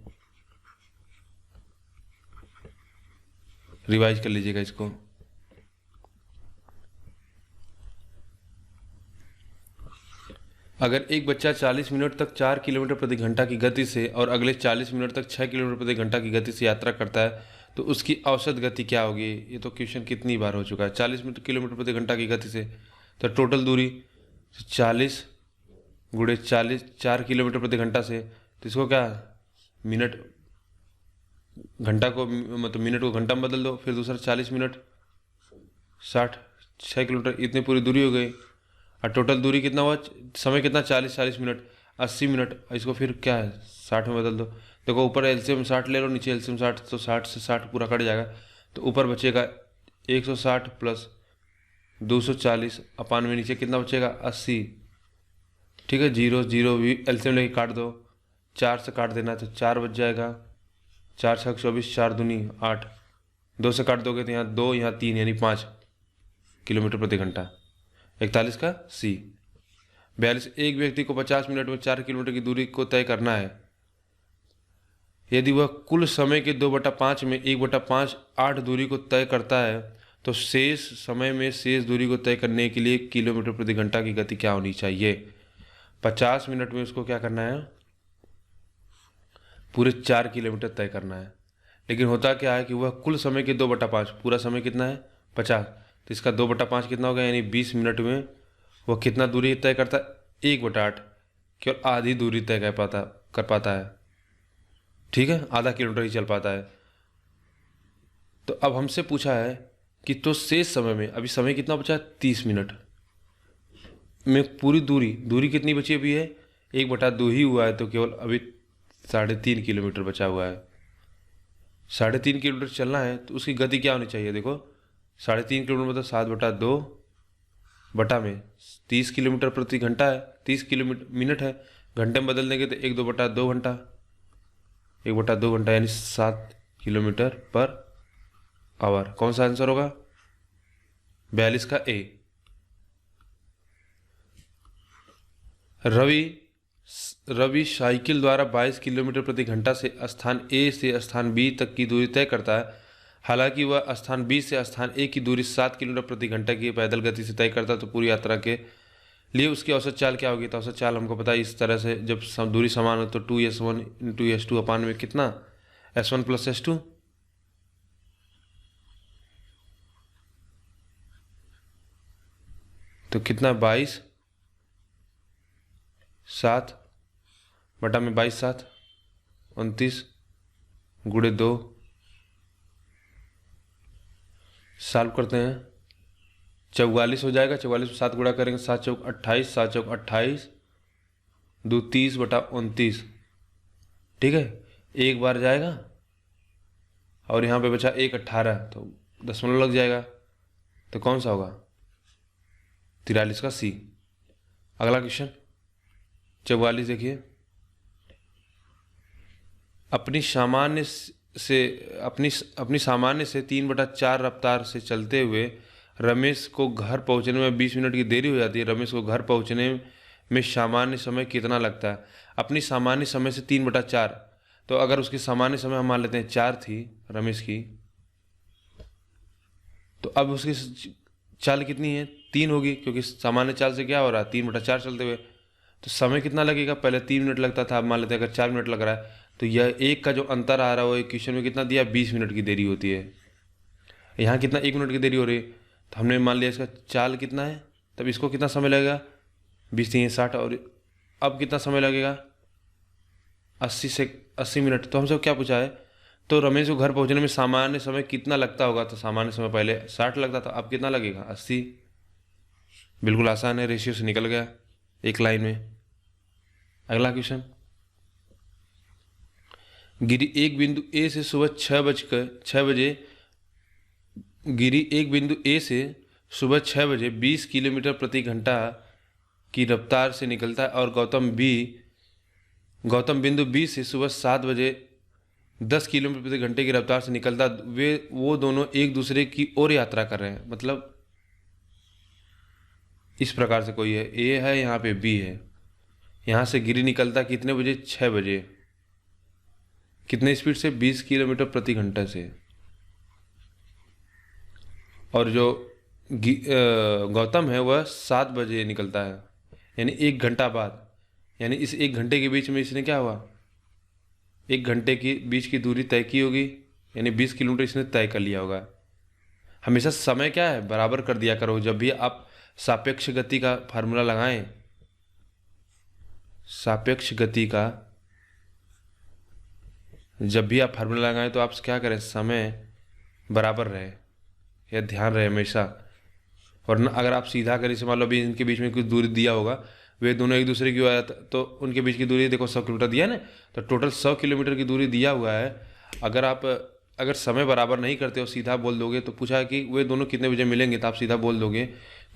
रिवाइज कर लीजिएगा इसको। अगर एक बच्चा 40 मिनट तक 4 किलोमीटर प्रति घंटा की गति से और अगले 40 मिनट तक 6 किलोमीटर प्रति घंटा की गति से यात्रा करता है, तो उसकी औसत गति क्या होगी। ये तो क्वेश्चन कितनी बार हो चुका है। 40 किलोमीटर प्रति घंटा की गति से, तो टोटल दूरी 40 गुणे 40, 4 किलोमीटर प्रति घंटा से, तो इसको क्या, मिनट घंटा को मतलब मिनट को घंटा में बदल दो, फिर दूसरा 40 मिनट 60, 6 किलोमीटर, इतनी पूरी दूरी हो गई। और टोटल दूरी कितना हुआ, समय कितना, 40 मिनट, 80 मिनट। इसको फिर क्या है 60 में बदल दो। देखो ऊपर एलसीएम 60 ले लो, नीचे एलसीएम 60, तो 60 से 60 पूरा कट जाएगा, तो ऊपर बचेगा 160 प्लस 240 अपान में नीचे कितना बचेगा 80। ठीक है, 0 0 भी एलसीएम लेके काट दो, 4 से काट देना, तो 4 बच जाएगा, 4 6 24, 4 दूनी 8, 2 से काट दोगे तो यहाँ 2 यहाँ 3 यानी 5 किलोमीटर प्रति घंटा। 41 का सी। 42, एक व्यक्ति को 50 मिनट में 4 किलोमीटर की दूरी को तय करना है। यदि वह कुल समय के 2/5 में 1/5 8 दूरी को तय करता है, तो शेष समय में शेष दूरी को तय करने के लिए किलोमीटर प्रति घंटा की गति क्या होनी चाहिए। 50 मिनट में उसको क्या करना है, पूरे 4 किलोमीटर तय करना है। लेकिन होता क्या है कि वह कुल समय के 2/5, पूरा समय कितना है 50, तो इसका 2/5 कितना होगा, यानी 20 मिनट में वह कितना दूरी तय करता है 1/8, केवल आधी दूरी तय कर पाता है। ठीक है, आधा किलोमीटर ही चल पाता है। तो अब हमसे पूछा है कि तो शेष समय में, अभी समय कितना बचा है 30 मिनट में पूरी दूरी कितनी बची अभी है 1/2 ही हुआ है, तो केवल अभी 3.5 किलोमीटर बचा हुआ है। 3.5 किलोमीटर चलना है तो उसकी गति क्या होनी चाहिए। देखो 3.5 किलोमीटर मतलब 7/2 बटा में 30 किलोमीटर प्रति घंटा है, 30 किलोमीटर मिनट है, घंटे में बदल देंगे तो 1/2 घंटा, 1/2 घंटा यानी 7 किलोमीटर पर आवर। कौन सा आंसर होगा 42 का ए। रवि साइकिल द्वारा 22 किलोमीटर प्रति घंटा से स्थान ए से स्थान बी तक की दूरी तय करता है। हालांकि वह स्थान बी से स्थान ए की दूरी 7 किलोमीटर प्रति घंटा की पैदल गति से तय करता, तो पूरी यात्रा के लिए उसकी औसत चाल क्या होगी? तो औसत चाल हमको पता है इस तरह से, जब दूरी समान हो तो 2s1 इंटू s2 अपान में कितना s1 प्लस s2, तो कितना 22 7 बटा में 22 7 29 गुणे 2, सॉल्व करते हैं 44 हो जाएगा। 44 में 7 गुणा करेंगे 7 चौक 28, 7 चौक 28, 2 30 बटा 29, ठीक है। एक बार जाएगा और यहाँ पे बचा 1 18, तो दशमलव लग जाएगा, तो कौन सा होगा? 43 का सी। अगला क्वेश्चन 44 देखिए, अपनी सामान्य से 3/4 रफ्तार से चलते हुए रमेश को घर पहुंचने में 20 मिनट की देरी हो जाती है। रमेश को घर पहुंचने में सामान्य समय कितना लगता है? अपनी सामान्य समय से 3/4, तो अगर उसकी सामान्य समय हम मान लेते हैं 4 थी रमेश की, तो अब उसकी चाल कितनी है? 3 होगी, क्योंकि सामान्य चाल से क्या हो रहा है? 3/4 चलते हुए, तो समय कितना लगेगा? पहले 3 मिनट लगता था, अब मान लेते हैं अगर 4 मिनट लग रहा है, तो यह एक का जो अंतर आ रहा है वो क्वेश्चन में कितना दिया? 20 मिनट की देरी होती है। यहाँ कितना? 1 मिनट की देरी हो रही है, तो हमने मान लिया इसका चाल कितना है, तब इसको कितना समय लगेगा? 20 3 60, और अब कितना समय लगेगा? 80 मिनट। तो हमसे क्या पूछा है? तो रमेश को घर पहुंचने में सामान्य समय कितना लगता होगा? तो सामान्य समय पहले 60 लगता था, अब कितना लगेगा? 80। बिल्कुल आसान है, रेशियो से निकल गया एक लाइन में। अगला क्वेश्चन, गिरी एक बिंदु ए से सुबह 6 बजे गिरी एक बिंदु ए से सुबह 6 बजे 20 किलोमीटर प्रति घंटा की रफ्तार से निकलता है, और गौतम बिंदु बी से सुबह 7 बजे 10 किलोमीटर प्रति घंटे की रफ्तार से निकलता। वो दोनों एक दूसरे की ओर यात्रा कर रहे हैं। मतलब इस प्रकार से कोई है, ए है, यहाँ पे बी है, यहाँ से गिरी निकलता कितने बजे? 6 बजे। कितने स्पीड से? 20 किलोमीटर प्रति घंटा से। और जो गौतम है वह 7 बजे निकलता है, यानी 1 घंटा बाद। यानी इस 1 घंटे के बीच में इसने क्या हुआ? 1 घंटे की बीच की दूरी तय की होगी, यानी 20 किलोमीटर इसने तय कर लिया होगा। हमेशा समय क्या है? बराबर कर दिया करो। जब भी आप सापेक्ष गति का फार्मूला लगाएं, सापेक्ष गति का जब भी आप फार्मूला लगाएं तो आप क्या करें? समय बराबर रहे, यह ध्यान रहे हमेशा। वरना अगर आप सीधा करें, से मान लो अभी इनके बीच में कुछ दूरी दिया होगा, वे दोनों एक दूसरे की ओर, तो उनके बीच की दूरी देखो 100 किलोमीटर दिया है ना, तो टोटल 100 किलोमीटर की दूरी दिया हुआ है। अगर समय बराबर नहीं करते हो, सीधा बोल दोगे, तो पूछा है कि वे दोनों कितने बजे मिलेंगे, तो आप सीधा बोल दोगे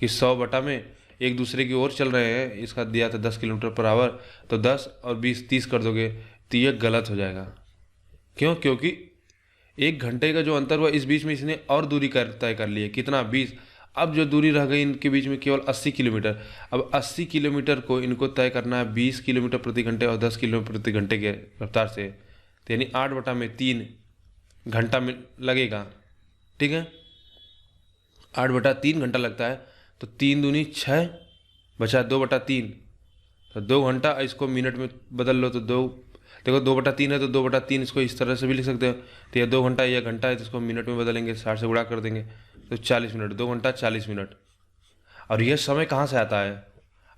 कि 100 बटा में एक दूसरे की ओर चल रहे हैं, इसका दिया था 10 किलोमीटर पर आवर, तो 10 और 20 30 कर दोगे, तो ये गलत हो जाएगा। क्यों? क्योंकि 1 घंटे का जो अंतर हुआ, इस बीच में इसने और दूरी तय कर ली है। कितना? 20। अब जो दूरी रह गई इनके बीच में केवल 80 किलोमीटर। अब 80 किलोमीटर को इनको तय करना है 20 किलोमीटर प्रति घंटे और 10 किलोमीटर प्रति घंटे के रफ्तार से, तो यानी 8 बटा में 3 घंटा में लगेगा। ठीक है, 8 बटा 3 घंटा लगता है, तो 3 दूनी 6 बचा 2 बटा 3, तो 2 घंटा। इसको मिनट में बदल लो तो 2, देखो 2 बटा 3 है तो 2 बटा 3 इसको इस तरह से भी लिख सकते हो। तो यह 2 घंटा, यह घंटा है, तो इसको मिनट में बदलेंगे, 60 से गुणा कर देंगे, तो 40 मिनट। 2 घंटा 40 मिनट। और यह समय कहाँ से आता है?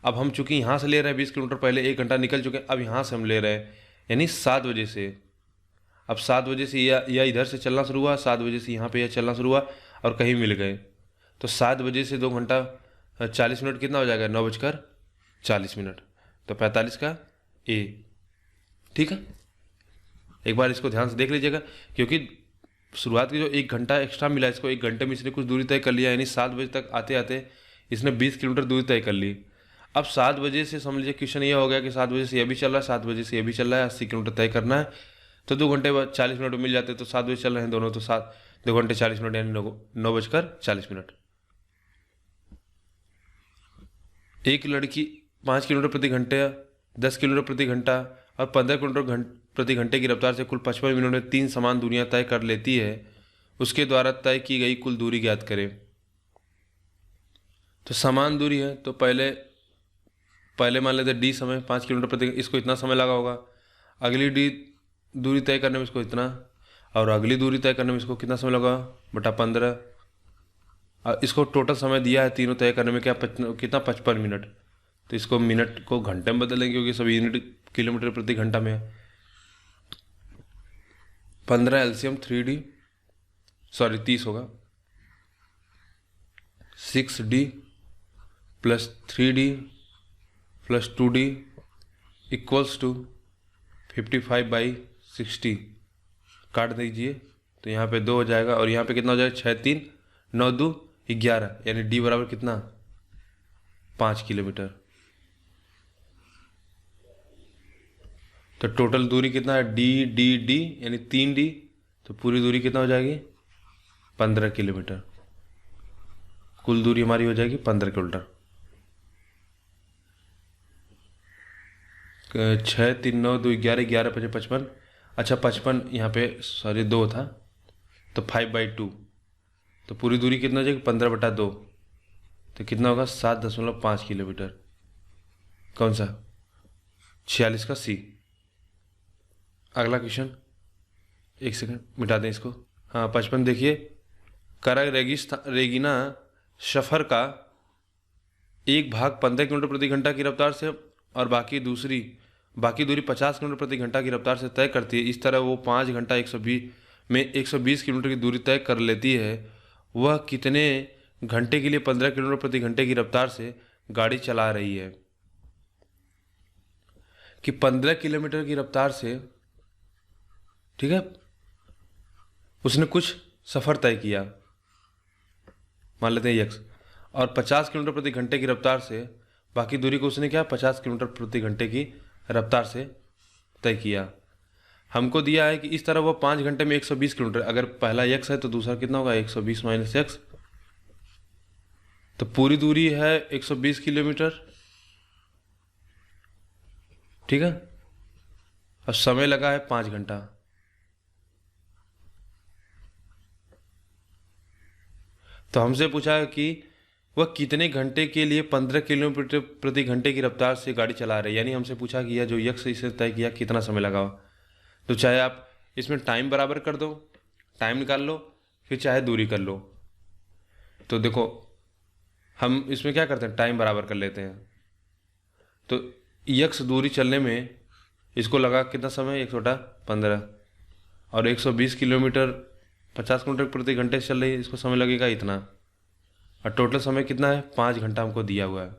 अब हम चूंकि यहाँ से ले रहे हैं 20 किलोमीटर, पहले 1 घंटा निकल चुके हैं, अब यहाँ से हम ले रहे हैं, यानी 7 बजे से। अब 7 बजे से यह इधर से चलना शुरू हुआ, 7 बजे से यहाँ पे यह चलना शुरू हुआ और कहीं मिल गए, तो 7 बजे से 2 घंटा 40 मिनट कितना हो जाएगा? 9:40। तो 45 का ए। ठीक है, एक बार इसको ध्यान से देख लीजिएगा, क्योंकि शुरुआत की जो 1 घंटा एक्स्ट्रा मिला, इसको 1 घंटे में इसने कुछ दूरी तय कर लिया, यानी 7 बजे तक आते आते इसने 20 किलोमीटर दूरी तय कर ली। अब 7 बजे से समझ लीजिए क्वेश्चन ये हो गया कि 7 बजे से यह भी चल रहा है, 7 बजे से यह भी चल रहा है, 80 किलोमीटर तय करना है, तो 2 घंटे बाद 40 मिनट मिल जाते, तो 7 बजे चल रहे हैं दोनों, तो 2 घंटे 40 मिनट यानी 9:40। एक लड़की 5 किलोमीटर प्रति घंटे, 10 किलोमीटर प्रति घंटा और 15 किलोमीटर प्रति घंटे की रफ्तार से कुल 55 मिनट में 3 समान दूरियां तय कर लेती है। उसके द्वारा तय की गई कुल दूरी ज्ञात करें। तो समान दूरी है तो पहले पहले मान लेते d समय 5 किलोमीटर प्रति, इसको इतना समय लगा होगा। अगली d दूरी तय करने में इसको इतना, और अगली दूरी तय करने में इसको कितना समय लगा बटा 15। इसको टोटल समय दिया है तीनों तय करने में क्या कितना 55 मिनट। तो इसको मिनट को घंटे में बदलेंगे क्योंकि सभी यूनिट किलोमीटर प्रति घंटा में है। 15 एलसीएम 3D सॉरी 30 होगा। 6D plus 3D plus 2D equals to 55/60। काट दीजिए तो यहाँ पे 2 हो जाएगा और यहाँ पे कितना हो जाएगा 6 3 9 2 11, यानी D बराबर कितना 5 किलोमीटर। तो टोटल दूरी कितना है D यानी 3D, तो पूरी दूरी कितना हो जाएगी 15 किलोमीटर। कुल दूरी हमारी हो जाएगी 15 किलोमीटर। 6 3 9 2 11 11 5 55। अच्छा 55 यहाँ पे सॉरी 2 था तो 5/2, तो पूरी दूरी कितना हो जाएगी 15/2, तो कितना होगा 7.5 किलोमीटर। कौन सा 46 का C। अगला क्वेश्चन, एक सेकंड मिटा दें इसको। हाँ 55 देखिए, करा रेगिना सफ़र का एक भाग 15 किलोमीटर प्रति घंटा की रफ्तार से और बाकी दूरी 50 किलोमीटर प्रति घंटा की रफ्तार से तय करती है। इस तरह वो 5 घंटा 120 किलोमीटर की दूरी तय कर लेती है। वह कितने घंटे के लिए 15 किलोमीटर प्रति घंटे की रफ्तार से गाड़ी चला रही है। कि 15 किलोमीटर की रफ्तार से, ठीक है, उसने कुछ सफ़र तय किया, मान लेते हैं x, और 50 किलोमीटर प्रति घंटे की रफ्तार से बाकी दूरी को उसने क्या 50 किलोमीटर प्रति घंटे की रफ्तार से तय किया। हमको दिया है कि इस तरह वो 5 घंटे में 120 किलोमीटर, अगर पहला x है तो दूसरा कितना होगा 120 माइनस x, तो पूरी दूरी है 120 किलोमीटर, ठीक है, और समय लगा है 5 घंटा। तो हमसे पूछा है कि वह कितने घंटे के लिए 15 किलोमीटर प्रति घंटे की रफ्तार से गाड़ी चला रहे हैं, यानी हमसे पूछा कि यह जो यक्स इसे तय किया कितना समय लगा। तो चाहे आप इसमें टाइम बराबर कर दो, टाइम निकाल लो, फिर चाहे दूरी कर लो। तो देखो हम इसमें क्या करते हैं, टाइम बराबर कर लेते हैं। तो यक्स दूरी चलने में इसको लगा कितना समय 1/15, और 120 किलोमीटर 50 किलोमीटर प्रति घंटे से चल रही है, इसको समय लगेगा इतना, और टोटल समय कितना है 5 घंटा हमको दिया हुआ है।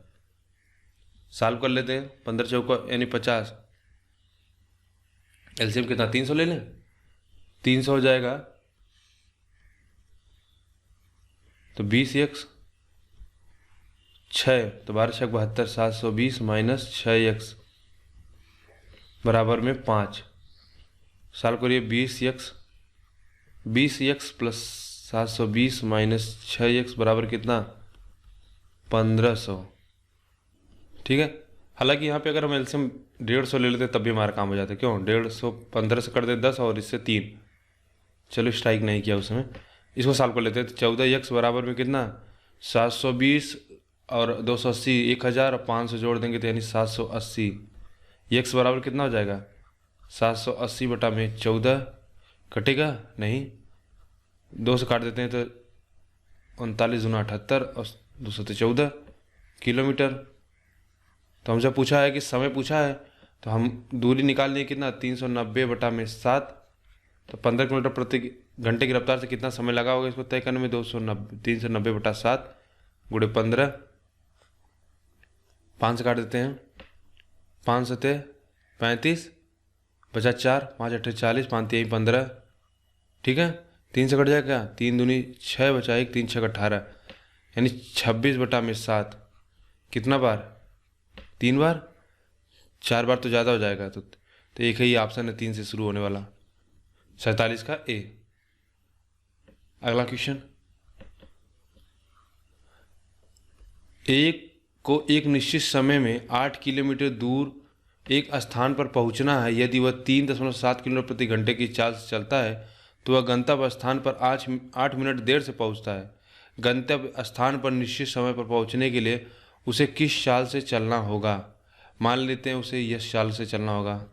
सॉल्व कर लेते हैं, 15 चौका यानी 50, एलसीएम कितना 300 ले लें, 300 हो जाएगा, तो 20x 6, तो 12×6 72, 720 माइनस 6x बराबर में 5। सॉल्व करिए, 20x प्लस 720 माइनस 6x बराबर कितना 1500, ठीक है। हालांकि यहाँ पे अगर हम एलसीएम 150 ले लेते तब भी हमारा काम हो जाता है। क्यों 150 15 से कर दे 10 और इससे 3, चलो स्ट्राइक नहीं किया उसमें। इसको सॉल्व कर लेते हैं, तो 14x बराबर में कितना 720 और 280 1000 और 500 जोड़ देंगे तो यानी 780। x बराबर कितना हो जाएगा 780 बटा में 14, कटेगा नहीं, 2 से काट देते हैं तो 39 दूना 78 और 200 तो 14 किलोमीटर। तो हमसे पूछा है कि समय पूछा है, तो हम दूरी निकाल लिए कितना 390 बटा में 7, तो 15 किलोमीटर प्रति घंटे की रफ्तार से कितना समय लगा होगा इसको तय करने में 390 बटा 7 गुणे 15, 5 से काट देते हैं, 5 सते 35 बचा 4, 5 अट्ठे 40, 5 3 15, ठीक है। 3 से कट जाएगा क्या, 3 दूनी 6 बचा 1, 3 6 18, यानी 26 बटा में 7 कितना बार 3 बार, 4 बार तो ज़्यादा हो जाएगा। तो एक ही ऑप्शन है 3 से शुरू होने वाला, 47 का ए। अगला क्वेश्चन, एक निश्चित समय में 8 किलोमीटर दूर एक स्थान पर पहुंचना है। यदि वह 3.7 किलोमीटर प्रति घंटे की चाल से चलता है तो वह गंतव्य स्थान पर 8 मिनट देर से पहुंचता है। गंतव्य स्थान पर निश्चित समय पर पहुंचने के लिए उसे किस चाल से चलना होगा? मान लेते हैं उसे यस चाल से चलना होगा।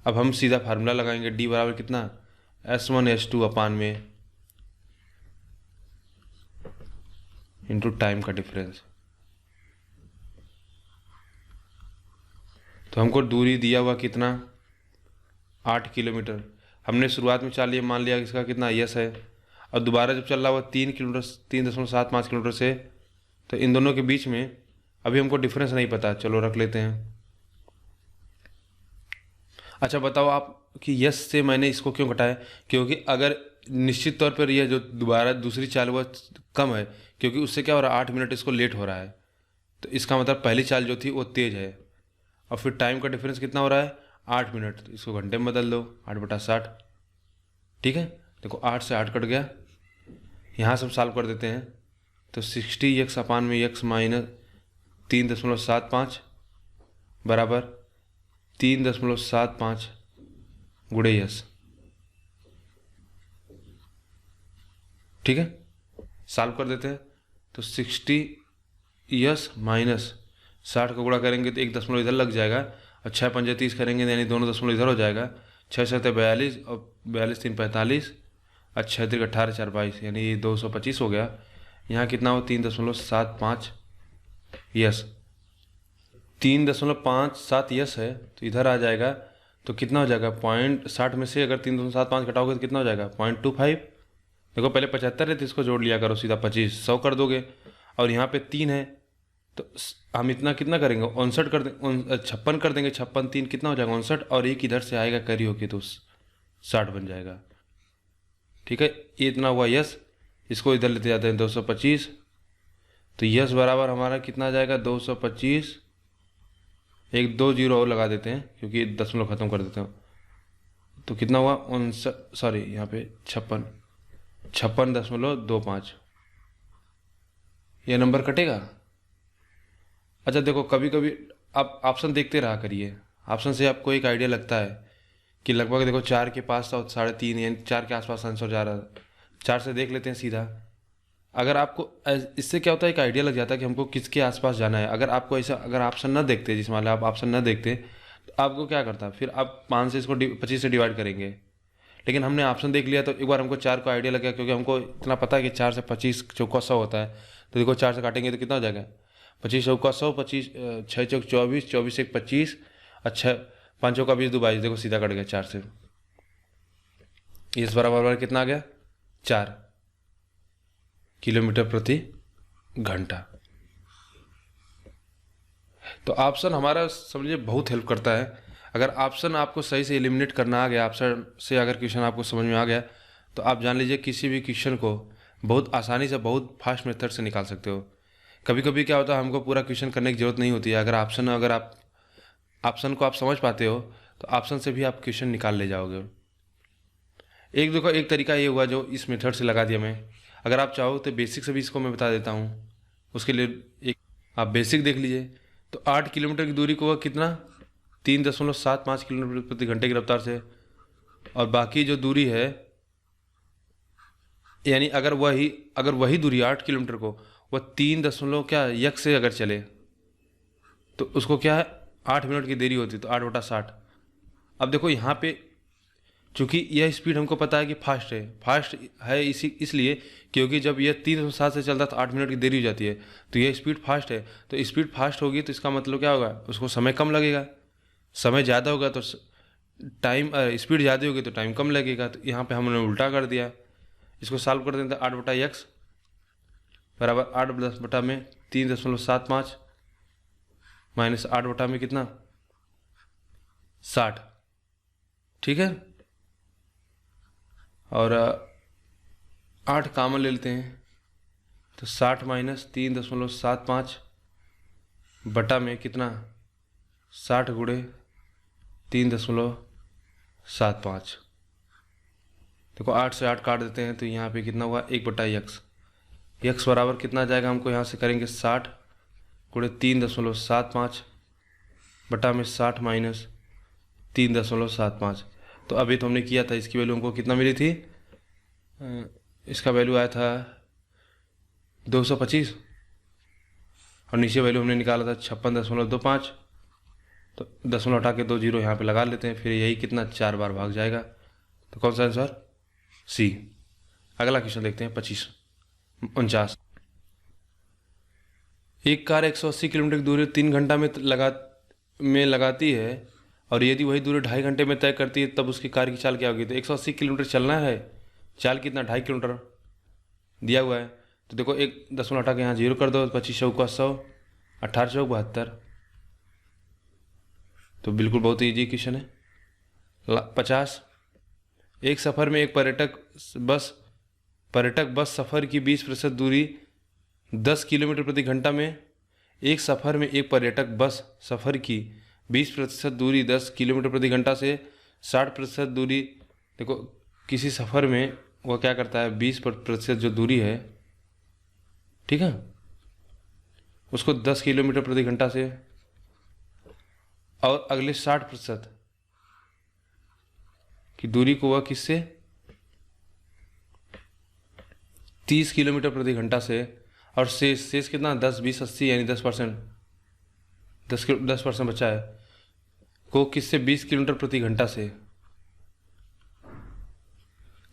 अब हम सीधा फार्मूला लगाएंगे, डी बराबर कितना, S1 S2 अपान में इंटू टाइम का डिफरेंस। तो हमको दूरी दिया हुआ कितना, 8 किलोमीटर। हमने शुरुआत में चाल ये मान लिया इसका कितना यस है, और दोबारा जब चल रहा हुआ 3 किलोमीटर 3.75 किलोमीटर से, तो इन दोनों के बीच में अभी हमको डिफरेंस नहीं पता, चलो रख लेते हैं। अच्छा बताओ आप कि यस से मैंने इसको क्यों घटाया? क्योंकि अगर निश्चित तौर पर यह जो दोबारा दूसरी चाल वह कम है, क्योंकि उससे क्या हो रहा है, 8 मिनट इसको लेट हो रहा है, तो इसका मतलब पहली चाल जो थी वो तेज है। और फिर टाइम का डिफरेंस कितना हो रहा है, 8 मिनट, तो इसको घंटे में बदल दो, 8/60। ठीक है, देखो 8 से 8 कट गया, यहाँ सब सॉल्व कर देते हैं। तो 60x अपान में x माइनस 3.75 बराबर 3.75 गुणे यस। ठीक है, सॉल्व कर देते हैं। तो 60 माइनस 60 का गुणा करेंगे तो 1 दशमलव इधर लग जाएगा, और 6 पंजे 30 करेंगे यानी दोनों दशमलव इधर हो जाएगा। 6 7 42 और 42 3 45 और 6 3 18 4 22 यानी 225 हो गया। यहाँ कितना हो, 3.75 यस, 3.57 यस है, तो इधर आ जाएगा तो कितना हो जाएगा, 0.60 में से अगर 3.75 घटाओगे तो कितना हो जाएगा, 0.25। देखो पहले 75 है तो इसको जोड़ लिया करो, सीधा 25 100 कर दोगे, और यहाँ पे 3 है तो हम इतना कितना करेंगे, 59 कर देंगे, 56 कर देंगे, 56 3 कितना हो जाएगा 59, और एक इधर से आएगा करी होगी तो 60 बन जाएगा। ठीक है, ये इतना हुआ यस, इसको इधर लेते जाते हैं 225, तो यस बराबर हमारा कितना आ जाएगा 225, एक 2 जीरो और लगा देते हैं क्योंकि दशमलव खत्म कर देते हैं, तो कितना हुआ 59, सॉरी यहाँ पे 56.25, यह नंबर कटेगा। अच्छा देखो कभी कभी आप ऑप्शन देखते रहा करिए, ऑप्शन से आपको एक आइडिया लगता है कि लगभग देखो 4 के पास था, 3.5 यानी 4 के आसपास आंसर जा रहा है। 4 से देख लेते हैं सीधा, अगर आपको इससे क्या होता है एक आइडिया लग जाता है कि हमको किसके आसपास जाना है। अगर आपको ऐसा अगर ऑप्शन ना देखते, जिस मान लो आप ऑप्शन ना देखते तो आपको क्या करता, फिर आप 5 से इसको 25 से डिवाइड करेंगे, लेकिन हमने ऑप्शन देख लिया तो एक बार हमको 4 को आइडिया लग गया, क्योंकि हमको इतना पता है कि 4 से 25 चौका 100 होता है। तो देखो 4 से काटेंगे तो कितना हो जाएगा, 25 चौका 100, 25 6 चौक 24, 24 1 25, अच्छा 5 चौका 20 2 22, देखो सीधा कट गया 4 से। इस बराबर कितना आ गया, 4 किलोमीटर प्रति घंटा। तो ऑप्शन हमारा समझिए बहुत हेल्प करता है। अगर ऑप्शन आपको सही से एलिमिनेट करना आ गया, ऑप्शन से अगर क्वेश्चन आपको समझ में आ गया, तो आप जान लीजिए किसी भी क्वेश्चन को बहुत आसानी से बहुत फास्ट मेथड से निकाल सकते हो। कभी कभी क्या होता है, हमको पूरा क्वेश्चन करने की जरूरत नहीं होती है। अगर आप ऑप्शन को आप समझ पाते हो तो ऑप्शन से भी आप क्वेश्चन निकाल ले जाओगे। एक देखो एक तरीका ये हुआ जो इस मेथड से लगा दिया मैं। अगर आप चाहो तो बेसिक से भी इसको मैं बता देता हूँ, उसके लिए एक आप बेसिक देख लीजिए। तो 8 किलोमीटर की दूरी को वह कितना 3.75 किलोमीटर प्रति घंटे की रफ्तार से, और बाकी जो दूरी है यानी अगर वही दूरी 8 किलोमीटर को वह 3 दशमलव क्या यक से अगर चले तो उसको क्या है 8 मिनट की देरी होती, तो 8/60। अब देखो यहाँ पे चूँकि यह स्पीड हमको पता है कि फास्ट है इसलिए क्योंकि जब यह 3.7 से चलता है तो 8 मिनट की देरी हो जाती है, तो यह स्पीड फास्ट है। तो स्पीड फास्ट होगी तो इसका मतलब क्या होगा, उसको समय कम लगेगा। समय ज़्यादा होगा तो टाइम, स्पीड ज़्यादा होगी तो टाइम कम लगेगा। तो यहाँ पे हमने उल्टा कर दिया, इसको सॉल्व कर देते हैं। 8/x बराबर 8 में 3.75 माइनस 8 में कितना 60। ठीक है, और 8 कॉमन ले लेते हैं, तो 60 माइनस 3.75 बटा में कितना 60 गुणे 3.75। देखो 8 से 8 काट देते हैं तो यहाँ पे कितना हुआ 1/x। x बराबर कितना जाएगा, हमको यहाँ से करेंगे 60 गुणे 3.75 बटा में 60 माइनस 3.75। तो अभी तो हमने किया था, इसकी वैल्यू हमको कितना मिली थी, इसका वैल्यू आया था 225 और नीचे वैल्यू हमने निकाला था 56.25। तो दशमलव हटा के 2 जीरो यहाँ पे लगा लेते हैं, फिर यही कितना 4 बार भाग जाएगा। तो कौन सा आंसर, सी। अगला क्वेश्चन देखते हैं 2549। एक कार 180 किलोमीटर की दूरी 3 घंटा में लगाती है और यदि वही दूरी 2.5 घंटे में तय करती है, तब उसकी कार की चाल क्या होगी। तो 180 किलोमीटर चलना है, चाल कितना, 2.5 किलोमीटर दिया हुआ है। तो देखो एक दशमलव हटा के यहाँ जीरो कर दो, 25 चौका 100, 18 चौक 72। तो बिल्कुल बहुत ईजी क्वेश्चन है। 50, एक सफ़र में एक पर्यटक बस सफ़र की 20% दूरी 10 किलोमीटर प्रति घंटा में, एक सफ़र में एक पर्यटक बस सफ़र की 20% दूरी 10 किलोमीटर प्रति घंटा से 60% दूरी, देखो किसी सफ़र में वो क्या करता है, 20% जो दूरी है, ठीक है, उसको 10 किलोमीटर प्रति घंटा से, और अगले 60% की दूरी को वह किससे 30 किलोमीटर प्रति घंटा से, और शेष कितना 10 20 80 यानी 10%, 10% बचा है, को किससे 20 किलोमीटर प्रति घंटा से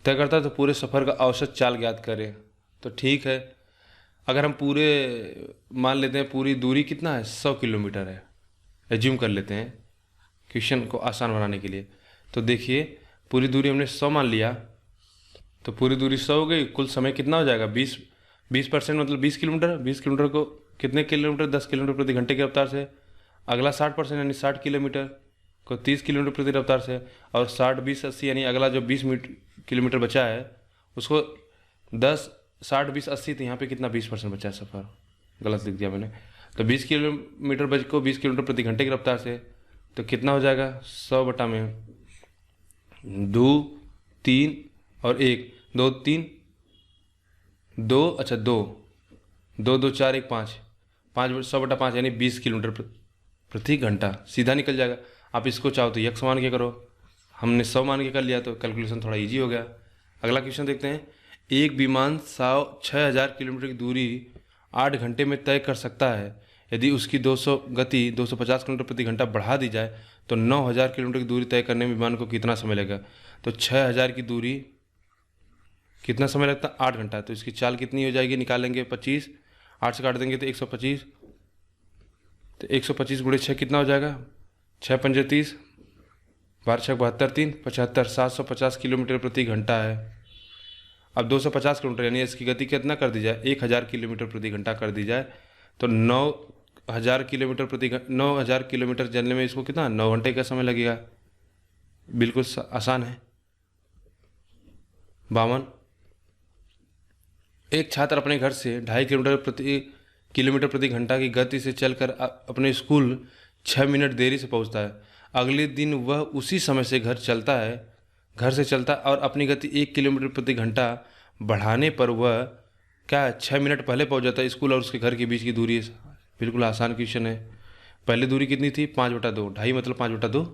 तय करता है। तो पूरे सफ़र का औसत चाल ज्ञात करें। तो ठीक है, अगर हम पूरे मान लेते हैं पूरी दूरी कितना है 100 किलोमीटर है, एज्यूम कर लेते हैं क्वेश्चन को आसान बनाने के लिए। तो देखिए पूरी दूरी हमने 100 मान लिया, तो पूरी दूरी 100 हो गई, कुल समय कितना हो जाएगा 20% मतलब 20 किलोमीटर। 20 किलोमीटर को कितने किलोमीटर, 10 किलोमीटर प्रति घंटे की रफ्तार से। अगला 60% यानी 60 किलोमीटर को 30 किलोमीटर प्रति रफ्तार से, और 60 20 80 यानी अगला जो 20 किलोमीटर बचा है उसको 10 60 20 80, तो यहाँ पे कितना 20% बचा है सफ़र, गलत लिख दिया मैंने। तो 20 किलोमीटर बच को 20 किलोमीटर प्रति घंटे की रफ्तार से, तो कितना हो जाएगा 100 बटा में 2 3 और 1 2 3 2, अच्छा 2 2 2 4 1 5 5 100 बटा 5 यानी 20 किलोमीटर प्रति घंटा, सीधा निकल जाएगा। आप इसको चाहो तो यक्स मान के करो, हमने 100 मान के कर लिया तो कैलकुलेशन थोड़ा इजी हो गया। अगला क्वेश्चन देखते हैं। एक विमान 6000 किलोमीटर की दूरी 8 घंटे में तय कर सकता है। यदि उसकी 250 किलोमीटर प्रति घंटा बढ़ा दी जाए तो 9000 किलोमीटर की दूरी तय करने में विमान को कितना समय लगेगा। तो 6000 की दूरी कितना समय लगता है, 8 घंटा। तो इसकी चाल कितनी हो जाएगी, निकालेंगे 25, 8 से काट देंगे तो 125, तो 125 गुणे 6 कितना हो जाएगा, 6 पंजे 30, 12 6 72 3 75, 750 किलोमीटर प्रति घंटा है। अब 250 किलोमीटर यानी इसकी गति कितना कर दी जाए, 1000 किलोमीटर प्रति घंटा कर दी जाए, तो 9000 किलोमीटर चलने में इसको कितना 9 घंटे का समय लगेगा। बिल्कुल आसान है। 52, एक छात्र अपने घर से 2.5 किलोमीटर प्रति घंटा की गति से चलकर अपने स्कूल 6 मिनट देरी से पहुंचता है। अगले दिन वह उसी समय से घर से चलता और अपनी गति 1 किलोमीटर प्रति घंटा बढ़ाने पर वह क्या 6 मिनट पहले पहुंच जाता है। स्कूल और उसके घर के बीच की दूरी, बिल्कुल आसान क्वेश्चन है। पहले दूरी कितनी थी 5/2, 2.5 मतलब 5/2।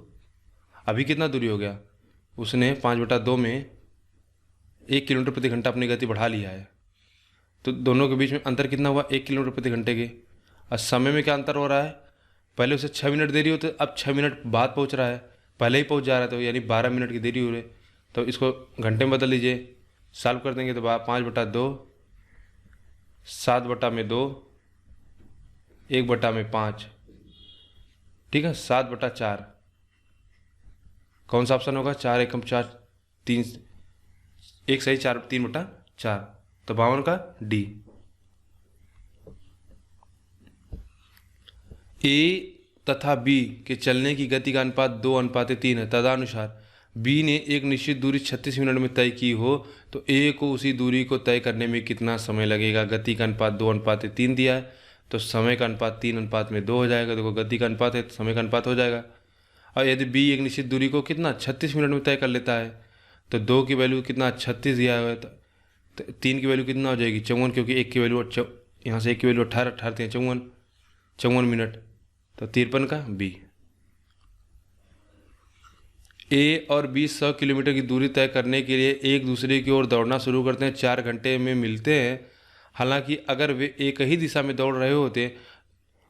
अभी कितना दूरी हो गया, उसने 5/2 में 1 किलोमीटर प्रति घंटा अपनी गति बढ़ा लिया है। तो दोनों के बीच में अंतर कितना हुआ, 1 किलोमीटर प्रति घंटे के। और समय में क्या अंतर हो रहा है, पहले उसे 6 मिनट देरी होती, अब 6 मिनट बाद पहुंच रहा है, पहले ही पहुंच जा रहा है, तो यानी 12 मिनट की देरी हो रही। तो इसको घंटे में बदल लीजिए, सॉल्व कर देंगे तो 5/2, 7/2, 1/5, ठीक है, 7/4। कौन सा ऑप्शन होगा, 4 एकम 4 3 1 सही 4 3/4, तो 52 का डी। ए तथा बी के चलने की गति का अनुपात 2:3 है। तदनुसार बी ने एक निश्चित दूरी 36 मिनट में तय की हो तो ए को उसी दूरी को तय करने में कितना समय लगेगा। गति का अनुपात 2:3 दिया है तो समय का अनुपात 3:2 हो जाएगा। देखो गति का अनुपात है तो समय का अनुपात हो जाएगा। और यदि बी एक निश्चित दूरी को कितना 36 मिनट में तय कर लेता है तो 2 की वैल्यू कितना 36 दिया हुआ है, तो 3 की वैल्यू कितना हो जाएगी 54, क्योंकि 1 की वैल्यू यहाँ से 1 की वैल्यू 18 18 54 मिनट, तो 53 का बी। ए और बी 100 किलोमीटर की दूरी तय करने के लिए एक दूसरे की ओर दौड़ना शुरू करते हैं, 4 घंटे में मिलते हैं। हालांकि अगर वे एक ही दिशा में दौड़ रहे होते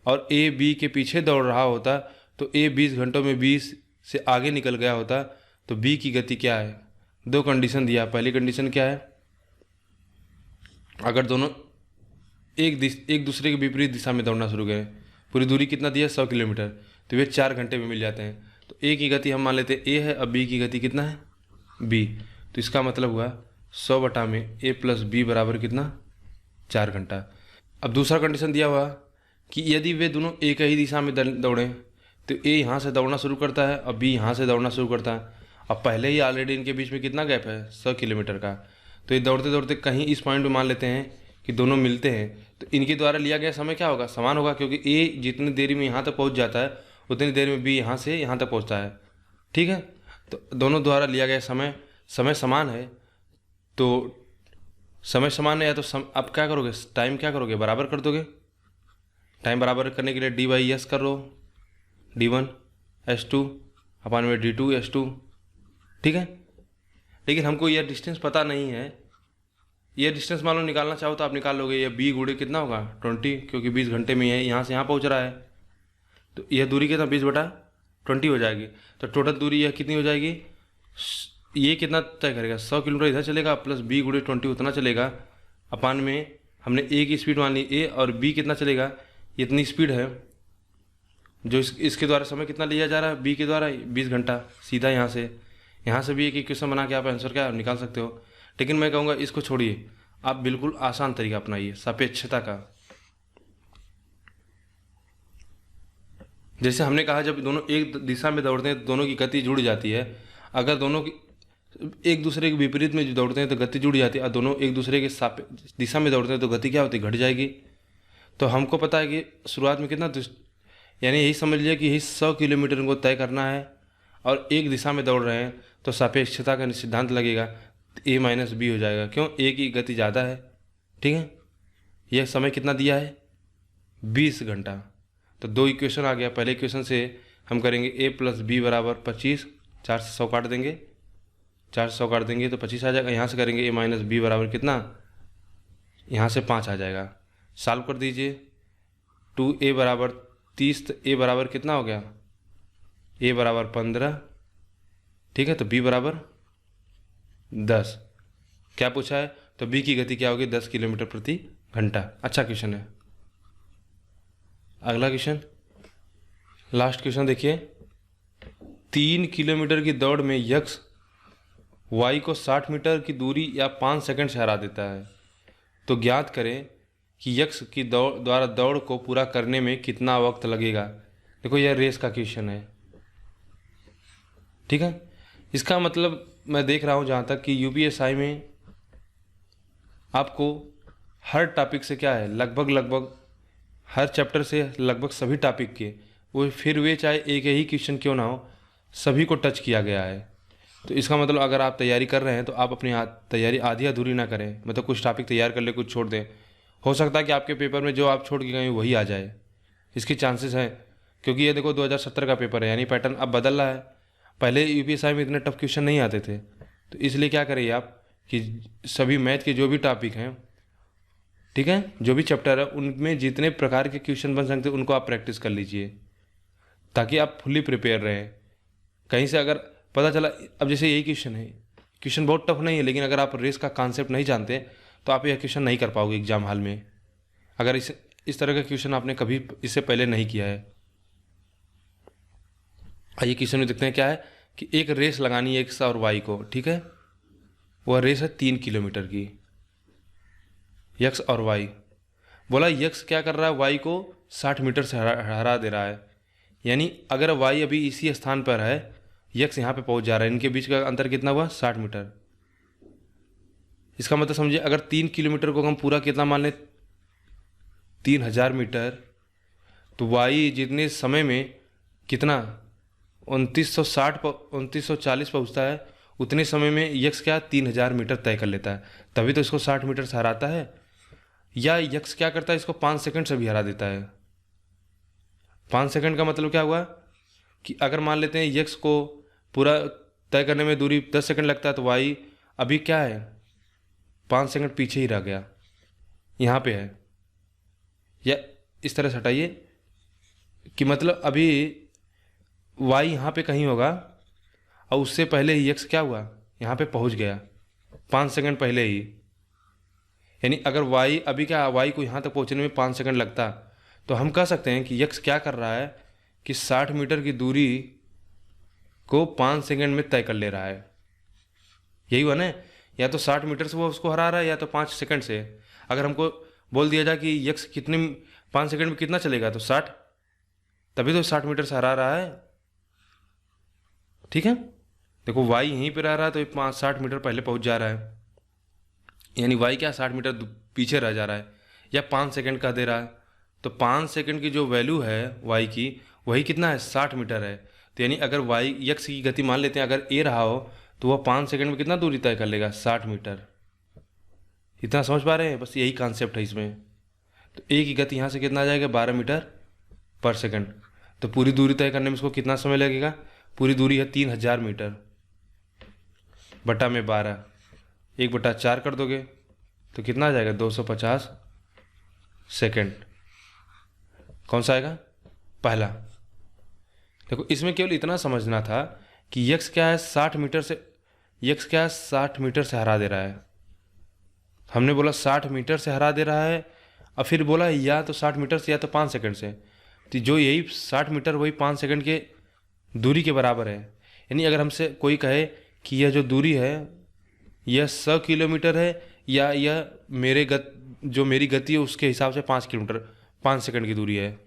और ए बी के पीछे दौड़ रहा होता तो ए 20 घंटों में बी से आगे निकल गया होता, तो बी की गति क्या है? दो कंडीशन दिया। पहली कंडीशन क्या है? अगर दोनों एक दूसरे के विपरीत दिशा में दौड़ना शुरू करें, पूरी दूरी कितना दिया? 100 किलोमीटर, तो वे 4 घंटे में मिल जाते हैं। तो ए की गति हम मान लेते हैं ए है, अब बी की गति कितना है? बी। तो इसका मतलब हुआ 100 बटा में ए प्लस बी बराबर कितना? 4 घंटा। अब दूसरा कंडीशन दिया हुआ कि यदि वे दोनों एक ही दिशा में दौड़ें तो ए यहाँ से दौड़ना शुरू करता है और बी यहाँ से दौड़ना शुरू करता है। अब पहले ही ऑलरेडी इनके बीच में कितना गैप है? 100 किलोमीटर का। तो ये दौड़ते दौड़ते कहीं इस पॉइंट पे मान लेते हैं कि दोनों मिलते हैं, तो इनके द्वारा लिया गया समय क्या होगा? समान होगा, क्योंकि ए जितनी देरी में यहाँ तक पहुँच जाता है उतनी देर में बी यहाँ से यहाँ तक पहुँचता है। ठीक है, तो दोनों द्वारा लिया गया समय समान है, तो समय समान है या तो अब क्या करोगे? टाइम क्या करोगे? बराबर कर दोगे। टाइम बराबर करने के लिए डी बाई एस कर लो, d1 s2 अपन में d2 s2। ठीक है, लेकिन हमको यह डिस्टेंस पता नहीं है। ये डिस्टेंस मान लो निकालना चाहो तो आप निकाल लोगे। ये बी गुणे कितना होगा? 20, क्योंकि 20 घंटे में है, यहाँ से यहाँ पहुँच रहा है, तो यह दूरी कितना? 20 बटा 20 हो जाएगी। तो टोटल दूरी यह कितनी हो जाएगी? ये कितना तय करेगा? 100 किलोमीटर इधर चलेगा प्लस बी गुणे 20 उतना चलेगा। अपान में हमने ए की स्पीड मान ली ए, और बी कितना चलेगा? इतनी स्पीड है। जो इसके द्वारा समय कितना लिया जा रहा है? बी के द्वारा 20 घंटा। सीधा यहाँ से भी एक इक्वेशन बना के आप आंसर क्या निकाल सकते हो। लेकिन मैं कहूँगा इसको छोड़िए, आप बिल्कुल आसान तरीका अपनाइए सापेक्षता का। जैसे हमने कहा जब दोनों एक दिशा में दौड़ते हैं तो दोनों की गति जुड़ जाती है। अगर दोनों की एक दूसरे के विपरीत में जो दौड़ते हैं तो गति जुड़ जाती है, और दोनों एक दूसरे के दिशा में दौड़ते हैं तो गति क्या होती है? घट जाएगी। तो हमको पता है कि शुरुआत में कितना, यानी यही समझ लिया कि यही 100 किलोमीटर को तय करना है और एक दिशा में दौड़ रहे हैं, तो सापेक्षता का सिद्धांत लगेगा, ए माइनस बी हो जाएगा। क्यों? ए की गति ज़्यादा है। ठीक है, यह समय कितना दिया है? 20 घंटा। तो दो इक्वेशन आ गया। पहले इक्वेशन से हम करेंगे ए प्लस बी बराबर 25, 4 से 100 काट देंगे, 4 से 100 काट देंगे तो 25 आ जाएगा। यहाँ से करेंगे ए माइनस बी बराबर कितना? यहाँ से 5 आ जाएगा। सॉल्व कर दीजिए। 2a बराबर 30, तो a बराबर कितना हो गया? a बराबर 15। ठीक है, तो b बराबर 10। क्या पूछा है? तो b की गति क्या होगी? 10 किलोमीटर प्रति घंटा। अच्छा क्वेश्चन है। अगला क्वेश्चन, लास्ट क्वेश्चन देखिए। 3 किलोमीटर की दौड़ में यक्ष y को 60 मीटर की दूरी या 5 सेकंड से हरा देता है, तो ज्ञात करें कि यक्ष की द्वारा दौड़ को पूरा करने में कितना वक्त लगेगा। देखो यह रेस का क्वेश्चन है। ठीक है, इसका मतलब मैं देख रहा हूँ जहाँ तक कि यूपीएसआई में आपको हर टॉपिक से क्या है, लगभग हर चैप्टर से लगभग सभी टॉपिक के, वो फिर वे चाहे एक ही क्वेश्चन क्यों ना हो, सभी को टच किया गया है। तो इसका मतलब अगर आप तैयारी कर रहे हैं तो आप अपनी तैयारी आधी अधूरी ना करें। मतलब कुछ टॉपिक तैयार कर ले, कुछ छोड़ दें। हो सकता है कि आपके पेपर में जो आप छोड़ के गए वही आ जाए, इसकी चांसेस हैं। क्योंकि ये देखो 2017 का पेपर है, यानी पैटर्न अब बदल रहा है। पहले यूपीएसआई में इतने टफ क्वेश्चन नहीं आते थे। तो इसलिए क्या करिए आप कि सभी मैथ के जो भी टॉपिक हैं, ठीक है, जो भी चैप्टर है, उनमें जितने प्रकार के क्वेश्चन बन सकते हैं उनको आप प्रैक्टिस कर लीजिए, ताकि आप फुली प्रिपेयर रहें। कहीं से अगर पता चला, अब जैसे यही क्वेश्चन है, क्वेश्चन बहुत टफ नहीं है, लेकिन अगर आप रेस का कॉन्सेप्ट नहीं जानते तो आप यह क्वेश्चन नहीं कर पाओगे एग्जाम हॉल में, अगर इस तरह का क्वेश्चन आपने कभी इससे पहले नहीं किया है। आइए क्वेश्चन में देखते हैं क्या है कि एक रेस लगानी है एक्स और वाई को। ठीक है, वह रेस है 3 किलोमीटर की, यक्स और वाई। बोला यक्स क्या कर रहा है, वाई को 60 मीटर से हरा दे रहा है। यानी अगर वाई अभी इसी स्थान पर है, यक्स यहाँ पे पहुँच जा रहा है, इनके बीच का अंतर कितना हुआ? 60 मीटर। इसका मतलब समझिए, अगर 3 किलोमीटर को हम पूरा कितना मान लें, 3000 मीटर, तो वाई जितने समय में कितना 2940 पहुँचता है, उतने समय में यक्स क्या 3000 मीटर तय कर लेता है। तभी तो इसको 60 मीटर से हराता है। या यक्स क्या करता है, इसको 5 सेकंड से भी हरा देता है। 5 सेकंड का मतलब क्या हुआ कि अगर मान लेते हैं यक्स को पूरा तय करने में दूरी 10 सेकंड लगता है, तो वाई अभी क्या है, 5 सेकंड पीछे ही रह गया, यहाँ पे है। या इस तरह से हटाइए कि मतलब अभी वाई यहाँ पे कहीं होगा और उससे पहले ही एक्स क्या हुआ, यहाँ पे पहुँच गया 5 सेकंड पहले ही। यानी अगर वाई अभी क्या, वाई को यहाँ तक पहुँचने में 5 सेकंड लगता, तो हम कह सकते हैं कि एक्स क्या कर रहा है कि 60 मीटर की दूरी को 5 सेकंड में तय कर ले रहा है। यही हुआ ना, या तो 60 मीटर से वो उसको हरा रहा है या तो 5 सेकंड से। अगर हमको बोल दिया जाए कि एक्स कितने 5 सेकंड में कितना चलेगा, तो 60, तभी तो 60 मीटर से हरा रहा है। ठीक है, देखो वाई यहीं पे रह रहा है तो 60 मीटर पहले पहुंच जा रहा है, यानी वाई क्या 60 मीटर पीछे रह जा रहा है, या 5 सेकंड का दे रहा है। तो 5 सेकंड की जो वैल्यू है वाई की, वही कितना है, 60 मीटर है। तो यानी अगर वाई एक्स की गति मान लेते हैं, अगर ए रहा हो तो वह 5 सेकंड में कितना दूरी तय कर लेगा, 60 मीटर। इतना समझ पा रहे हैं, बस यही कॉन्सेप्ट है इसमें। तो ए की गति यहाँ से कितना आ जाएगा, 12 मीटर पर सेकंड। तो पूरी दूरी तय करने में इसको कितना समय लगेगा, पूरी दूरी है 3000 मीटर बटा में 12, 1/4 कर दोगे तो कितना आ जाएगा, 250 सेकंड। कौन सा आएगा, पहला। देखो इसमें केवल इतना समझना था कि यक्स क्या है, 60 मीटर से, यक्स क्या है 60 मीटर से हरा दे रहा है। हमने बोला 60 मीटर से हरा दे रहा है, और फिर बोला या तो 60 मीटर से या तो 5 सेकंड से। तो जो यही 60 मीटर वही 5 सेकंड के दूरी के बराबर है। यानी अगर हमसे कोई कहे कि यह जो दूरी है यह 100 किलोमीटर है, या यह जो मेरी गति है उसके हिसाब से 5 किलोमीटर 5 सेकंड की दूरी है,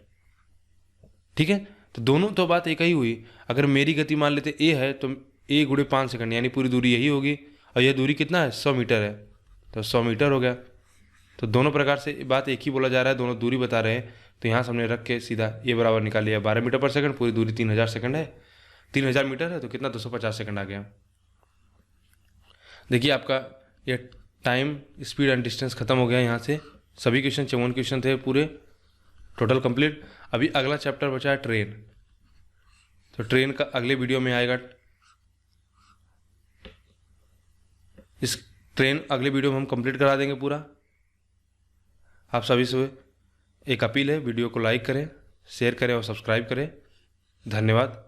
ठीक है, तो दोनों तो बात एक ही हुई। अगर मेरी गति मान लेते ए है तो ए गुणे 5 सेकंड, यानी पूरी दूरी यही होगी, और यह दूरी कितना है, 100 मीटर है, तो 100 मीटर हो गया। तो दोनों प्रकार से बात एक ही बोला जा रहा है, दोनों दूरी बता रहे हैं। तो यहाँ से हमने रख के सीधा ए बराबर निकाल लिया, 12 मीटर पर सेकंड, पूरी दूरी 3000 सेकंड है, 3000 मीटर है, तो कितना 250 सेकंड आ गया। देखिए आपका ये टाइम, स्पीड एंड डिस्टेंस खत्म हो गया। यहाँ से सभी क्वेश्चन 54 क्वेश्चन थे पूरे टोटल कंप्लीट। अभी अगला चैप्टर बचा है ट्रेन, तो ट्रेन का अगले वीडियो में आएगा। इस ट्रेन अगले वीडियो में हम कंप्लीट करा देंगे पूरा। आप सभी से एक अपील है, वीडियो को लाइक करें, शेयर करें और सब्सक्राइब करें। धन्यवाद।